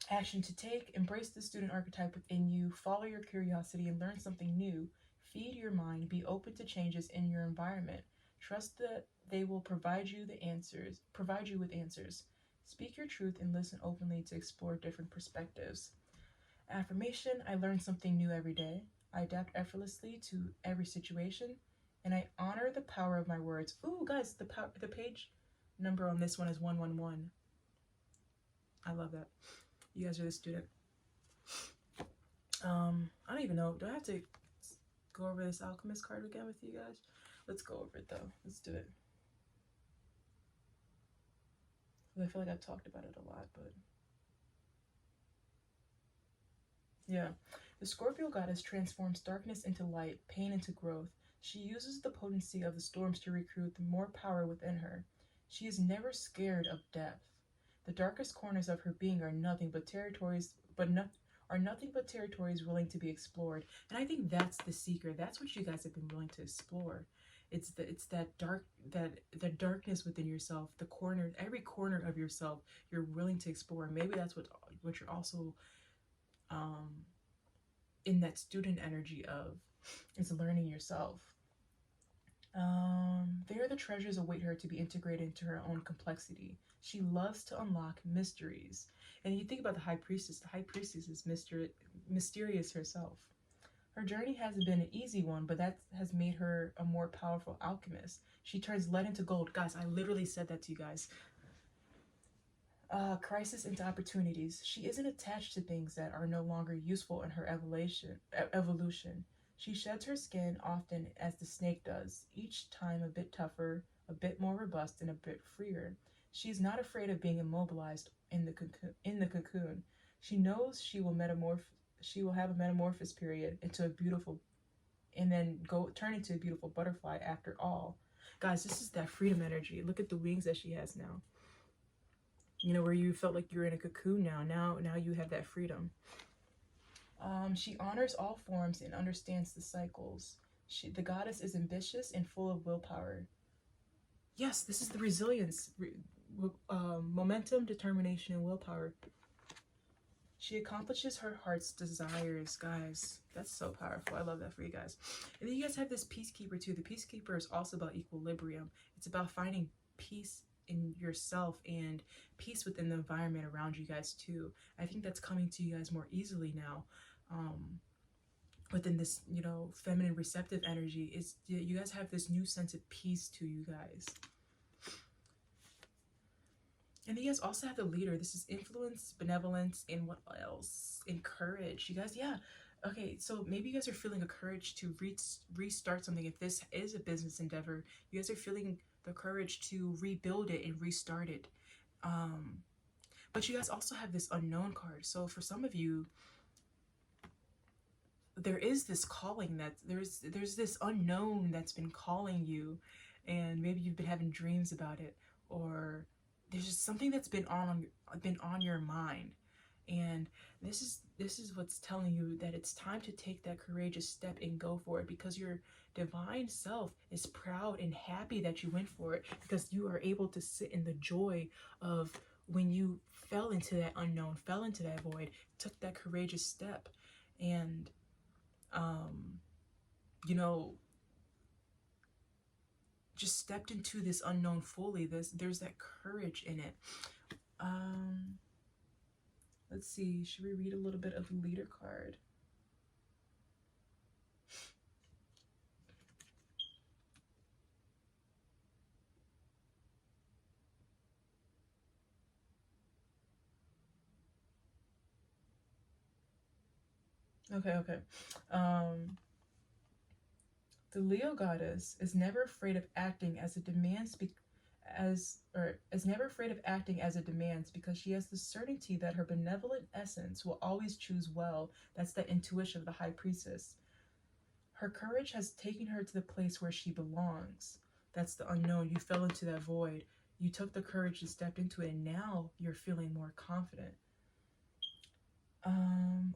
Action to take. Embrace the student archetype within you. Follow your curiosity and learn something new. Feed your mind. Be open to changes in your environment. Trust that they will provide you with answers. Speak your truth and listen openly to explore different perspectives. Affirmation: I learn something new every day. I adapt effortlessly to every situation, and I honor the power of my words. Ooh, guys, the number on this one is 111. I love that. You guys are the student. I don't even know. Do I have to go over this alchemist card again with you guys? Let's go over it though. Let's do it. I feel like I've talked about it a lot, but yeah. The Scorpio goddess transforms darkness into light, pain into growth. She uses the potency of the storms to recruit more power within her. She is never scared of death. The darkest corners of her being are nothing but territories, willing to be explored. And I think that's the secret. That's what you guys have been willing to explore. It's that the darkness within yourself, the corner, every corner of yourself, you're willing to explore. Maybe that's what you're also in that student energy of, is learning yourself. There the treasures await her to be integrated into her own complexity. She loves to unlock mysteries. And you think about the High Priestess is mysterious herself. Her journey hasn't been an easy one, but that has made her a more powerful alchemist. She turns lead into gold. Guys, I literally said that to you guys. Crisis into opportunities. She isn't attached to things that are no longer useful in her evolution. She sheds her skin often as the snake does, each time a bit tougher, a bit more robust, and a bit freer. She is not afraid of being immobilized in the cocoon. She knows she will have a metamorphosis period into a beautiful, and then turn into a beautiful butterfly after all. Guys, this is that freedom energy. Look at the wings that she has now. You know, where you felt like you're in a cocoon now you have that freedom. She honors all forms and understands the cycles. The goddess is ambitious and full of willpower. Yes, this is the resilience, momentum, determination, and willpower. She accomplishes her heart's desires, guys. That's so powerful. I love that for you guys. And then you guys have this peacekeeper too. The peacekeeper is also about equilibrium. It's about finding peace in yourself and peace within the environment around you guys too. I think that's coming to you guys more easily now. Within this, you know, feminine receptive energy, is you guys have this new sense of peace to you guys. And then you guys also have the leader. This is influence, benevolence, and what else? And courage. You guys, yeah. Okay, so maybe you guys are feeling a courage to restart something. If this is a business endeavor, you guys are feeling the courage to rebuild it and restart it. But you guys also have this unknown card. So for some of you, there is this calling, that there's this unknown that's been calling you, and maybe you've been having dreams about it, or there's just something that's been on your mind, and this is what's telling you that it's time to take that courageous step and go for it, because your divine self is proud and happy that you went for it, because you are able to sit in the joy of when you fell into that unknown, fell into that void, took that courageous step, and you know, just stepped into this unknown fully. There's that courage in it. Let's see, should we read a little bit of the leader card? Okay. The Leo goddess is never afraid of acting as it demands never afraid of acting as it demands, because she has the certainty that her benevolent essence will always choose well. That's the intuition of the High Priestess. Her courage has taken her to the place where she belongs. That's the unknown. You fell into that void. You took the courage and stepped into it, and now you're feeling more confident.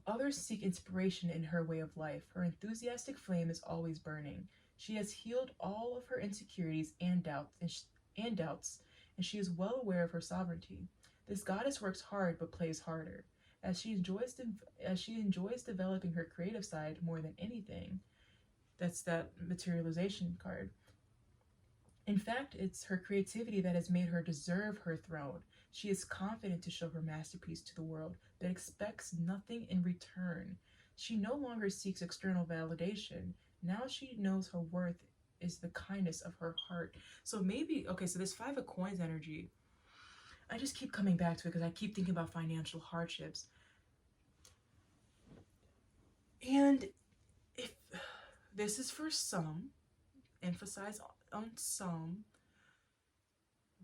Others seek inspiration in her way of life. Her enthusiastic flame is always burning. She has healed all of her insecurities and doubts, and she is well aware of her sovereignty. This goddess works hard but plays harder, as she enjoys developing her creative side more than anything. That's that materialization card. In fact, it's her creativity that has made her deserve her throne. She is confident to show her masterpiece to the world, but expects nothing in return. She no longer seeks external validation. Now she knows her worth is the kindness of her heart. So maybe, okay, so this Five of Coins energy, I just keep coming back to it because I keep thinking about financial hardships. And if this is for some, emphasize on some,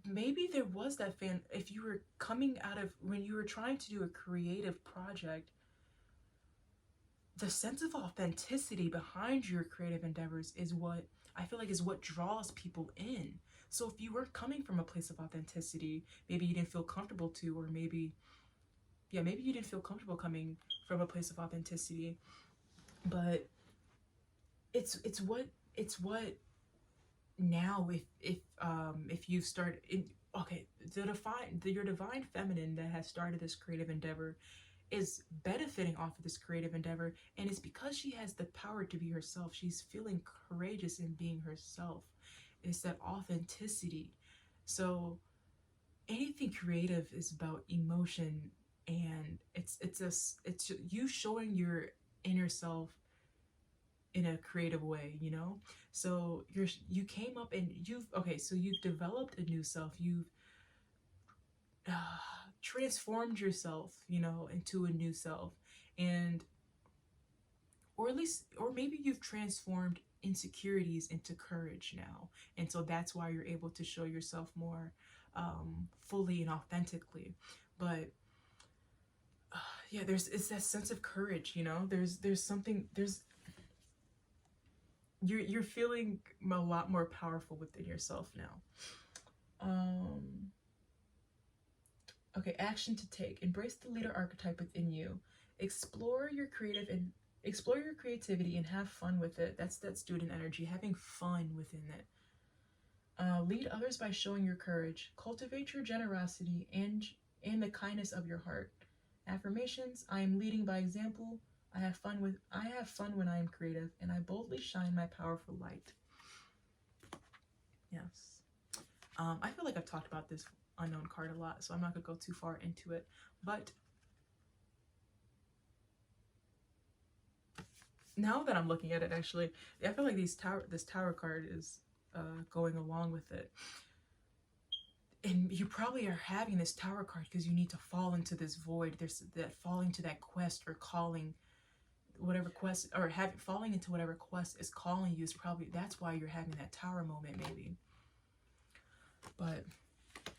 maybe there was that if you were coming out of, when you were trying to do a creative project, the sense of authenticity behind your creative endeavors is what I feel like is what draws people in. So if you weren't coming from a place of authenticity, maybe you didn't feel comfortable to, or maybe, yeah, maybe you didn't feel comfortable coming from a place of authenticity, but it's what now, if you start in, okay, your divine feminine that has started this creative endeavor is benefiting off of this creative endeavor, and it's because she has the power to be herself. She's feeling courageous in being herself. It's that authenticity. So anything creative is about emotion, and it's you showing your inner self in a creative way, you know. So you came up and so you've developed a new self. You've transformed yourself, you know, into a new self. And or maybe you've transformed insecurities into courage now, and so that's why you're able to show yourself more fully and authentically. But yeah, it's that sense of courage, you know. There's something, you're feeling a lot more powerful within yourself now. Okay, action to take. Embrace the leader archetype within you. Explore your creativity and have fun with it. That's that student energy, having fun within it. Lead others by showing your courage. Cultivate your generosity and the kindness of your heart. Affirmations: I am leading by example. I have fun when I am creative, and I boldly shine my powerful light. Yes. I feel like I've talked about this unknown card a lot, so I'm not gonna go too far into it. But now that I'm looking at it, actually, I feel like this tower card is going along with it. And you probably are having this tower card because you need to fall into this void. There's that falling to that quest or calling, whatever quest, or falling into whatever quest is calling you, is probably, that's why you're having that tower moment, maybe. But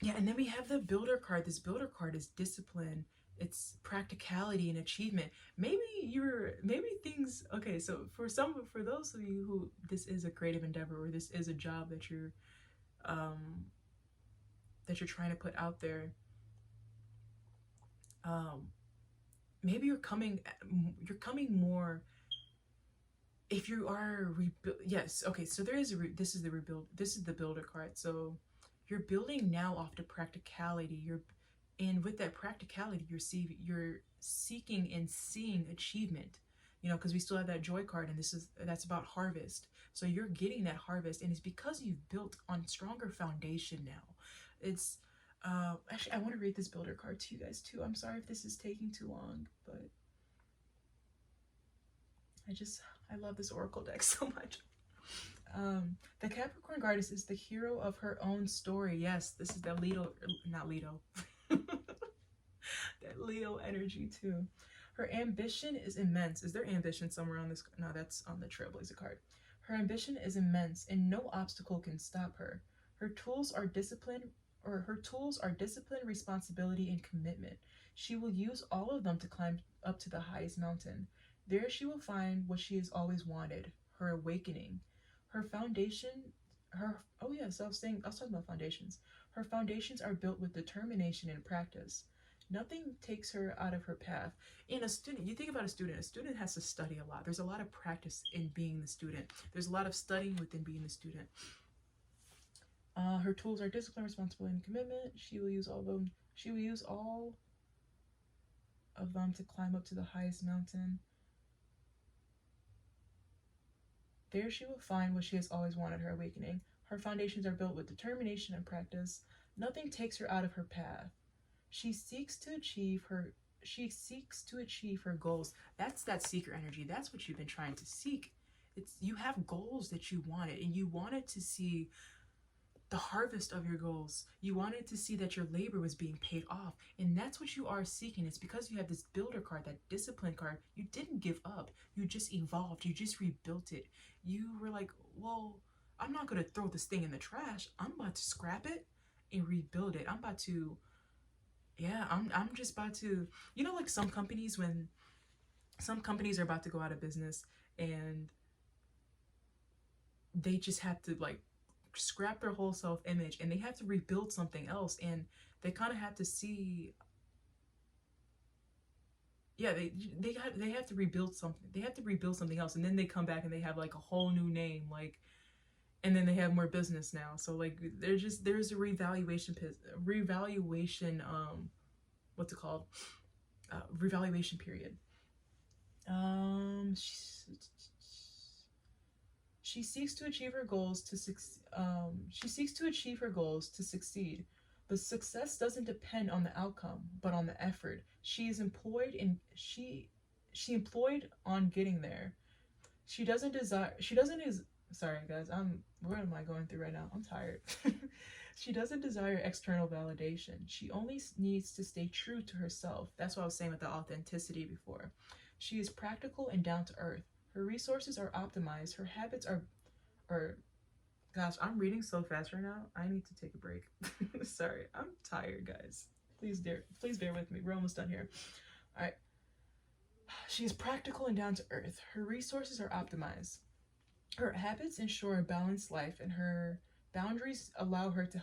yeah, and then we have the builder card. This builder card is discipline, it's practicality and achievement. Maybe things, okay, so for those of you who this is a creative endeavor, or this is a job that you're trying to put out there, maybe you're coming more, if you are yes, okay, so there is this is the builder card. So you're building now off the practicality. And with that practicality, you're seeking and seeing achievement, you know, because we still have that joy card, and that's about harvest. So you're getting that harvest, and it's because you've built on stronger foundation now. It's actually, I want to read this builder card to you guys too. I'm sorry if this is taking too long, but I love this oracle deck so much. The Capricorn goddess is the hero of her own story. Yes, this is the not Leto. That Leo energy too. Her ambition is immense. Is there ambition somewhere on this? No, that's on the Trailblazer card. Her ambition is immense, and no obstacle can stop her. Her tools are discipline, responsibility, and commitment. She will use all of them to climb up to the highest mountain. There she will find what she has always wanted, her awakening. Her foundation, oh yeah, so I was talking about foundations. Her foundations are built with determination and practice. Nothing takes her out of her path. And a student, you think about a student has to study a lot. There's a lot of practice in being the student. There's a lot of studying within being the student. Her tools are discipline, responsibility, and commitment. She will use all of them to climb up to the highest mountain. There she will find what she has always wanted, her awakening. Her foundations are built with determination and practice. Nothing takes her out of her path. She seeks to achieve her goals. That's that seeker energy. That's what you've been trying to seek, you have goals that you wanted, and you wanted to see the harvest of your goals. You wanted to see that your labor was being paid off, and that's what you are seeking. It's because you have this builder card, that discipline card. You didn't give up, you just evolved, you just rebuilt it. You were like, well, I'm not going to throw this thing in the trash, I'm about to scrap it and rebuild it. I'm about to, yeah, I'm just about to, you know, like some companies, when some companies are about to go out of business and they just have to like scrap their whole self-image and they have to rebuild something else, and they kind of have to see, yeah, they have to rebuild something, they have to rebuild something else, and then they come back and they have like a whole new name, like, and then they have more business now. So like there's a revaluation what's it called, revaluation period. She seeks to achieve her goals to succeed. But success doesn't depend on the outcome, but on the effort. She is employed in she employed on getting there. She doesn't desire she doesn't is sorry guys, what am I going through right now? I'm tired. She doesn't desire external validation. She only needs to stay true to herself. That's what I was saying with the authenticity before. She is practical and down to earth. Her resources are optimized. Her habits are gosh, I'm reading so fast right now. I need to take a break. Sorry, I'm tired, guys. Please bear with me. We're almost done here. All right. She is practical and down to earth. Her resources are optimized. Her habits ensure a balanced life, and her boundaries allow her to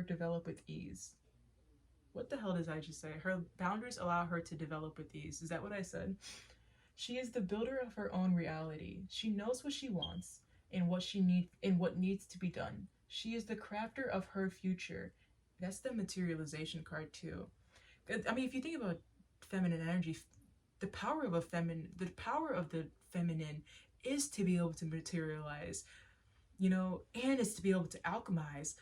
develop with ease. What the hell did I just say? Her boundaries allow her to develop with ease. Is that what I said? She is the builder of her own reality. She knows what she wants and what needs to be done. She is the crafter of her future. That's the materialization card too. I mean, if you think about feminine energy, the power of the feminine is to be able to materialize, you know, and it's to be able to alchemize.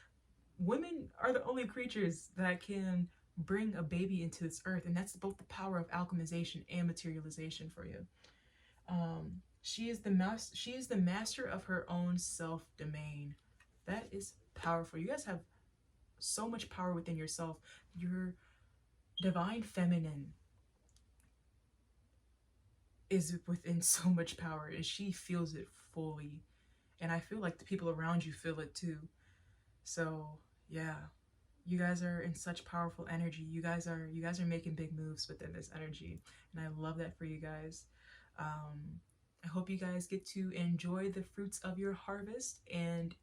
Women are the only creatures that can bring a baby into this earth, and that's both the power of alchemization and materialization for you. She is the master of her own self domain. That is powerful. You guys have so much power within yourself. Your divine feminine is within so much power, and she feels it fully, and I feel like the people around you feel it too. So yeah, you guys are in such powerful energy. You guys are making big moves within this energy, and I love that for you guys. I hope you guys get to enjoy the fruits of your harvest, and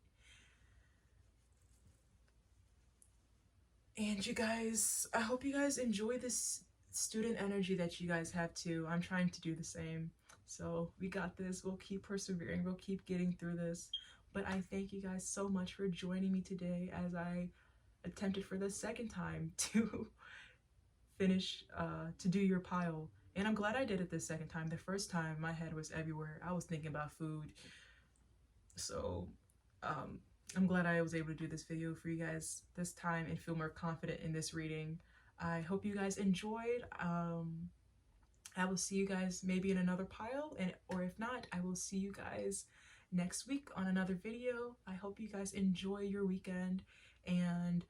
you guys, I hope you guys enjoy this student energy that you guys have too. I'm trying to do the same. So we got this. We'll keep persevering. We'll keep getting through this. But I thank you guys so much for joining me today as I attempted for the second time to finish, to do your pile. And I'm glad I did it the second time. The first time, my head was everywhere. I was thinking about food. So, I'm glad I was able to do this video for you guys this time and feel more confident in this reading. I hope you guys enjoyed. I will see you guys maybe in another pile, or if not, I will see you guys next week on another video. I hope you guys enjoy your weekend, and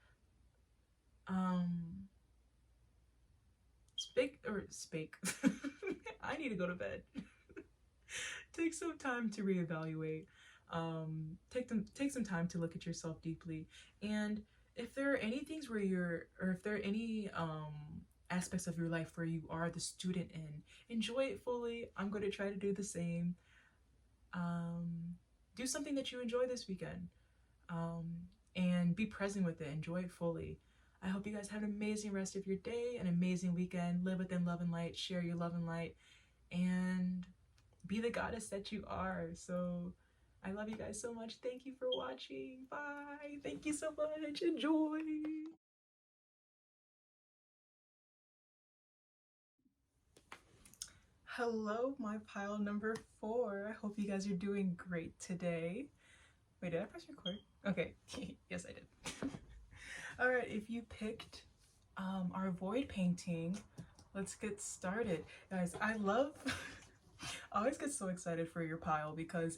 speak. I need to go to bed. Take some time to reevaluate. Take some time to look at yourself deeply, and if there are any things if there are any aspects of your life where you are the student in, enjoy it fully. I'm going to try to do the same. Do something that you enjoy this weekend, and be present with it. Enjoy it fully. I hope you guys have an amazing rest of your day, an amazing weekend. Live within love and light, share your love and light, and be the goddess that you are. So I love you guys so much. Thank you for watching. Bye. Thank you so much. Enjoy. Hello, my pile number 4. I hope you guys are doing great today. Wait, did I press record? Okay. Yes, I did. All right, if you picked our void painting, let's get started. Guys, I love I always get so excited for your pile because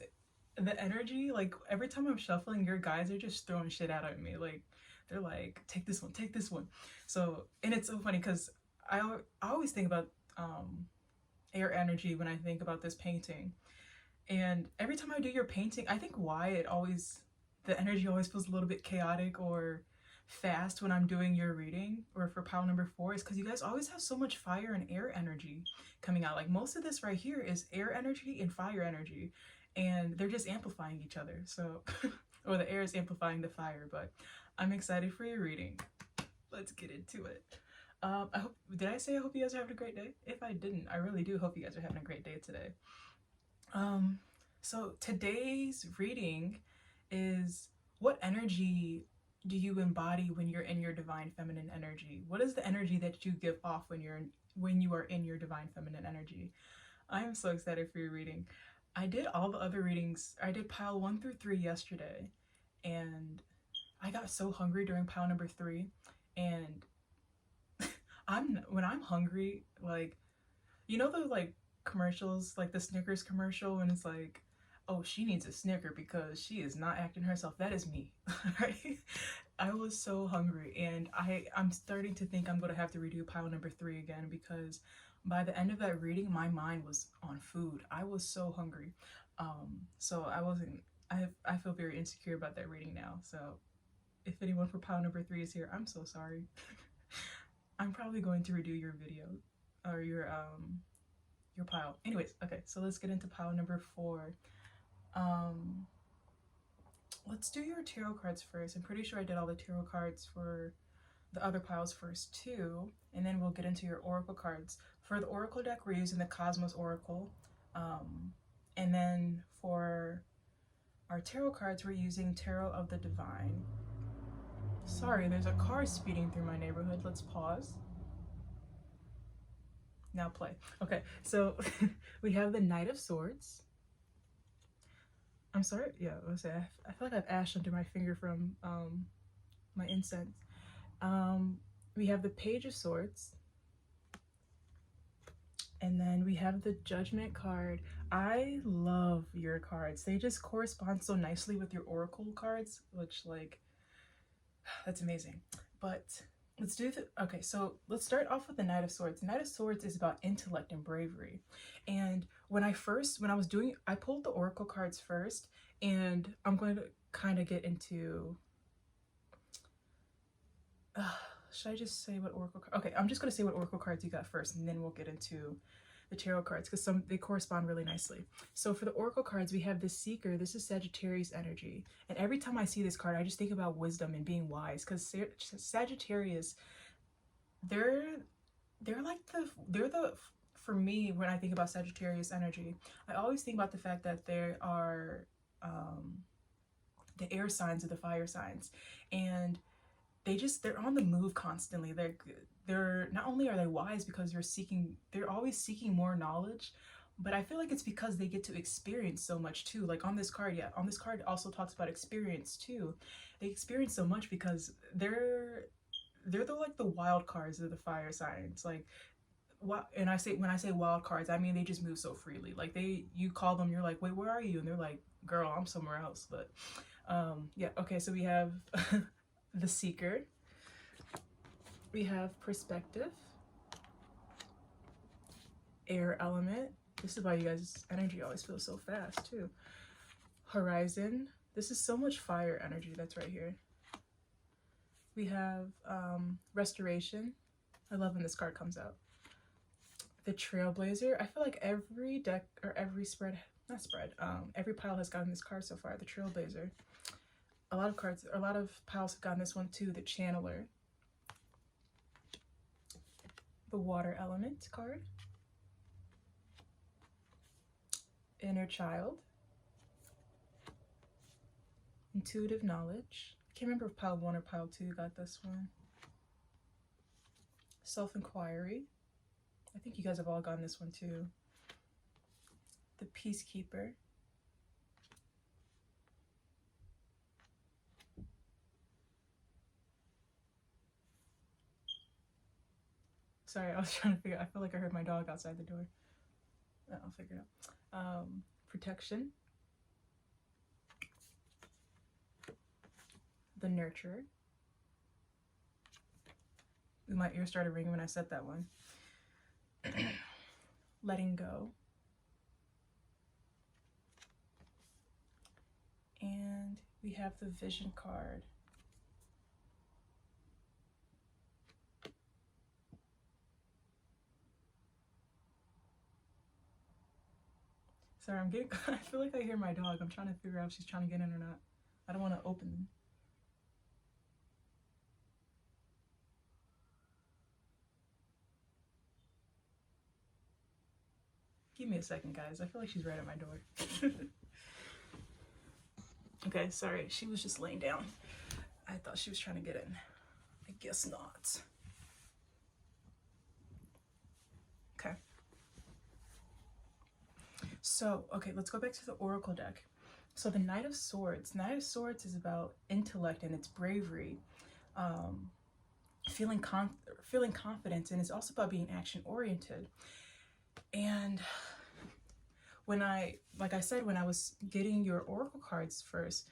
the energy, like every time I'm shuffling, your guys are just throwing shit out at me. Like they're like, take this one, take this one. So, and it's so funny because I always think about air energy when I think about this painting. And every time I do your painting, I think why the energy always feels a little bit chaotic or fast when I'm doing your reading or for pile number 4 is because you guys always have so much fire and air energy coming out. Like most of this right here is air energy and fire energy, and they're just amplifying each other. So, or the air is amplifying the fire, but I'm excited for your reading. Let's get into it. Did I say I hope you guys are having a great day? If I didn't, I really do hope you guys are having a great day today. So today's reading is, what energy do you embody when you're in your divine feminine energy? What is the energy that you give off when you are in your divine feminine energy? I am so excited for your reading. I did all the other readings. I did pile 1 through 3 yesterday, and I got so hungry during pile number 3, and when I'm hungry, like, you know those like commercials, like the Snickers commercial when it's like, oh, she needs a Snicker because she is not acting herself. That is me. Right? I was so hungry, and I'm starting to think I'm going to have to redo pile number 3 again, because by the end of that reading, my mind was on food. I was so hungry. So I feel very insecure about that reading now. So if anyone for pile number 3 is here, I'm so sorry. I'm probably going to redo your video or your pile. Anyways, okay, so let's get into pile number 4. Let's do your tarot cards first. I'm pretty sure I did all the tarot cards for the other piles first too, and then we'll get into your oracle cards. For the oracle deck, we're using the Cosmos Oracle, and then for our tarot cards, we're using Tarot of the Divine. Sorry, there's a car speeding through my neighborhood. Let's pause. Now play. Okay, so we have the Knight of Swords. I'm sorry, yeah, I was say I feel like I have ash under my finger from my incense. We have the Page of Swords, and then we have the Judgment card. I love your cards. They just correspond so nicely with your oracle cards, which, like, that's amazing. But let's do okay, so let's start off with the Knight of Swords. The Knight of Swords is about intellect and bravery. And when I was doing, I pulled the oracle cards first, and I'm going to kind of get into, should I just say what oracle card? Okay, I'm just going to say what oracle cards you got first, and then we'll get into the tarot cards, because they correspond really nicely. So for the oracle cards, we have the Seeker. This is Sagittarius energy, and every time I see this card, I just think about wisdom and being wise, because Sagittarius, they're like the for me, when I think about Sagittarius energy, I always think about the fact that there are the air signs or the fire signs, and they're on the move constantly. They're not only are they wise because they're always seeking more knowledge, but I feel like it's because they get to experience so much too. Like on this card, yeah, on this card it also talks about experience too. They experience so much because they're like the wild cards of the fire signs. Like, and when I say wild cards, I mean they just move so freely. Like you call them, you're like, wait, where are you? And they're like, girl, I'm somewhere else. But yeah, okay, so we have the Seeker, we have Perspective, Air element. This is why you guys' energy always feels so fast too. Horizon. This is so much fire energy that's right here. We have Restoration. I love when this card comes out. The Trailblazer. I feel like every deck or every every pile has gotten this card so far. The Trailblazer. A lot of piles have gotten this one too. The Channeler. The Water element card. Inner Child. Intuitive Knowledge. I can't remember if pile 1 or pile 2 got this one. Self-Inquiry. I think you guys have all gotten this one too. The Peacekeeper. Sorry, I was trying to figure, I feel like I heard my dog outside the door. I'll figure it out. Protection, the nurturer. My ear started ringing when I said that one. Letting go. And we have the vision card. Sorry, I'm getting, I feel like I hear my dog. I'm trying to figure out if she's trying to get in or not. I don't want to open them. Give me a second, guys. I feel like she's right at my door. Okay, sorry. She was just laying down. I thought she was trying to get in. I guess not. Okay. So, okay, let's go back to the Oracle deck. So the Knight of Swords. Knight of Swords is about intellect and its bravery, feeling confidence, and it's also about being action-oriented. And when like I said, when I was getting your Oracle cards first,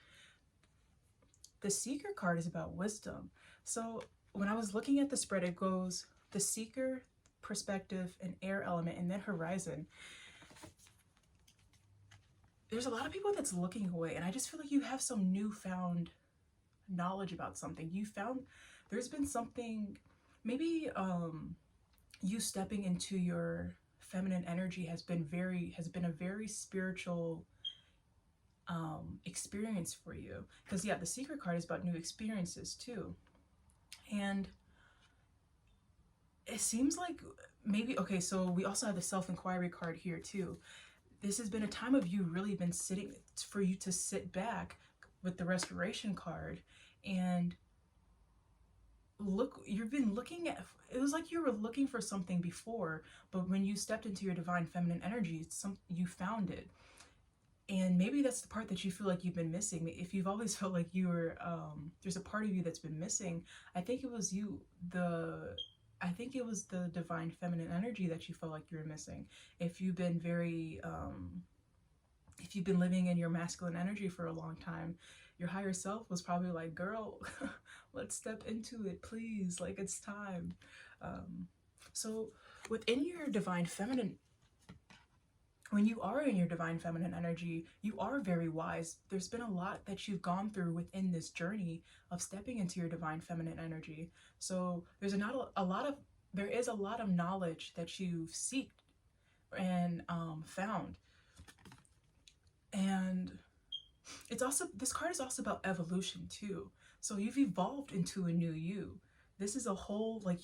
the Seeker card is about wisdom. So when I was looking at the spread, it goes the Seeker, perspective, and air element, and then horizon. There's a lot of people that's looking away, and I just feel like you have some newfound knowledge about something. There's been something, maybe you stepping into your feminine energy has been a very spiritual experience for you. Because yeah, the Secret card is about new experiences too. And it seems like maybe, okay, so we also have the self-inquiry card here too. This has been a time of you really been for you to sit back with the Restoration card and look. You've been looking at, it was like you were looking for something before, but when you stepped into your divine feminine energy, you found it. And maybe that's the part that you feel like you've been missing. If you've always felt like you were, there's a part of you that's been missing, I think it was the divine feminine energy that you felt like you were missing. If you've been if you've been living in your masculine energy for a long time, your higher self was probably like, girl, let's step into it, please. Like, it's time. So within your divine feminine, when you are in your divine feminine energy, you are very wise. There's been a lot that you've gone through within this journey of stepping into your divine feminine energy. So there is a lot of knowledge that you've sought and found. And it's also, this card is also about evolution too. So you've evolved into a new you. This is a whole, like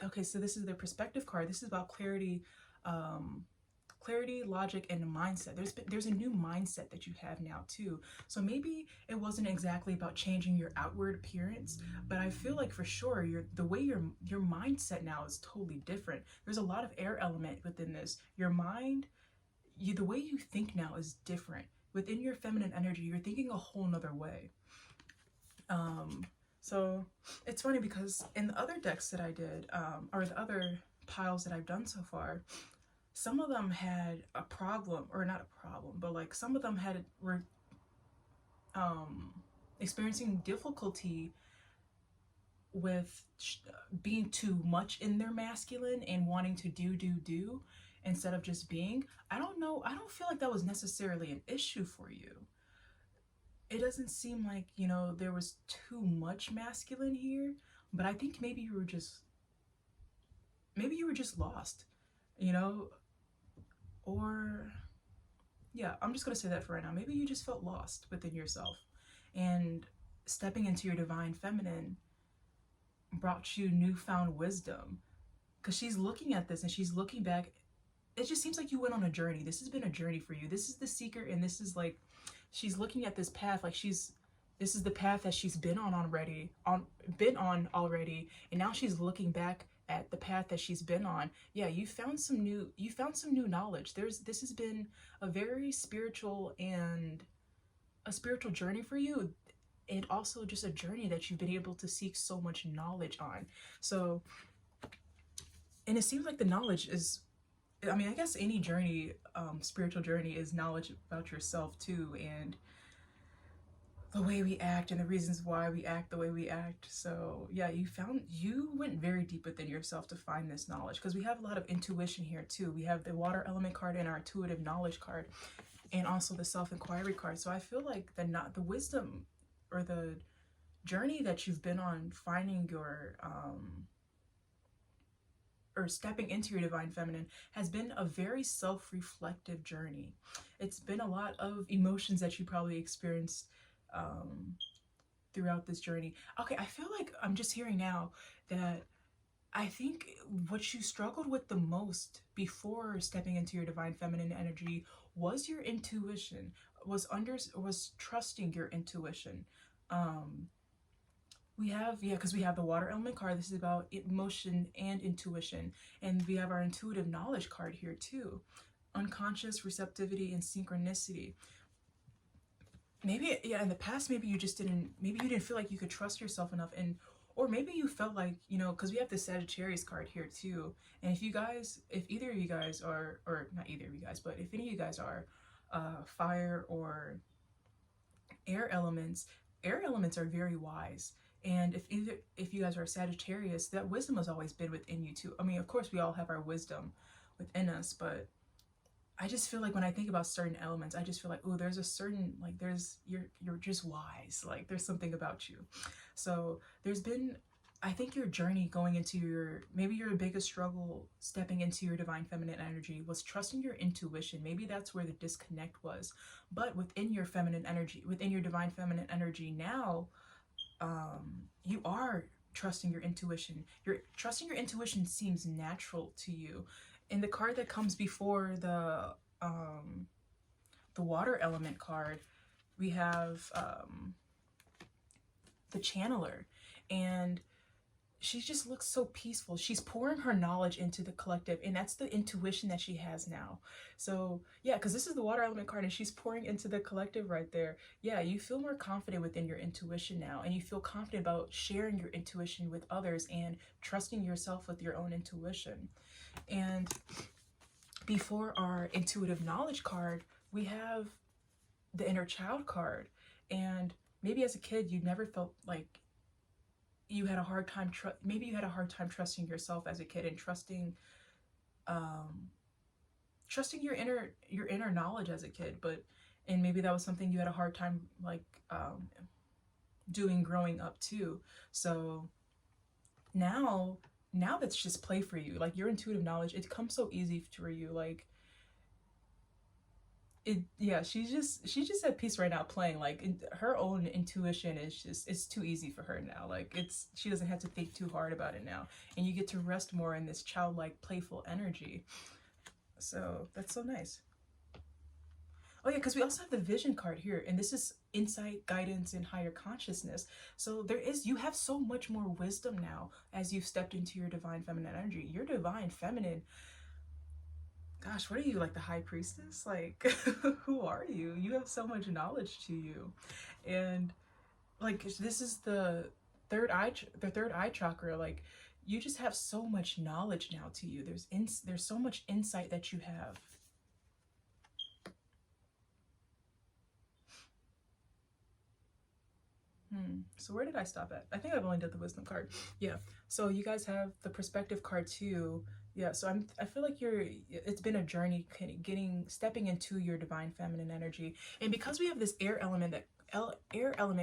okay, so this is the perspective card. This is about clarity, logic, and mindset. There's a new mindset that you have now too. So maybe it wasn't exactly about changing your outward appearance, but I feel like for sure the way your mindset now is totally different. There's a lot of air element within this. Your mind, the way you think now is different. Within your feminine energy, you're thinking a whole nother way. So it's funny because in the other decks that I did, or the other piles that I've done so far, some of them had a problem, or not a problem, but like some of them were experiencing difficulty with being too much in their masculine and wanting to do instead of just being. I don't know. I don't feel like that was necessarily an issue for you. It doesn't seem like, there was too much masculine here, but I think maybe you were just lost, or yeah, I'm just gonna say that for right now. Maybe you just felt lost within yourself, and stepping into your divine feminine brought you newfound wisdom, because she's looking at this and she's looking back. It just seems like you went on a journey. This has been a journey for you. This is the Seeker, and this is like, she's looking at this path like this is the path that she's been on already, and now she's looking back at the path that she's been on. Yeah, you found some new knowledge. This has been a very spiritual journey for you, and also just a journey that you've been able to seek so much knowledge on. So, and it seems like the knowledge is I mean, I guess any journey, spiritual journey, is knowledge about yourself too, and the way we act and the reasons why we act the way we act. So yeah, you went very deep within yourself to find this knowledge, because we have a lot of intuition here too. We have the water element card and our intuitive knowledge card, and also the self-inquiry card. So I feel like the wisdom or the journey that you've been on, finding your or stepping into your divine feminine, has been a very self-reflective journey. It's been a lot of emotions that you probably experienced um, throughout this journey. Okay, I feel like I'm just hearing now that I think what you struggled with the most before stepping into your divine feminine energy was your intuition, was trusting your intuition. Um, we have, yeah, because we have the water element card. This is about emotion and intuition. And we have our intuitive knowledge card here too. Unconscious receptivity and synchronicity. Maybe, yeah, in the past, maybe you didn't feel like you could trust yourself enough. And or maybe you felt like, because we have the Sagittarius card here too. And if either of you guys are, or not either of you guys, but if any of you guys are fire or air elements, air elements are very wise. And if you guys are Sagittarius, that wisdom has always been within you too. I mean, of course we all have our wisdom within us, but I just feel like when I think about certain elements, I just feel like, oh, there's a certain, like, you're just wise. Like, there's something about you. So there's been, I think your journey going into maybe your biggest struggle stepping into your divine feminine energy was trusting your intuition. Maybe that's where the disconnect was. But within your feminine energy, within your divine feminine energy now, you are trusting your intuition. Trusting your intuition seems natural to you. And the card that comes before the water element card, we have the channeler, and she just looks so peaceful. She's pouring her knowledge into the collective, and that's the intuition that she has now. So yeah, because this is the water element card and she's pouring into the collective right there. Yeah, you feel more confident within your intuition now, and you feel confident about sharing your intuition with others and trusting yourself with your own intuition. And before our intuitive knowledge card, we have the inner child card. And maybe as a kid you never felt like you had a hard time maybe you had a hard time trusting yourself as a kid, and trusting your inner knowledge as a kid. And maybe that was something you had a hard time like doing growing up too. So now that's just play for you. Like, your intuitive knowledge, it comes so easy for you. Like, yeah, she's just at peace right now, playing. Like, her own intuition is just, it's too easy for her now. Like, she doesn't have to think too hard about it now, and you get to rest more in this childlike, playful energy. So that's so nice. Oh yeah, because we also have the vision card here, and this is insight, guidance, and higher consciousness. So you have so much more wisdom now as you've stepped into your divine feminine energy. Your divine feminine, gosh, what are you, like the high priestess? Like, who are you? You have so much knowledge to you. And like, this is the third eye chakra. Like, you just have so much knowledge now to you. There's so much insight that you have. So where did I stop at? I think I've only done the wisdom card. Yeah. So you guys have the perspective card too. Yeah. So I feel like it's been a journey stepping into your divine feminine energy. And because we have this air element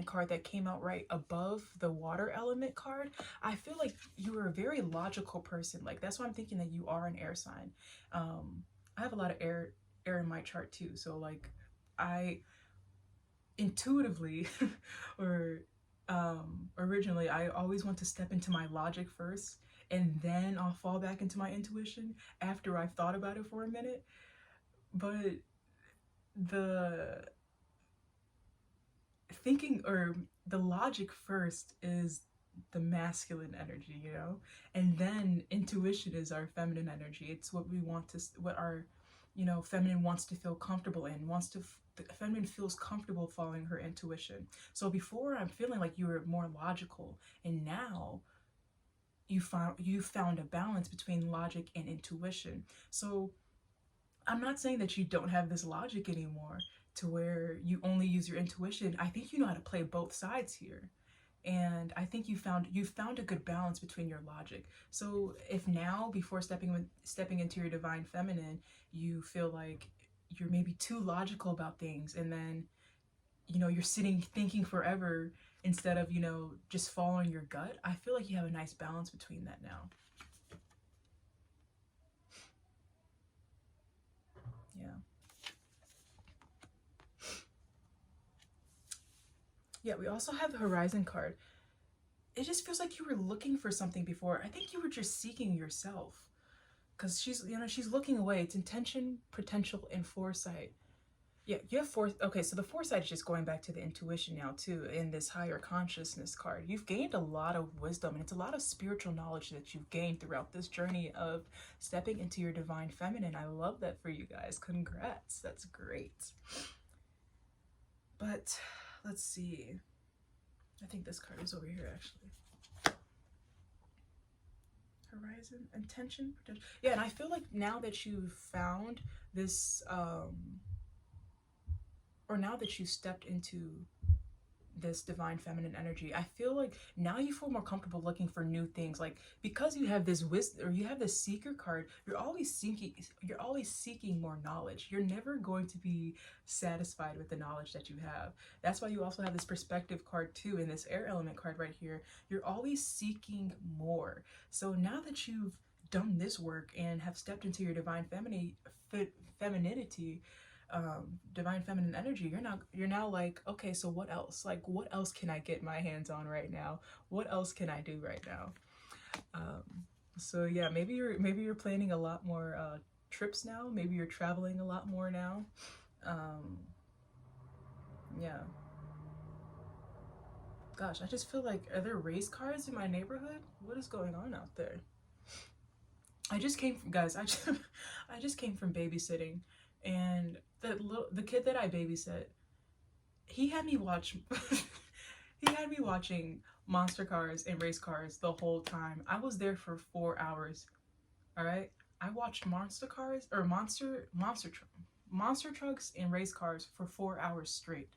card that came out right above the water element card, I feel like you are a very logical person. Like, that's why I'm thinking that you are an air sign. I have a lot of air in my chart too. So like, I intuitively or originally, I always want to step into my logic first, and then I'll fall back into my intuition after I've thought about it for a minute. But the thinking, or the logic first, is the masculine energy, and then intuition is our feminine energy. It's what our feminine wants to feel comfortable in, the feminine feels comfortable following her intuition. So before, I'm feeling like you were more logical, and now you found a balance between logic and intuition. So I'm not saying that you don't have this logic anymore to where you only use your intuition. I think you know how to play both sides here. And I think you found a good balance between your logic. So if now, before stepping into your divine feminine, you feel like you're maybe too logical about things, and then you're sitting thinking forever instead of just following your gut, I feel like you have a nice balance between that now. Yeah. Yeah, we also have the Horizon card. It just feels like you were looking for something before. I think you were just seeking yourself, because she's looking away. It's intention, potential, and foresight. Yeah, you have okay, so the foresight is just going back to the intuition now too, in this higher consciousness card. You've gained a lot of wisdom, and it's a lot of spiritual knowledge that you've gained throughout this journey of stepping into your divine feminine. I love that for you guys. Congrats. That's great. But let's see. I think this card is over here actually. Horizon, intention, potential. Yeah, and I feel like now that you've found this or now that you stepped into this divine feminine energy, I feel like now you feel more comfortable looking for new things, like because you have this wisdom, or you have this seeker card, you're always seeking more knowledge. You're never going to be satisfied with the knowledge that you have. That's why you also have this perspective card too, in this air element card right here. You're always seeking more. So now that you've done this work and have stepped into your divine femininity, divine feminine energy, you're now like, okay, so what else, like what else can I get my hands on right now? What else can I do right now? So yeah, maybe you're planning a lot more trips now. Maybe you're traveling a lot more now. Yeah, gosh, I just feel like, are there race cars in my neighborhood? What is going on out there? I just came from, guys, I just came from babysitting, and the kid that I babysit, he had me watch he had me watching monster cars and race cars the whole time. I was there for 4 hours. All right, I watched monster trucks and race cars for 4 hours straight.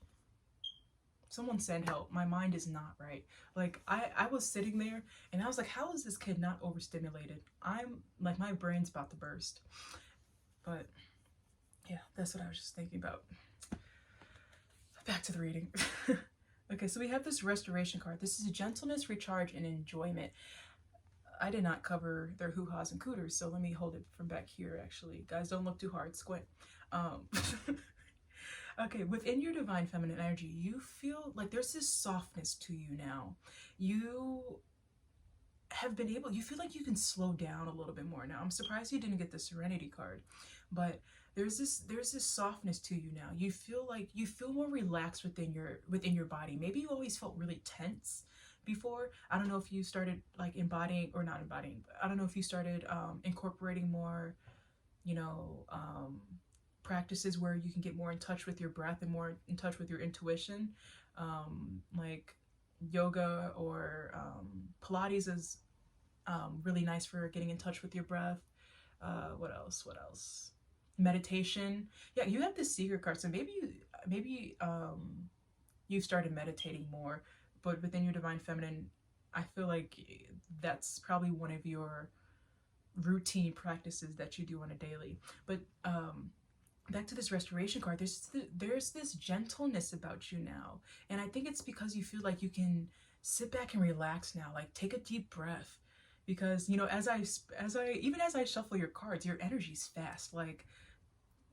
Someone send help. My mind is not right. Like I was sitting there and I was like, how is this kid not overstimulated? I'm like, my brain's about to burst. But yeah, that's what I was just thinking about. Back to the reading. Okay, so we have this restoration card. This is gentleness, recharge, and enjoyment. I did not cover their hoo-haws and cooters, so let me hold it from back here, actually. Guys, don't look too hard. Squint. Okay, within your divine feminine energy, you feel like there's this softness to you now. You you feel like you can slow down a little bit more now. I'm surprised you didn't get the serenity card, but there's this softness to you now. You feel more relaxed within your body. Maybe you always felt really tense before. I don't know if you started like embodying, or not embodying, but I don't know if you started incorporating more, you know, practices where you can get more in touch with your breath and more in touch with your intuition, like yoga or Pilates is really nice for getting in touch with your breath. What else? What else? Meditation. Yeah, you have the seeker card, so maybe you've started meditating more. But within your divine feminine, I feel like that's probably one of your routine practices that you do on a daily. But back to this restoration card, there's this gentleness about you now, and I think it's because you feel like you can sit back and relax now. Like, take a deep breath, because as I shuffle your cards, your energy's fast. Like,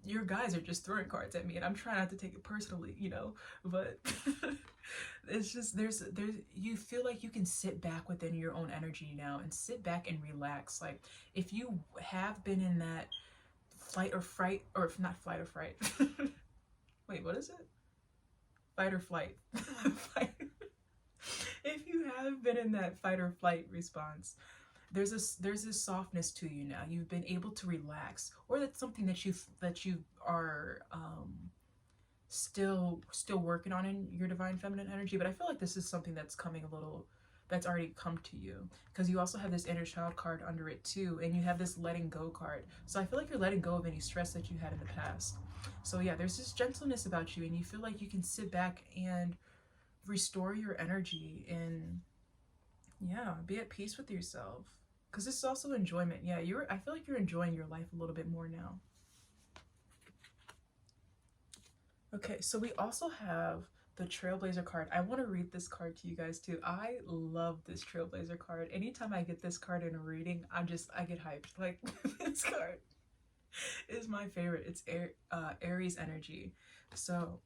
your guys are just throwing cards at me, and I'm trying not to take it personally, but it's just there's you feel like you can sit back within your own energy now and sit back and relax. Like, if you have been in that flight or fright, or if not flight or fright. Wait, what is it? Fight or flight. If you have been in that fight or flight response, there's this softness to you now. You've been able to relax, or that's something that you are still working on in your divine feminine energy. But I feel like this is something that's coming a little that's already come to you, because you also have this inner child card under it too, and you have this letting go card. So I feel like you're letting go of any stress that you had in the past. So yeah, there's this gentleness about you, and you feel like you can sit back and restore your energy and yeah, be at peace with yourself, because this is also enjoyment. Yeah, I feel like you're enjoying your life a little bit more now. Okay, so we also have the Trailblazer card. I want to read this card to you guys too. I love this Trailblazer card. Anytime I get this card in a reading, I get hyped. Like, this card is my favorite. It's Aries energy. So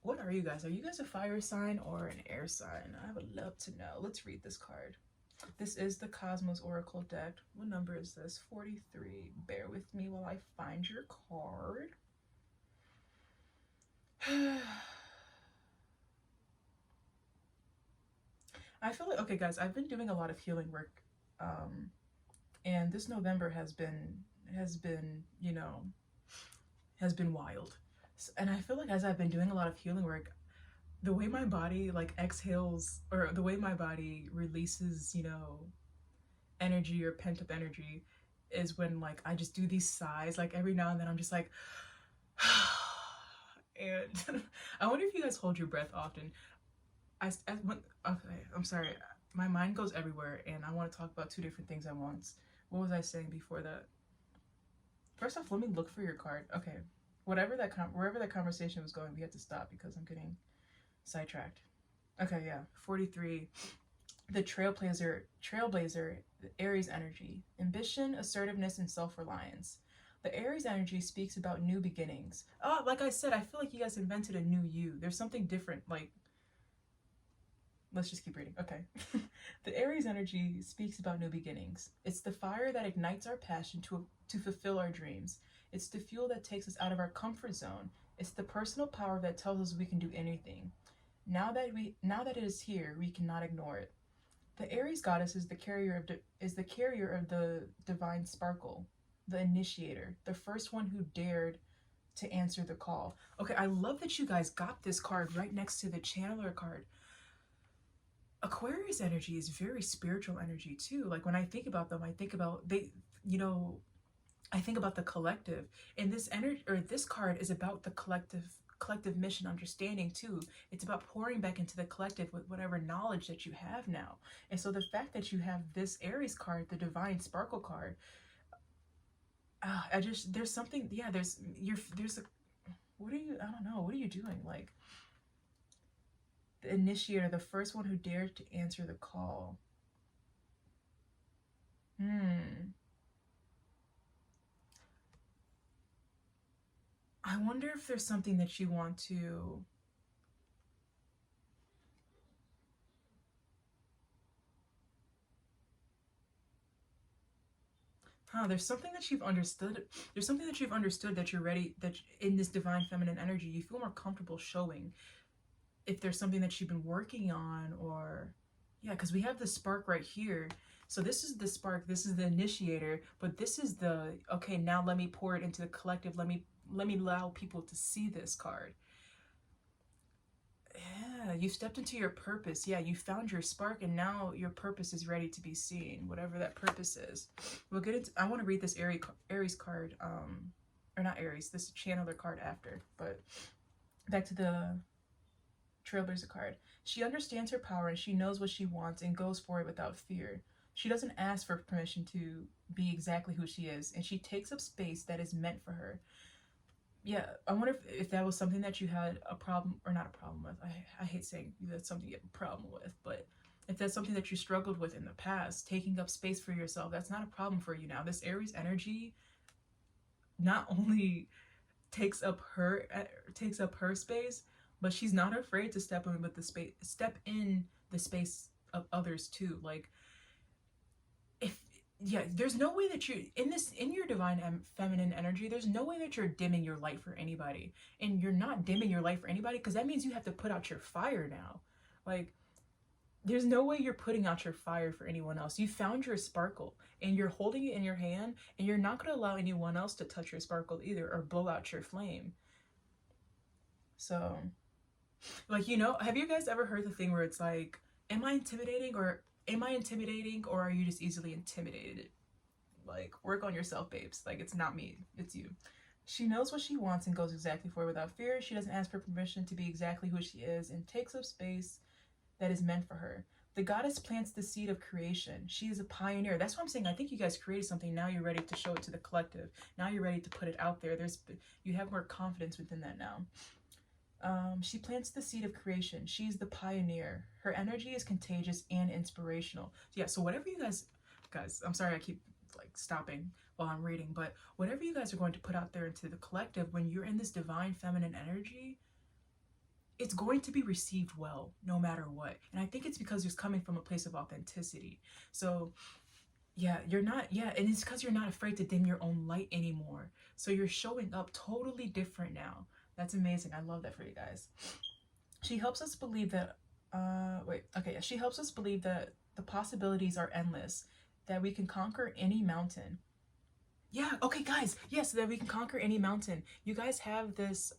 what are you guys? Are you guys a fire sign or an air sign? I would love to know. Let's read this card. This is the Cosmos Oracle deck. What number is this? 43. Bear with me while I find your card. I feel like, okay guys, I've been doing a lot of healing work, and this November has been you know, has been wild. And I feel like as I've been doing a lot of healing work, the way my body like exhales, or the way my body releases, you know, energy or pent up energy, is when like I just do these sighs. Like every now and then I'm just like and I wonder if you guys hold your breath often. Okay, I'm sorry, my mind goes everywhere and I want to talk about two different things at once. What was I saying before that? First off, let me look for your card. Okay, wherever that conversation was going, we had to stop because I'm getting sidetracked. Okay, yeah, 43. The Trailblazer, the Aries energy, ambition, assertiveness, and self-reliance. The Aries energy speaks about new beginnings. Oh, like I said, I feel like you guys invented a new you. There's something different. Like, let's just keep reading. Okay. The Aries energy speaks about new beginnings. It's the fire that ignites our passion to fulfill our dreams. It's the fuel that takes us out of our comfort zone. It's the personal power that tells us we can do anything. Now that it is here, we cannot ignore it. The Aries goddess is the carrier of the divine sparkle, the initiator, the first one who dared to answer the call. Okay, I love that you guys got this card right next to the channeler card. Aquarius energy is very spiritual energy too. Like when I think about them, I think about I think about the collective. And this energy, or this card, is about the collective mission understanding too. It's about pouring back into the collective with whatever knowledge that you have now. And so the fact that you have this Aries card, the divine sparkle card, there's something, yeah, there's a, what are you, I don't know, what are you doing? Like, the initiator, the first one who dared to answer the call. I wonder if there's something that you want to there's something that you've understood. There's something that you've understood that you're ready, that in this divine feminine energy, you feel more comfortable showing. If there's something that you've been working on, or yeah, because we have the spark right here. So this is the spark, this is the initiator, but this is the, okay, now let me pour it into the collective. Let me allow people to see this card. Yeah, you stepped into your purpose. Yeah, you found your spark, and now your purpose is ready to be seen, whatever that purpose is. We'll get into, I want to read this Aries card, or not Aries, this channeler card after, but back to the Trailblazer card. She understands her power and she knows what she wants and goes for it without fear. She doesn't ask for permission to be exactly who she is, and she takes up space that is meant for her. Yeah, I wonder if that was something that you had a problem, or not a problem with. I hate saying that's something you have a problem with, but if that's something that you struggled with in the past, taking up space for yourself, that's not a problem for you now. This Aries energy not only takes up her space, but she's not afraid to step in the space of others too. Like, yeah, there's no way that you're in your divine feminine energy. There's no way that you're dimming your light for anybody, and you're not dimming your light for anybody, because that means you have to put out your fire now. Like, there's no way you're putting out your fire for anyone else. You found your sparkle and you're holding it in your hand, and you're not going to allow anyone else to touch your sparkle either, or blow out your flame. So, like, you know, have you guys ever heard the thing where it's like, am I intimidating, or are you just easily intimidated? Like, work on yourself, babes. Like, it's not me, it's you. She knows what she wants and goes exactly for it without fear. She doesn't ask for permission to be exactly who she is and takes up space that is meant for her. The goddess plants the seed of creation. She is a pioneer. That's what I'm saying. I think you guys created something. Now you're ready to show it to the collective. Now you're ready to put it out there. You have more confidence within that now. She plants the seed of creation. She's the pioneer. Her energy is contagious and inspirational. So yeah, so whatever you guys, I'm sorry I keep like stopping while I'm reading, but whatever you guys are going to put out there into the collective, when you're in this divine feminine energy, it's going to be received well, no matter what. And I think it's because it's coming from a place of authenticity. So yeah, you're not, yeah, and it's because you're not afraid to dim your own light anymore. So you're showing up totally different now. That's amazing. I love that for you guys. She helps us believe that, she helps us believe that the possibilities are endless, that we can conquer any mountain. Yeah, okay, guys, yes, that we can conquer any mountain. You guys have this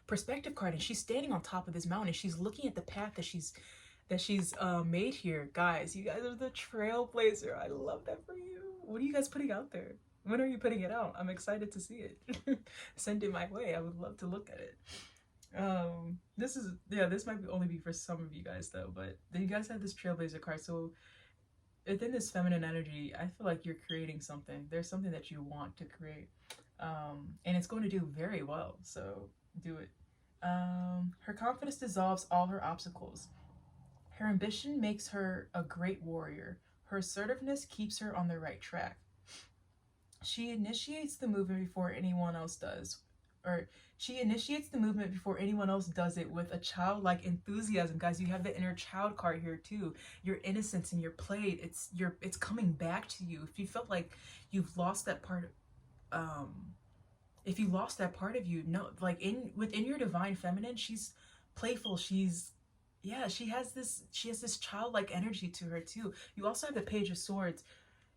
perspective card, and she's standing on top of this mountain. She's looking at the path that she's made here. Guys, you guys are the trailblazer. I love that for you. What are you guys putting out there? When are you putting it out? I'm excited to see it. Send it my way. I would love to look at it. This might only be for some of you guys though, but you guys have this trailblazer card. So within this feminine energy, I feel like you're creating something. There's something that you want to create, and it's going to do very well. So do it. Her confidence dissolves all her obstacles. Her ambition makes her a great warrior. Her assertiveness keeps her on the right track. She initiates the movement before anyone else does. She initiates the movement before anyone else does it with a childlike enthusiasm. Guys, you have the inner child card here too. Your innocence and your play, it's coming back to you. If you felt like you've lost that part, if you lost that part of you, no, like within your divine feminine, she's playful. She has this childlike energy to her too. You also have the Page of Swords,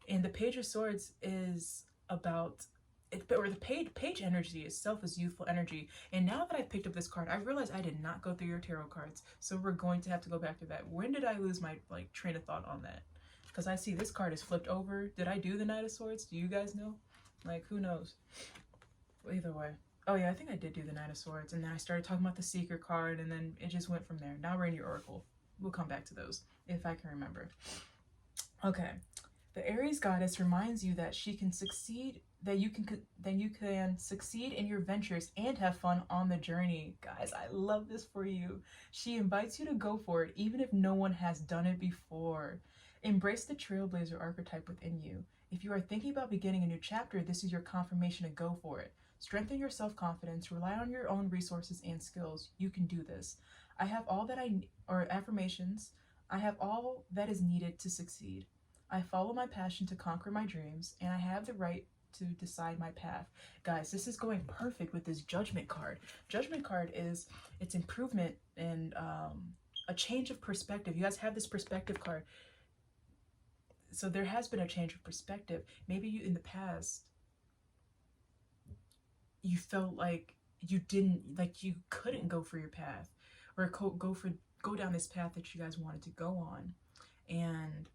and the Page of Swords is about it, or the page energy itself is youthful energy. And now that I picked up this card, I realized I did not go through your tarot cards, so we're going to have to go back to that. When did I lose my like train of thought on that? Because I see this card is flipped over. Did I do the Knight of Swords? Do you guys know? Like, who knows? Either way. Oh yeah, I think I did do the Knight of Swords, and then I started talking about the Seeker card, and then it just went from there. Now we're in your Oracle. We'll come back to those if I can remember. Okay. The Aries goddess reminds you that she can succeed, that you can succeed in your ventures and have fun on the journey. Guys, I love this for you. She invites you to go for it, even if no one has done it before. Embrace the trailblazer archetype within you. If you are thinking about beginning a new chapter, this is your confirmation to go for it. Strengthen your self-confidence, rely on your own resources and skills. You can do this. I have all that affirmations. I have all that is needed to succeed. I follow my passion to conquer my dreams, and I have the right to decide my path. Guys, this is going perfect with this Judgment card. Judgment card is, it's improvement and a change of perspective. You guys have this perspective card. So there has been a change of perspective. Maybe you, in the past, you felt like you couldn't go for your path, or go down this path that you guys wanted to go on. And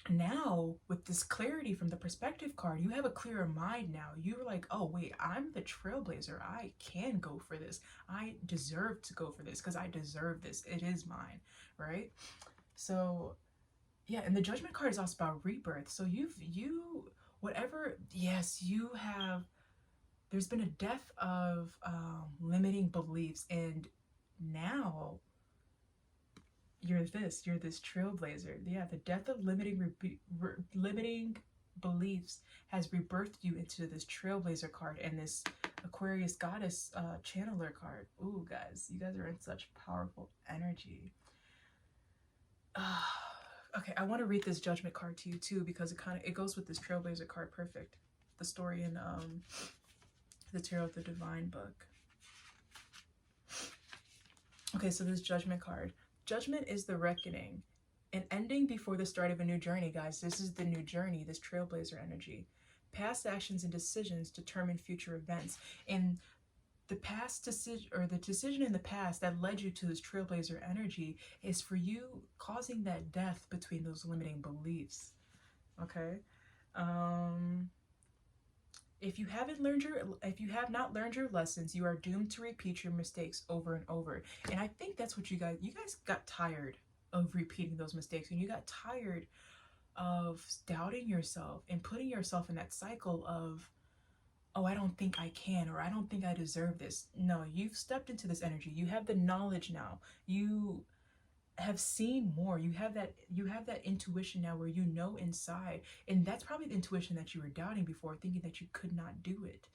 now with this clarity from the perspective card, you have a clearer mind now. You're like, oh wait, I'm the trailblazer. I can go for this. I deserve to go for this because I deserve this. It is mine, right? So yeah, and the Judgment card is also about rebirth. So there's been a death of limiting beliefs, and now you're this trailblazer. Yeah, the death of limiting beliefs has rebirthed you into this trailblazer card and this Aquarius goddess channeler card. Ooh, guys, you guys are in such powerful energy. Okay, I want to read this Judgment card to you too, because it goes with this trailblazer card perfect. The story in the Tarot of the Divine book. Okay, so this Judgment card. Judgment is the reckoning, an ending before the start of a new journey, guys. This is the new journey, this trailblazer energy. Past actions and decisions determine future events. And the past decision, or the decision in the past that led you to this trailblazer energy, is for you causing that death between those limiting beliefs. Okay. If you have not learned your lessons, you are doomed to repeat your mistakes over and over. And I think that's what you guys got tired of repeating those mistakes, and you got tired of doubting yourself and putting yourself in that cycle of, oh, I don't think I can, or I don't think I deserve this. No, you've stepped into this energy. You have the knowledge now. You have seen more. You have that intuition now, where you know inside. And that's probably the intuition that you were doubting before, thinking that you could not do it.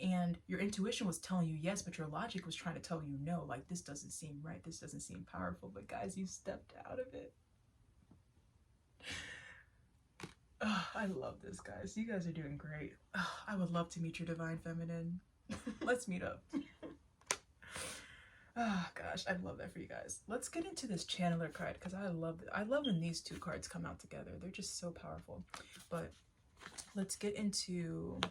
And your intuition was telling you yes, but your logic was trying to tell you no, like, this doesn't seem right, this doesn't seem powerful. But guys, you stepped out of it. Oh, I love this, guys. You guys are doing great. Oh, I would love to meet your divine feminine. Let's meet up. Oh gosh, I love that for you guys. Let's get into this channeler card, because I love when these two cards come out together. They're just so powerful. But let's get into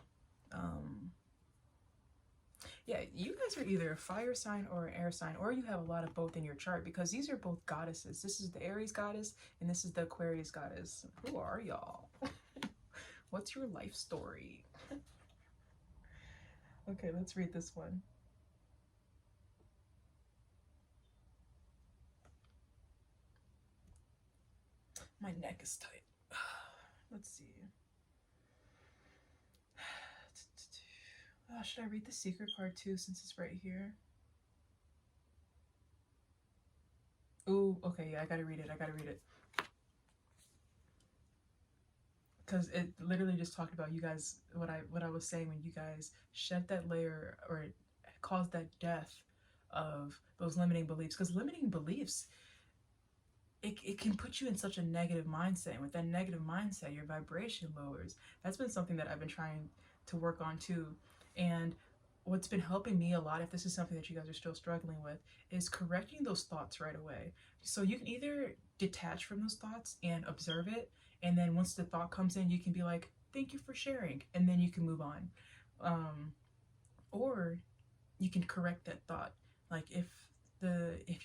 yeah, you guys are either a fire sign or an air sign, or you have a lot of both in your chart, because these are both goddesses. This is the Aries goddess and this is the Aquarius goddess. Who are y'all? What's your life story? Okay, let's read this one. My neck is tight. Let's see. Oh, should I read the secret card too, since it's right here? Ooh, okay, yeah, I gotta read it. Because it literally just talked about you guys, what I was saying, when you guys shed that layer, or it caused that death of those limiting beliefs. Because limiting beliefs, it can put you in such a negative mindset. And with that negative mindset, your vibration lowers. That's been something that I've been trying to work on too. And what's been helping me a lot, if this is something that you guys are still struggling with, is correcting those thoughts right away. So you can either detach from those thoughts and observe it, and then once the thought comes in, you can be like, thank you for sharing, and then you can move on. Or you can correct that thought. Like if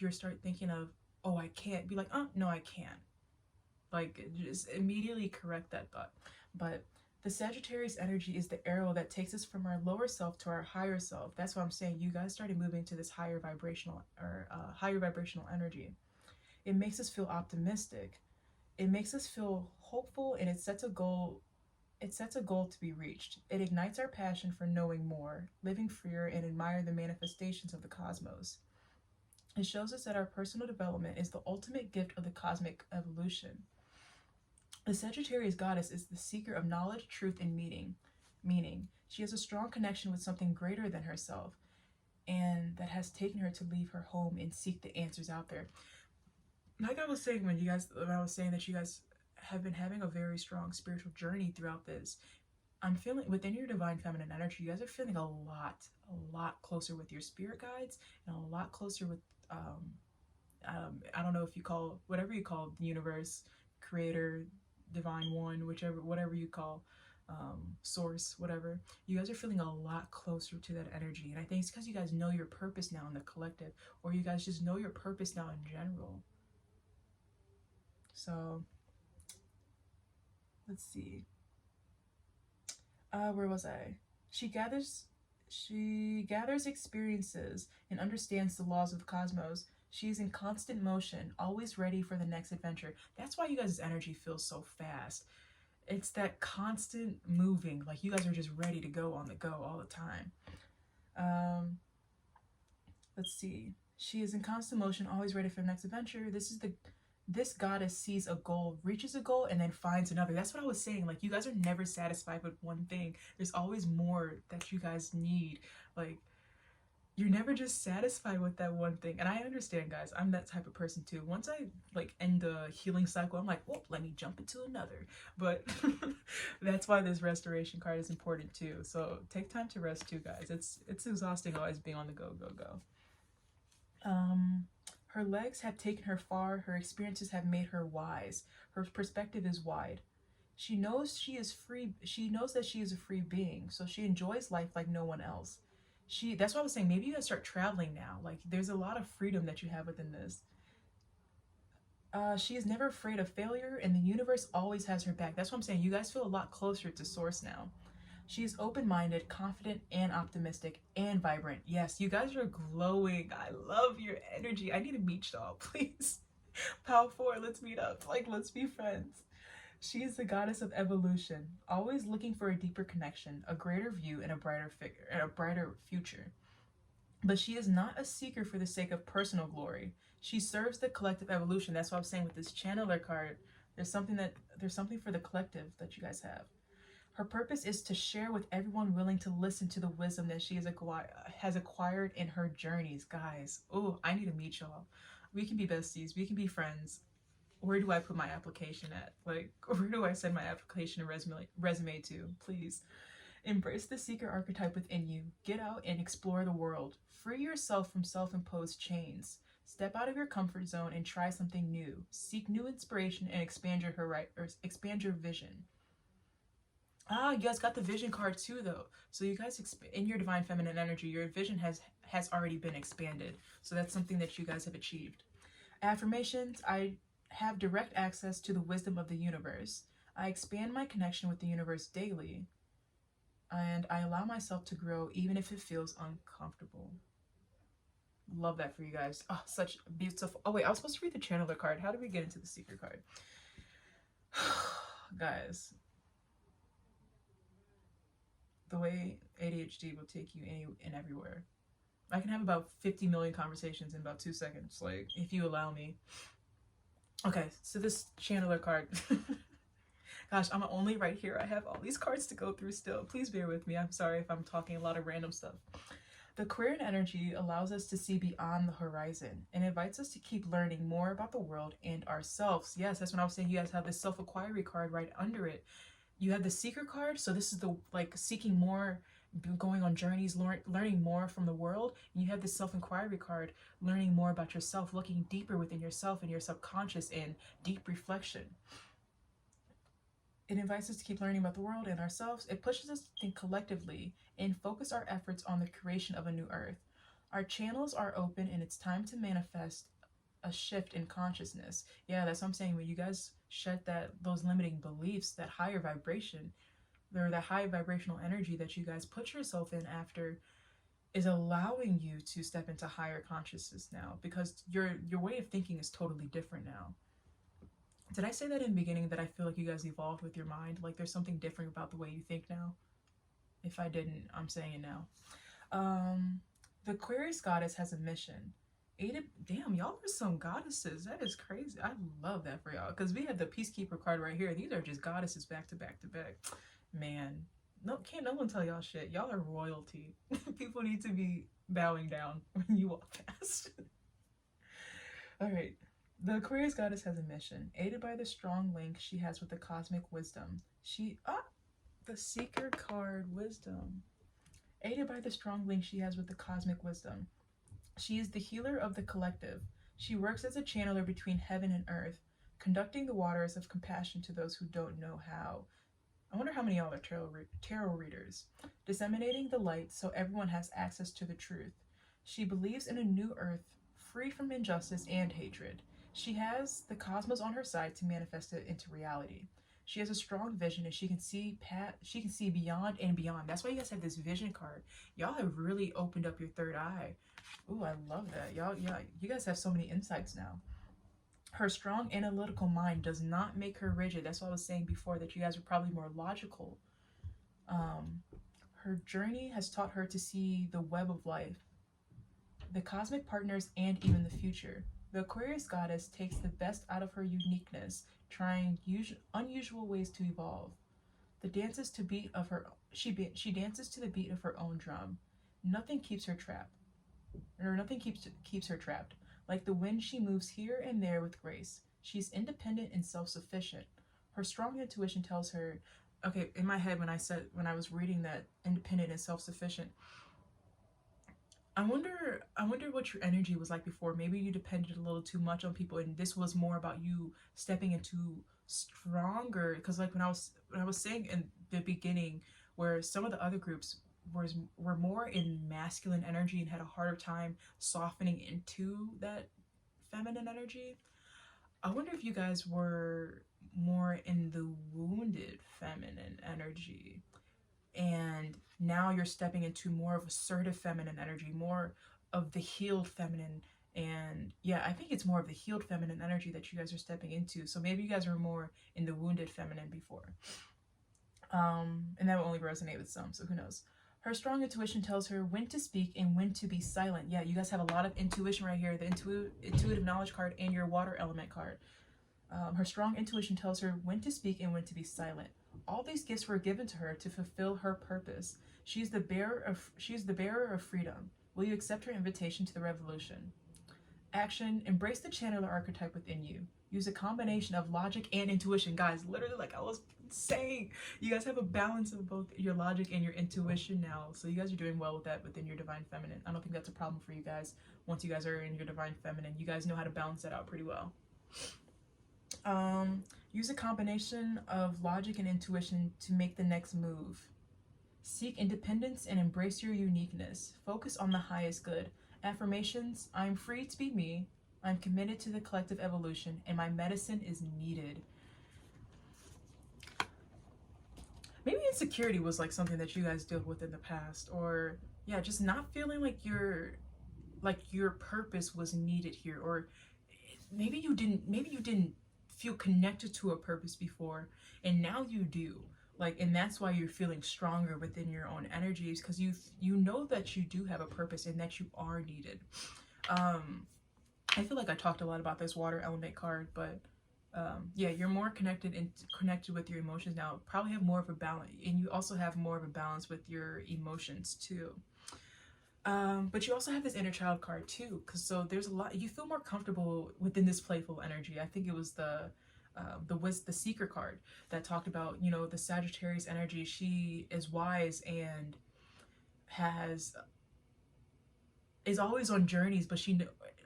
you start thinking of, oh, I can't, be like, oh, no, I can. Like, just immediately correct that thought. But the Sagittarius energy is the arrow that takes us from our lower self to our higher self. That's why I'm saying you guys started moving to this higher vibrational energy. It makes us feel optimistic. It makes us feel hopeful, and it sets a goal. It sets a goal to be reached. It ignites our passion for knowing more, living freer, and admire the manifestations of the cosmos. It shows us that our personal development is the ultimate gift of the cosmic evolution. The Sagittarius goddess is the seeker of knowledge, truth, and meaning. She has a strong connection with something greater than herself, and that has taken her to leave her home and seek the answers out there. Like I was saying, when I was saying that you guys have been having a very strong spiritual journey throughout this, I'm feeling within your divine feminine energy, you guys are feeling a lot closer with your spirit guides, and a lot closer with I don't know if you call, whatever you call the universe, creator, divine one, whatever you call, source, whatever. You guys are feeling a lot closer to that energy. And I think it's because you guys know your purpose now in the collective, or you guys just know your purpose now in general. So let's see. Where was I? She gathers experiences and understands the laws of the cosmos. She's in constant motion, always ready for the next adventure. That's why you guys' energy feels so fast. It's that constant moving, like you guys are just ready to go, on the go all the time. Let's see. She is in constant motion, always ready for the next adventure. This goddess sees a goal, reaches a goal, and then finds another. That's what I was saying. Like, you guys are never satisfied with one thing. There's always more that you guys need. Like, you're never just satisfied with that one thing. And I understand, guys. I'm that type of person too. Once I like end the healing cycle, I'm like, well, let me jump into another. But that's why this restoration card is important too. So take time to rest too, guys. It's exhausting always being on the go. Her legs have taken her far. Her experiences have made her wise. Her perspective is wide. She knows she is free. She knows that she is a free being, so she enjoys life like no one else. That's why I was saying maybe you guys start traveling now. Like there's a lot of freedom that you have within this. She is never afraid of failure, and the universe always has her back. That's what I'm saying. You guys feel a lot closer to source now. She is open-minded, confident, and optimistic, and vibrant. Yes, you guys are glowing. I love your energy. I need to meet y'all, please. Power 4, let's meet up. Like, let's be friends. She is the goddess of evolution, always looking for a deeper connection, a greater view, and a brighter figure, and a brighter future. But she is not a seeker for the sake of personal glory. She serves the collective evolution. That's what I'm saying with this channeler card. There's something for the collective that you guys have. Her purpose is to share with everyone willing to listen to the wisdom that she has acquired in her journeys. Guys, oh, I need to meet y'all. We can be besties. We can be friends. Where do I put my application at? Like, where do I send my application and resume to? Please. Embrace the seeker archetype within you. Get out and explore the world. Free yourself from self-imposed chains. Step out of your comfort zone and try something new. Seek new inspiration and expand your vision. Ah, you guys got the vision card too, though. So you guys, in your divine feminine energy, your vision has already been expanded. So that's something that you guys have achieved. Affirmations: I have direct access to the wisdom of the universe. I expand my connection with the universe daily. And I allow myself to grow even if it feels uncomfortable. Love that for you guys. Oh, such beautiful. Oh, wait, I was supposed to read the channeler card. How did we get into the secret card? Guys, the way ADHD will take you any and everywhere. I can have about 50 million conversations in about 2 seconds, like, if you allow me. Okay, so this channeler card. Gosh, I'm only right here. I have all these cards to go through still. Please bear with me. I'm sorry if I'm talking a lot of random stuff. The Aquarian energy allows us to see beyond the horizon and invites us to keep learning more about the world and ourselves. Yes, that's when I was saying you guys have this self-acquiry card right under it. You have the seeker card, so this is the, like, seeking more, going on journeys, learning more from the world. And you have the self-inquiry card, learning more about yourself, looking deeper within yourself and your subconscious and deep reflection. It invites us to keep learning about the world and ourselves. It pushes us to think collectively and focus our efforts on the creation of a new earth. Our channels are open and it's time to manifest a shift in consciousness. Yeah, that's what I'm saying. When you guys shed those limiting beliefs, that higher vibration, or that high vibrational energy that you guys put yourself in after, is allowing you to step into higher consciousness now, because your way of thinking is totally different now. Did I say that in the beginning, that I feel like you guys evolved with your mind? Like there's something different about the way you think now? If I didn't, I'm saying it now. The Aquarius goddess has a mission. Damn, y'all are some goddesses. That is crazy. I love that for y'all, because we have the Peacekeeper card right here. These are just goddesses back to back to back. Man, can't no one tell y'all shit. Y'all are royalty. People need to be bowing down when you walk past. All right. The Aquarius goddess has a mission. Aided by the strong link she has with the cosmic wisdom. The seeker card, wisdom. Aided by the strong link she has with the cosmic wisdom. She is the healer of the collective. She works as a channeler between heaven and earth, conducting the waters of compassion to those who don't know how. I wonder how many of y'all are tarot readers. Disseminating the light so everyone has access to the truth. She believes in a new earth free from injustice and hatred. She has the cosmos on her side to manifest it into reality. She has a strong vision and she can see beyond and beyond. That's why you guys have this vision card. Y'all have really opened up your third eye. Ooh, I love that. You guys have so many insights now. Her strong analytical mind does not make her rigid. That's what I was saying before, that you guys are probably more logical. Her journey has taught her to see the web of life, the cosmic partners, and even the future. The Aquarius goddess takes the best out of her uniqueness, trying unusual ways to evolve. She dances to the beat of her own drum. Nothing keeps her trapped. Nothing keeps her trapped. Like the wind, she moves here and there with grace. She's independent and self-sufficient. Her strong intuition tells her, okay, in my head when I was reading that independent and self-sufficient, I wonder what your energy was like before. Maybe you depended a little too much on people, and this was more about you stepping into stronger. Because like when I was saying in the beginning, where some of the other groups were more in masculine energy and had a harder time softening into that feminine energy. I wonder if you guys were more in the wounded feminine energy, and now you're stepping into more of assertive feminine energy, more of the healed feminine. And yeah, I think it's more of the healed feminine energy that you guys are stepping into. So maybe you guys were more in the wounded feminine before. And that will only resonate with some, so who knows. Her strong intuition tells her when to speak and when to be silent. Yeah, you guys have a lot of intuition right here. The intuitive knowledge card and your water element card. Her strong intuition tells her when to speak and when to be silent. All these gifts were given to her to fulfill her purpose. She's the bearer of freedom. Will you accept her invitation to the revolution? Action: embrace the channeler archetype within you. Use a combination of logic and intuition. Guys, literally, like I was saying, you guys have a balance of both your logic and your intuition now. So you guys are doing well with that within your divine feminine. I don't think that's a problem for you guys. Once you guys are in your divine feminine, you guys know how to balance that out pretty well. Use a combination of logic and intuition to make the next move. Seek independence and embrace your uniqueness. Focus on the highest good. Affirmations: I'm free to be me. I'm committed to the collective evolution, and my medicine is needed. Maybe insecurity was like something that you guys dealt with in the past, or yeah, just not feeling like your purpose was needed here, or maybe you didn't feel connected to a purpose before, and now you do. Like, and that's why you're feeling stronger within your own energies, because you know that you do have a purpose and that you are needed. I feel like I talked a lot about this water element card, but yeah, you're more connected with your emotions now. Probably have more of a balance, and you also have more of a balance with your emotions too. But you also have this inner child card too, because so there's a lot, you feel more comfortable within this playful energy. I think it was the seeker card that talked about, you know, the Sagittarius energy. She is wise and is always on journeys, but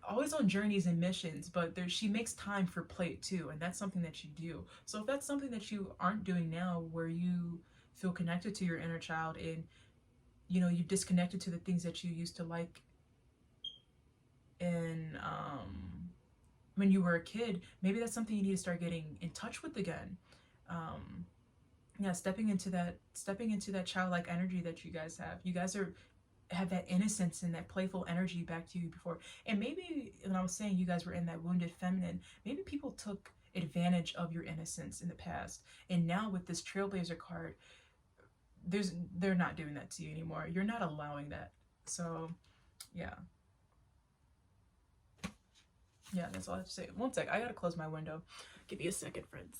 always on journeys and missions, but she makes time for play too, and that's something that you do. So if that's something that you aren't doing now, where you feel connected to your inner child and you know you've disconnected to the things that you used to like in when you were a kid, maybe that's something you need to start getting in touch with again. Yeah, stepping into that childlike energy that you guys have. You guys have that innocence and that playful energy back to you before. And maybe when I was saying you guys were in that wounded feminine, maybe people took advantage of your innocence in the past, and now with this trailblazer card, they're not doing that to you anymore. You're not allowing that. So yeah, that's all I have to say. One sec, I gotta close my window. Give me a second, friends.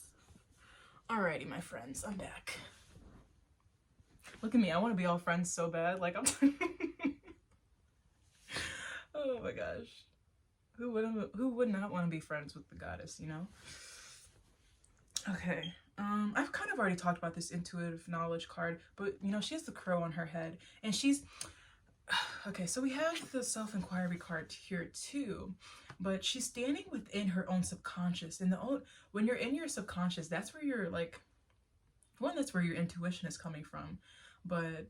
Alrighty, my friends, I'm back. Look at me, I want to be all friends so bad. Like, I'm oh my gosh, who would not want to be friends with the goddess, you know? Okay, I've kind of already talked about this intuitive knowledge card, but you know, she has the crow on her head, and she's okay. So we have the self-inquiry card here too, but she's standing within her own subconscious. And when you're in your subconscious, that's where you're like, one, that's where your intuition is coming from, but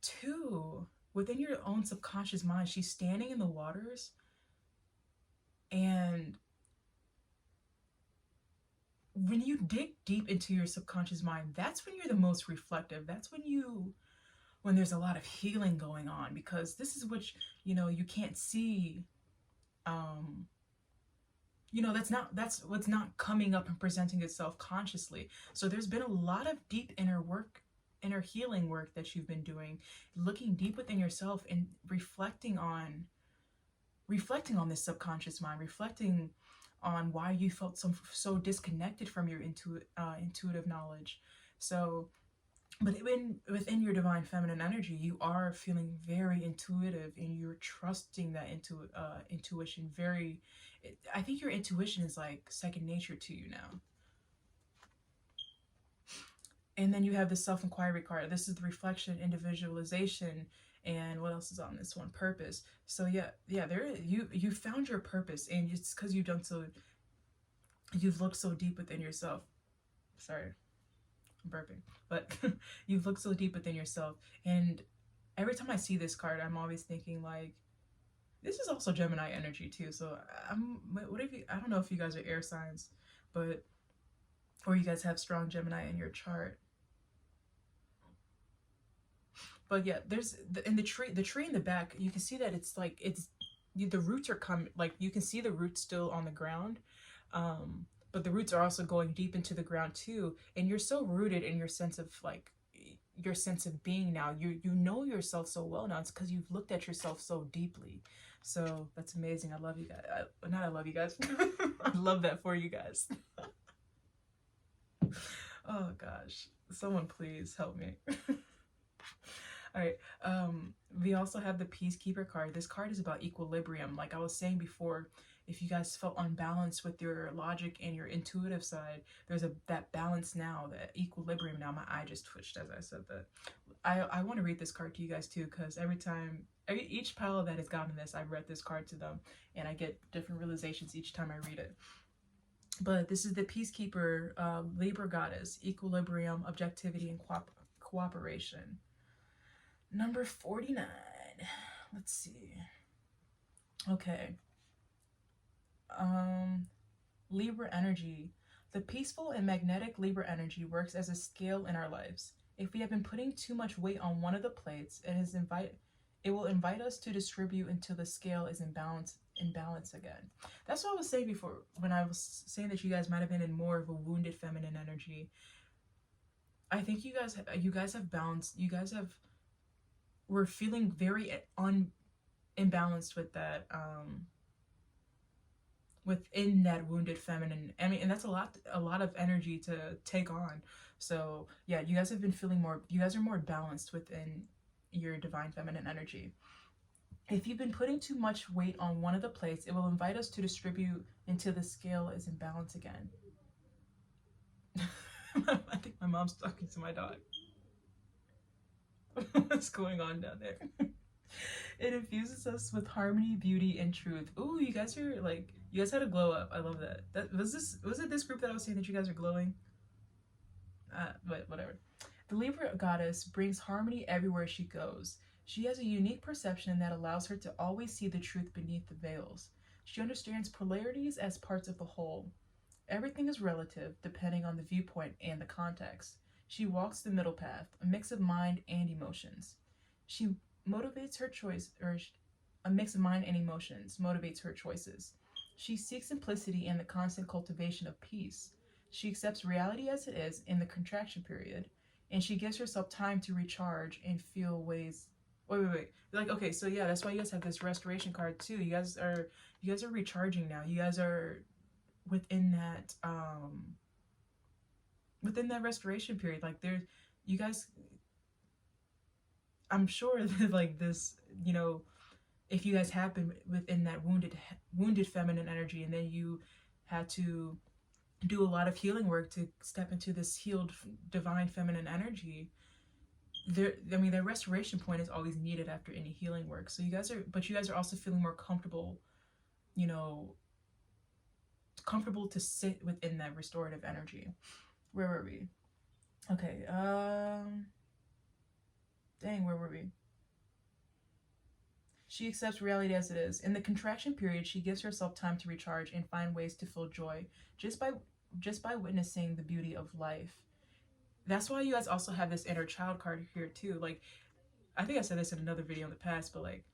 two, within your own subconscious mind, she's standing in the waters, and when you dig deep into your subconscious mind, that's when you're the most reflective. That's when there's a lot of healing going on, because this is what you know you can't see. You know, that's what's not coming up and presenting itself consciously. So there's been a lot of deep inner healing work that you've been doing, looking deep within yourself and reflecting on this subconscious mind, reflecting on why you felt so disconnected from your intuitive knowledge. So, but within your divine feminine energy, you are feeling very intuitive, and you're trusting that intuition. I think your intuition is like second nature to you now. And then you have the self-inquiry card. This is the reflection, individualization, and what else is on this one? Purpose. So yeah, you found your purpose, and it's because you've looked so deep within yourself. Sorry. I'm burping. But you've looked so deep within yourself. And every time I see this card, I'm always thinking like, this is also Gemini energy too. So what if you, I don't know if you guys are air signs, but, or you guys have strong Gemini in your chart. But yeah, there's in the tree in the back, you can see that it's like, the roots are coming, like you can see the roots still on the ground. But the roots are also going deep into the ground too. And you're so rooted in your sense of like, your sense of being now. You know yourself so well now. It's because you've looked at yourself so deeply. So that's amazing. I love you guys. I love you guys. I love that for you guys. Oh gosh. Someone please help me. All right. We also have the Peacekeeper card. This card is about equilibrium. Like I was saying before, if you guys felt unbalanced with your logic and your intuitive side, there's that balance now, that equilibrium now. My eye just twitched as I said that. I want to read this card to you guys too, because each pile that has gotten this, I've read this card to them, and I get different realizations each time I read it. But this is the Peacekeeper, Libra goddess, equilibrium, objectivity, and cooperation. Number 49. Let's see. Okay. Libra energy. The peaceful and magnetic Libra energy works as a scale in our lives. If we have been putting too much weight on one of the plates, it will invite us to distribute until the scale is in balance again. That's what I was saying before, when I was saying that you guys might have been in more of a wounded feminine energy. I think you guys have balanced. We're feeling very imbalanced with that, within that wounded feminine. I mean, and that's a lot of energy to take on. So yeah, you guys have been feeling more, you guys are more balanced within your divine feminine energy. If you've been putting too much weight on one of the plates, it will invite us to distribute until the scale is in balance again. I think my mom's talking to my dog. What's going on down there? It infuses us with harmony, beauty, and truth. Ooh, you guys are like, you guys had a glow up. I love that. Was it this group that I was saying that you guys are glowing? But whatever. The Libra goddess brings harmony everywhere she goes. She has a unique perception that allows her to always see the truth beneath the veils. She understands polarities as parts of the whole. Everything is relative, depending on the viewpoint and the context. She walks the middle path, a mix of mind and emotions. She motivates her choice, or a mix of mind and emotions motivates her choices. She seeks simplicity and the constant cultivation of peace. She accepts reality as it is in the contraction period, and she gives herself time to recharge and feel ways. Wait. Like, okay, so yeah, that's why you guys have this restoration card too. You guys are recharging now. You guys are within that restoration period. Like you guys, I'm sure that like this, if you guys have been within that wounded feminine energy, and then you had to do a lot of healing work to step into this healed divine feminine energy, the restoration point is always needed after any healing work. So you guys are also feeling more comfortable, comfortable to sit within that restorative energy. Where were we? Okay, dang, where were we? She accepts reality as it is. In the contraction period, she gives herself time to recharge and find ways to feel joy just by witnessing the beauty of life. That's why you guys also have this inner child card here too. Like, I think I said this in another video in the past, but like,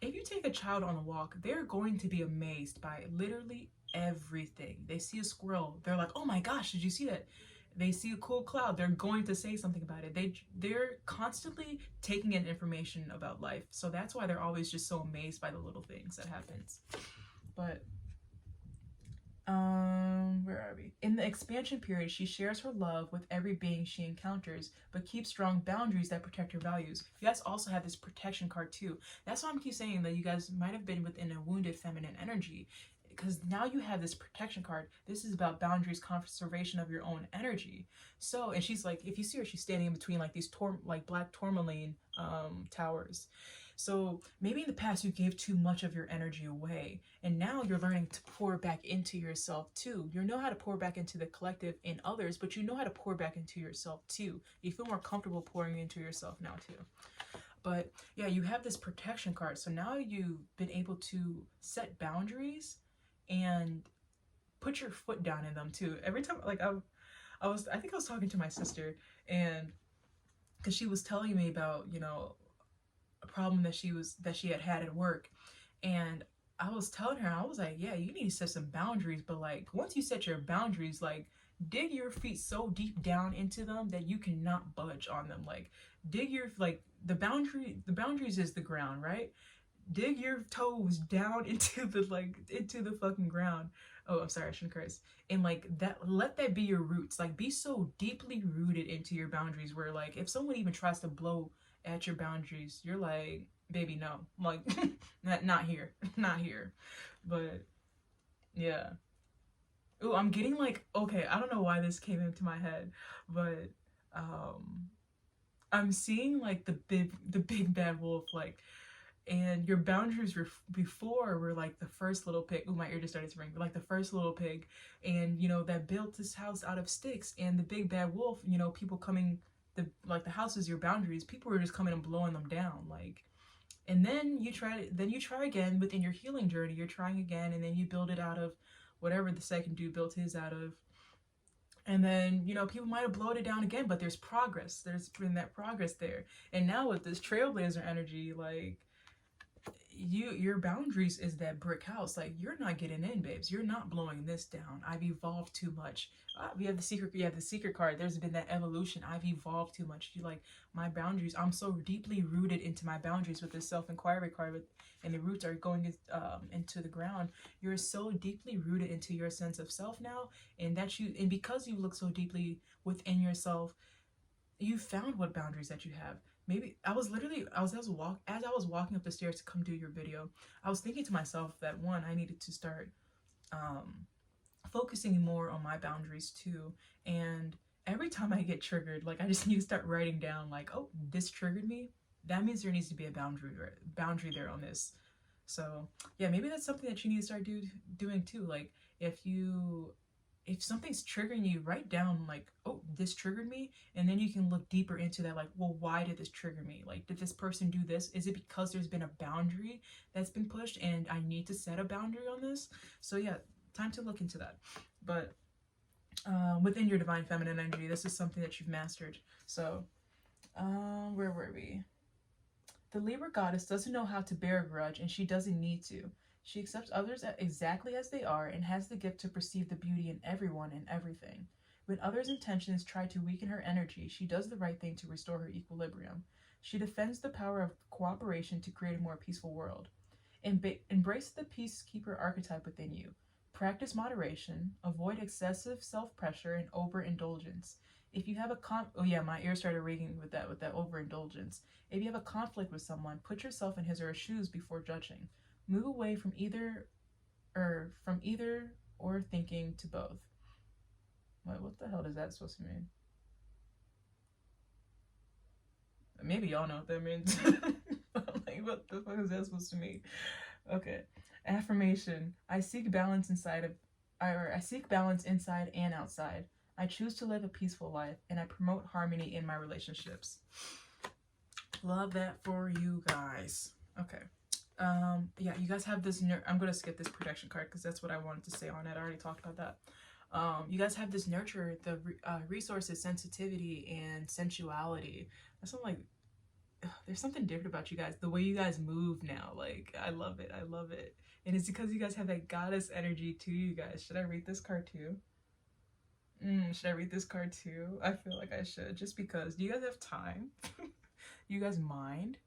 if you take a child on a walk, they're going to be amazed by literally everything. They see a squirrel, they're like, oh my gosh, did you see that? They see a cool cloud, they're going to say something about it. They're constantly taking in information about life. So that's why they're always just so amazed by the little things that happens. But where are we? In the expansion period, she shares her love with every being she encounters, but keeps strong boundaries that protect her values. You guys also have this protection card too. That's why I'm keep saying that you guys might have been within a wounded feminine energy, because now you have this protection card. This is about boundaries, conservation of your own energy. So, and she's like, if you see her, she's standing in between like these black tourmaline towers. So maybe in the past you gave too much of your energy away, and now you're learning to pour back into yourself too. You know how to pour back into the collective and others, but you know how to pour back into yourself too. You feel more comfortable pouring into yourself now too. But yeah, you have this protection card. So now you've been able to set boundaries and put your foot down in them too. Every time, like I think I was talking to my sister, and because she was telling me about, you know, a problem that she had at work, and I was telling her, I was like, yeah, you need to set some boundaries, but like once you set your boundaries, like dig your feet so deep down into them that you cannot budge on them. Like dig your, like the boundaries is the ground, right? Dig your toes down into the fucking ground. Oh, I'm sorry, I shouldn't curse. And like that, let that be your roots. Like be so deeply rooted into your boundaries where like if someone even tries to blow at your boundaries, you're like, baby, no. Like not here. Not here. But yeah. Ooh, I'm getting like, okay, I don't know why this came into my head, but I'm seeing like the big bad wolf, like, and your boundaries were before were like the first little pig. Ooh, my ear just started to ring. But like the first little pig, and you know that built this house out of sticks. And the big bad wolf, you know, people coming, the house is your boundaries. People were just coming and blowing them down, like. And then you try again within your healing journey. You're trying again, and then you build it out of whatever the second dude built his out of. And then, you know, people might have blown it down again, but there's progress. There's been that progress there. And now with this trailblazer energy, like, your boundaries is that brick house. Like, you're not getting in, babes. You're not blowing this down. I've evolved too much. We have the secret card. There's been that evolution. I've evolved too much. You like my boundaries. I'm so deeply rooted into my boundaries with this self-inquiry card, and the roots are going into the ground. You're so deeply rooted into your sense of self now, and because you look so deeply within yourself, you found what boundaries that you have. Maybe as I was walking up the stairs to come do your video, I was thinking to myself that one, I needed to start focusing more on my boundaries too. And every time I get triggered, like I just need to start writing down like, oh, this triggered me. That means there needs to be a boundary there on this. So yeah, maybe that's something that you need to start doing too. Like if something's triggering you, write down like, oh, this triggered me, and then you can look deeper into that, like, well, why did this trigger me? Like, did this person do this? Is it because there's been a boundary that's been pushed and I need to set a boundary on this? So yeah, time to look into that. But within your divine feminine energy, this is something that you've mastered. So where were we? The Libra goddess doesn't know how to bear a grudge, and she doesn't need to. She accepts others exactly as they are and has the gift to perceive the beauty in everyone and everything. When others' intentions try to weaken her energy, she does the right thing to restore her equilibrium. She defends the power of cooperation to create a more peaceful world. Embrace the peacekeeper archetype within you. Practice moderation, avoid excessive self-pressure and overindulgence. If you have oh yeah, my ear started ringing with that overindulgence. If you have a conflict with someone, put yourself in his or her shoes before judging. Move away from either or thinking to both. Wait, what the hell is that supposed to mean? Maybe y'all know what that means. Like, what the fuck is that supposed to mean? Okay. Affirmation. I seek balance inside and outside. I choose to live a peaceful life, and I promote harmony in my relationships. Love that for you guys. Okay. Yeah, you guys have this I'm gonna skip this protection card because that's what I wanted to say on it. I already talked about that. You guys have this nurture, the resources, sensitivity, and sensuality. That's something like, there's something different about you guys. The way you guys move now, like, I love it. I love it. And it's because you guys have that goddess energy too, you guys. Should I read this card too? Should I read this card too? I feel like I should, just because. Do you guys have time? You guys mind?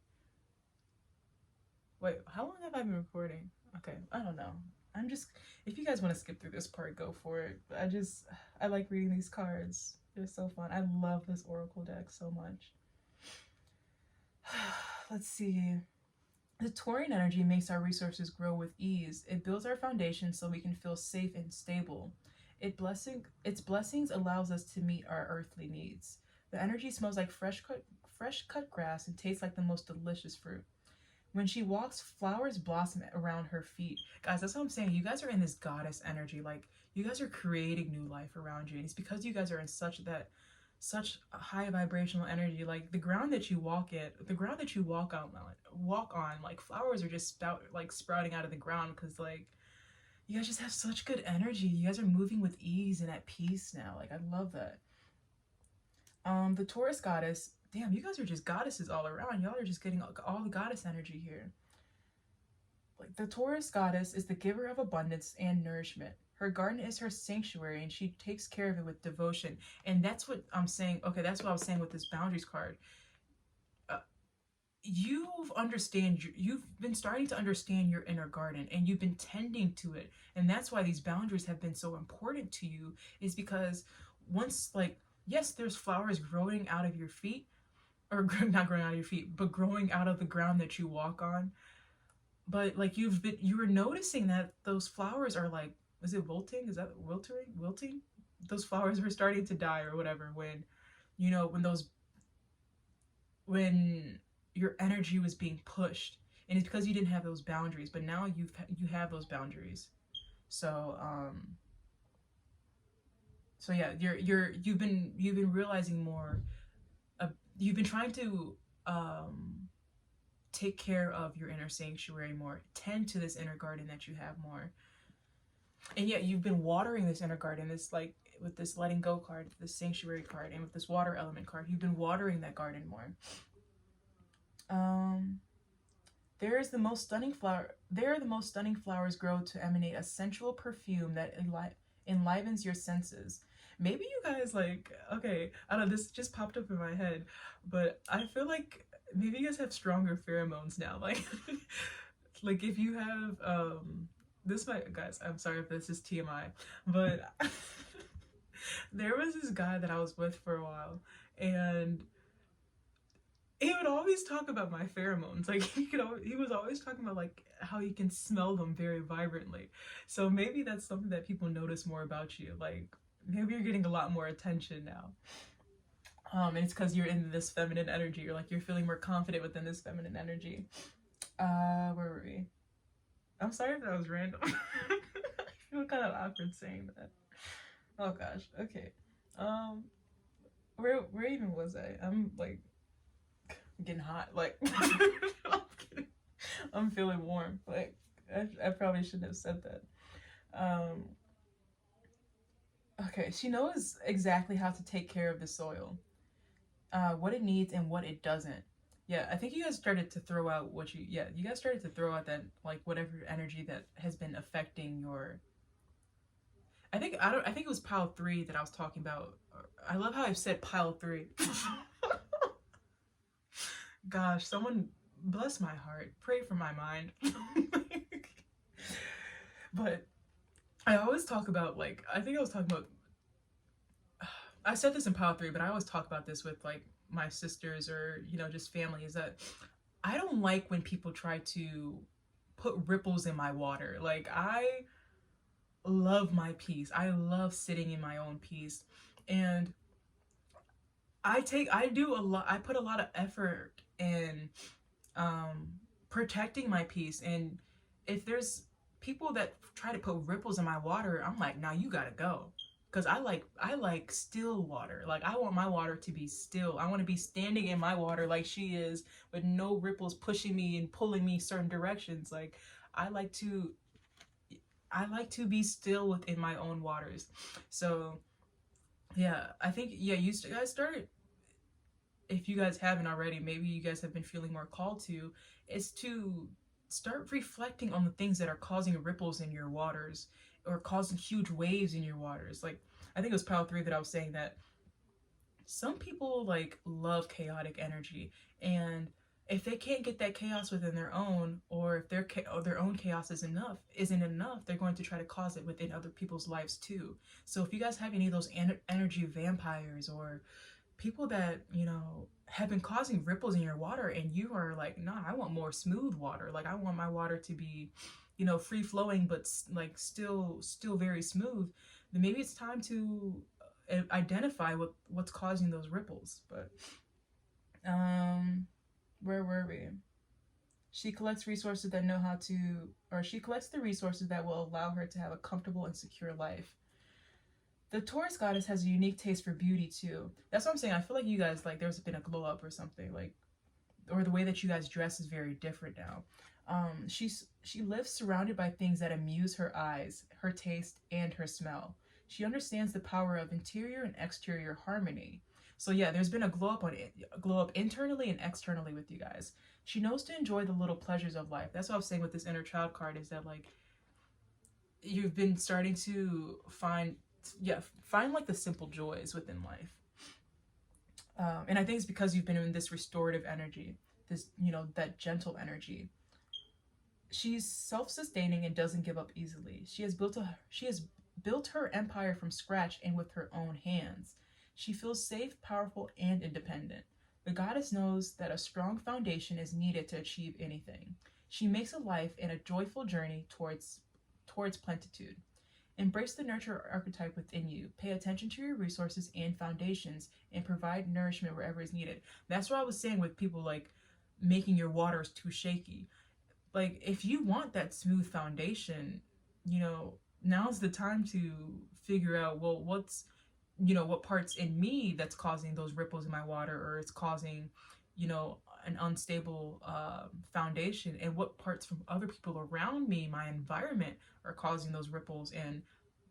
Wait, how long have I been recording? Okay, I don't know. I'm just, if you guys want to skip through this part, go for it. I like reading these cards. They're so fun. I love this oracle deck so much. Let's see. The Taurian energy makes our resources grow with ease. It builds our foundation so we can feel safe and stable. Its blessings allows us to meet our earthly needs. The energy smells like fresh cut grass and tastes like the most delicious fruit. When she walks, flowers blossom around her feet. Guys, that's what I'm saying. You guys are in this goddess energy. Like, you guys are creating new life around you. And it's because you guys are in such a high vibrational energy. Like, the ground that you walk at, the ground that you walk on, like, flowers are just sprouting out of the ground, because, like, you guys just have such good energy. You guys are moving with ease and at peace now. Like, I love that. The Taurus goddess, damn, you guys are just goddesses all around. Y'all are just getting all the goddess energy here. Like, the Taurus goddess is the giver of abundance and nourishment. Her garden is her sanctuary, and she takes care of it with devotion. And that's what I'm saying. Okay, that's what I was saying with this boundaries card. You've been starting to understand your inner garden, and you've been tending to it. And that's why these boundaries have been so important to you, is because once, like, yes, there's flowers growing out of your feet, or not growing out of your feet, but growing out of the ground that you walk on. But, like, you were noticing that those flowers are, like, is it wilting? Is that wilting? Those flowers were starting to die or whatever, when, you know, when your energy was being pushed. And it's because you didn't have those boundaries, but now you have those boundaries. So yeah, you've been realizing more. You've been trying to take care of your inner sanctuary more, tend to this inner garden that you have more. And yet you've been watering this inner garden, this, like, with this letting go card, this sanctuary card, and with this water element card, you've been watering that garden more. There are the most stunning flowers grow to emanate a sensual perfume that enlivens your senses. Maybe you guys, like, okay, I don't know, this just popped up in my head, but I feel like maybe you guys have stronger pheromones now. Like, like, if you have, this might, guys, I'm sorry if this is TMI, but there was this guy that I was with for a while, and he would always talk about my pheromones. Like, he was always talking about, like, how you can smell them very vibrantly. So maybe that's something that people notice more about you. Like, maybe you're getting a lot more attention now. And it's because you're in this feminine energy, or, like, you're feeling more confident within this feminine energy. Where were we? I'm sorry if that was random. I feel kind of awkward saying that. Oh gosh. Okay. Where even was I? I'm, like, getting hot. Like, I'm feeling warm. Like, I probably shouldn't have said that. Okay, she knows exactly how to take care of the soil, what it needs and what it doesn't. Yeah, I think you guys started to throw out you guys started to throw out that, like, whatever energy that has been affecting your, I think it was pile 3 that I was talking about. I love how I've said pile 3. Gosh, someone bless my heart, pray for my mind. But I always talk about, like, I think I was talking about, I said this in pile 3, but I always talk about this with, like, my sisters, or, you know, just family, is that I don't like when people try to put ripples in my water. Like, I love my peace. I love sitting in my own peace. And I put a lot of effort in protecting my peace. And if there's people that try to put ripples in my water, I'm like, nah, you gotta go. Because I like still water. Like, I want my water to be still. I want to be standing in my water like she is, with no ripples pushing me and pulling me certain directions. Like, I like to be still within my own waters. So yeah, I think, yeah, you guys started, if you guys haven't already, maybe you guys have been feeling more called to, is to start reflecting on the things that are causing ripples in your waters, or causing huge waves in your waters. Like, I think it was pile 3 that I was saying that some people, like, love chaotic energy, and if they can't get that chaos within their own, or if their own chaos isn't enough, they're going to try to cause it within other people's lives too. So if you guys have any of those energy vampires, or people that, you know, have been causing ripples in your water, and you are like, nah, I want more smooth water. Like, I want my water to be, you know, free flowing, but, like, still very smooth, then maybe it's time to identify what's causing those ripples. But where were we? She collects resources that know how to, or she collects the resources that will allow her to have a comfortable and secure life. The Taurus goddess has a unique taste for beauty too. That's what I'm saying. I feel like you guys, like, there's been a glow up or something, like, or the way that you guys dress is very different now. She lives surrounded by things that amuse her eyes, her taste, and her smell. She understands the power of interior and exterior harmony. So yeah, there's been a glow up on it, a glow up internally and externally with you guys. She knows to enjoy the little pleasures of life. That's what I was saying with this inner child card, is that, like, you've been starting to find, yeah, find like the simple joys within life. And I think it's because you've been in this restorative energy, this, you know, that gentle energy. She's self-sustaining and doesn't give up easily. She has built her empire from scratch and with her own hands. She feels safe, powerful, and independent. The goddess knows that a strong foundation is needed to achieve anything. She makes a life and a joyful journey towards plenitude. Embrace the nurture archetype within you. Pay attention to your resources and foundations and provide nourishment wherever is needed. That's what I was saying with people, like, making your waters too shaky. Like, if you want that smooth foundation, you know, now's the time to figure out, well, what's, you know, what parts in me that's causing those ripples in my water, or it's causing, you know, an unstable foundation, and what parts from other people around me, my environment, are causing those ripples and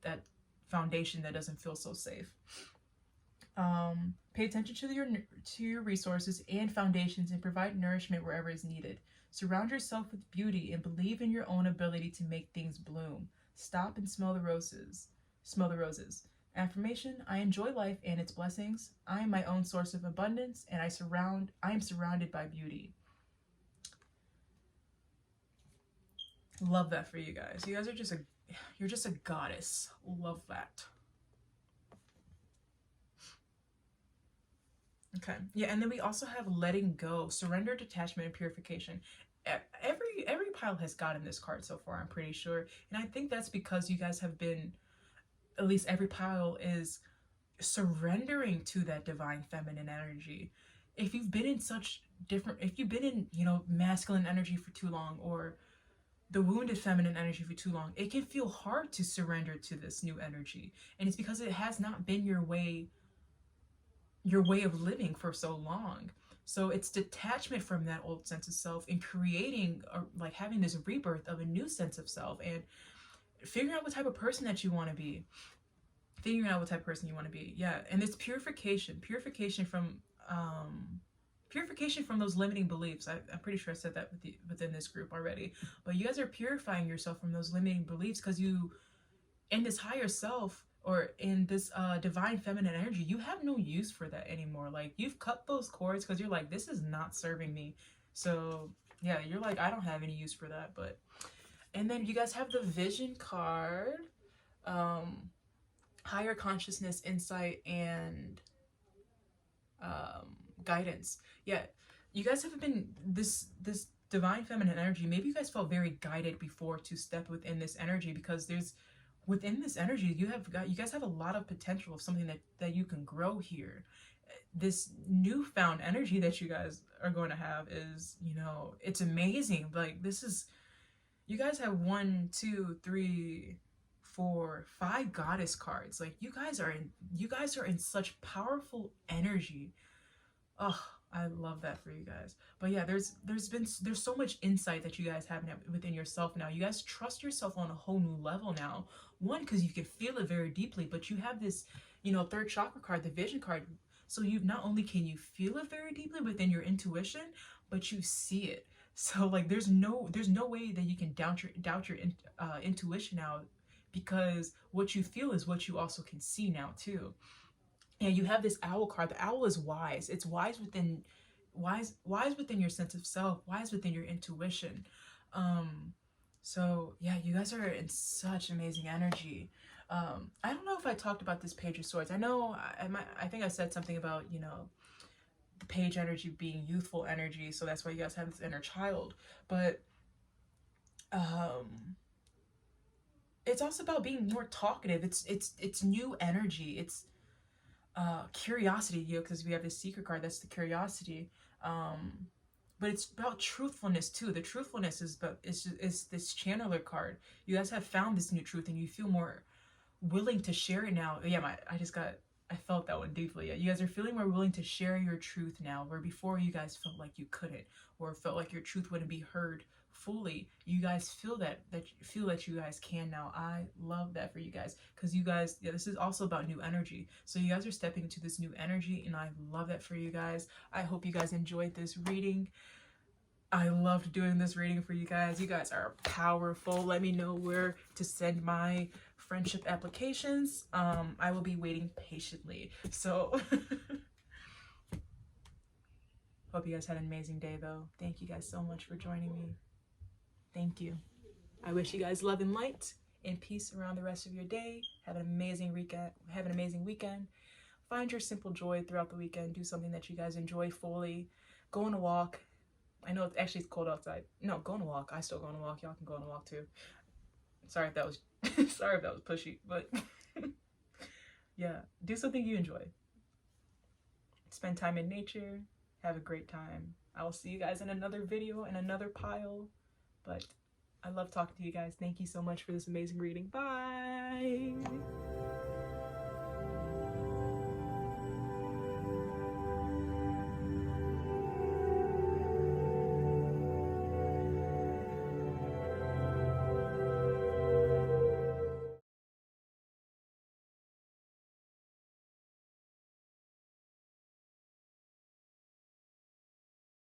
that foundation that doesn't feel so safe. Pay attention to your resources and foundations and provide nourishment wherever is needed. Surround yourself with beauty and believe in your own ability to make things bloom. Stop and smell the roses. Smell the roses. Affirmation: I enjoy life and its blessings. I am my own source of abundance, and I am surrounded by beauty. Love that for you guys. You guys are you're just a goddess. Love that. Okay. Yeah, and then we also have letting go, surrender, detachment, and purification. Every pile has gotten this card so far, I'm pretty sure. And I think that's because you guys have been, at least every pile is surrendering to that divine feminine energy. If you've been in if you've been in, you know, masculine energy for too long, or the wounded feminine energy for too long, it can feel hard to surrender to this new energy. And it's because it has not been your way of living for so long. So it's detachment from that old sense of self and creating, like, having this rebirth of a new sense of self, and figuring out what type of person that you want to be. Yeah, and it's purification from those limiting beliefs. I'm pretty sure I said that within this group already, but you guys are purifying yourself from those limiting beliefs, because you, in this higher self, or in this divine feminine energy, you have no use for that anymore. Like, you've cut those cords because you're like, this is not serving me. So yeah, you're like, I don't have any use for that. But, and then you guys have the vision card, higher consciousness, insight, and guidance. Yeah, you guys have been this divine feminine energy. Maybe you guys felt very guided before to step within this energy, because within this energy, you guys have a lot of potential of something that you can grow here. This newfound energy that you guys are going to have is, you know, it's amazing. Like, you guys have 1, 2, 3, 4, 5 goddess cards. Like, you guys are in such powerful energy. Oh, I love that for you guys. But yeah, there's so much insight that you guys have within yourself now. You guys trust yourself on a whole new level now. One, because you can feel it very deeply, but you have this, you know, third chakra card, the vision card. So you not only can you feel it very deeply within your intuition, but you see it. So, like, there's no way that you can doubt your intuition now, because what you feel is what you also can see now too. And you have this owl card. The owl is wise. It's wise within your sense of self, wise within your intuition. So yeah, you guys are in such amazing energy. I don't know if I talked about this Page of Swords. I know I think I said something about, you know, the page energy being youthful energy, so that's why you guys have this inner child. But it's also about being more talkative. It's new energy. It's curiosity, you know, because we have this secret card, that's the curiosity. but it's about truthfulness too. The truthfulness is about is this channeler card. You guys have found this new truth and you feel more willing to share it now. Yeah, I felt that one deeply. Yeah, you guys are feeling more willing to share your truth now, where before you guys felt like you couldn't, or felt like your truth wouldn't be heard fully. You guys feel that you guys can now. I love that for you guys, because you guys, yeah, this is also about new energy. So you guys are stepping into this new energy, and I love that for you guys. I hope you guys enjoyed this reading. I loved doing this reading for you guys. You guys are powerful. Let me know where to send my friendship applications. I will be waiting patiently. So hope you guys had an amazing day though. Thank you guys so much for joining me. Thank you. I wish you guys love and light and peace around the rest of your day. Have an amazing weekend. Find your simple joy throughout the weekend. Do something that you guys enjoy fully. Go on a walk. I know it's cold outside. No, go on a walk. I still go on a walk. Y'all can go on a walk too. Sorry if that was pushy, but yeah, do something you enjoy. Spend time in nature. Have a great time. I will see you guys in another video and another pile. But I love talking to you guys. Thank you so much for this amazing reading. Bye.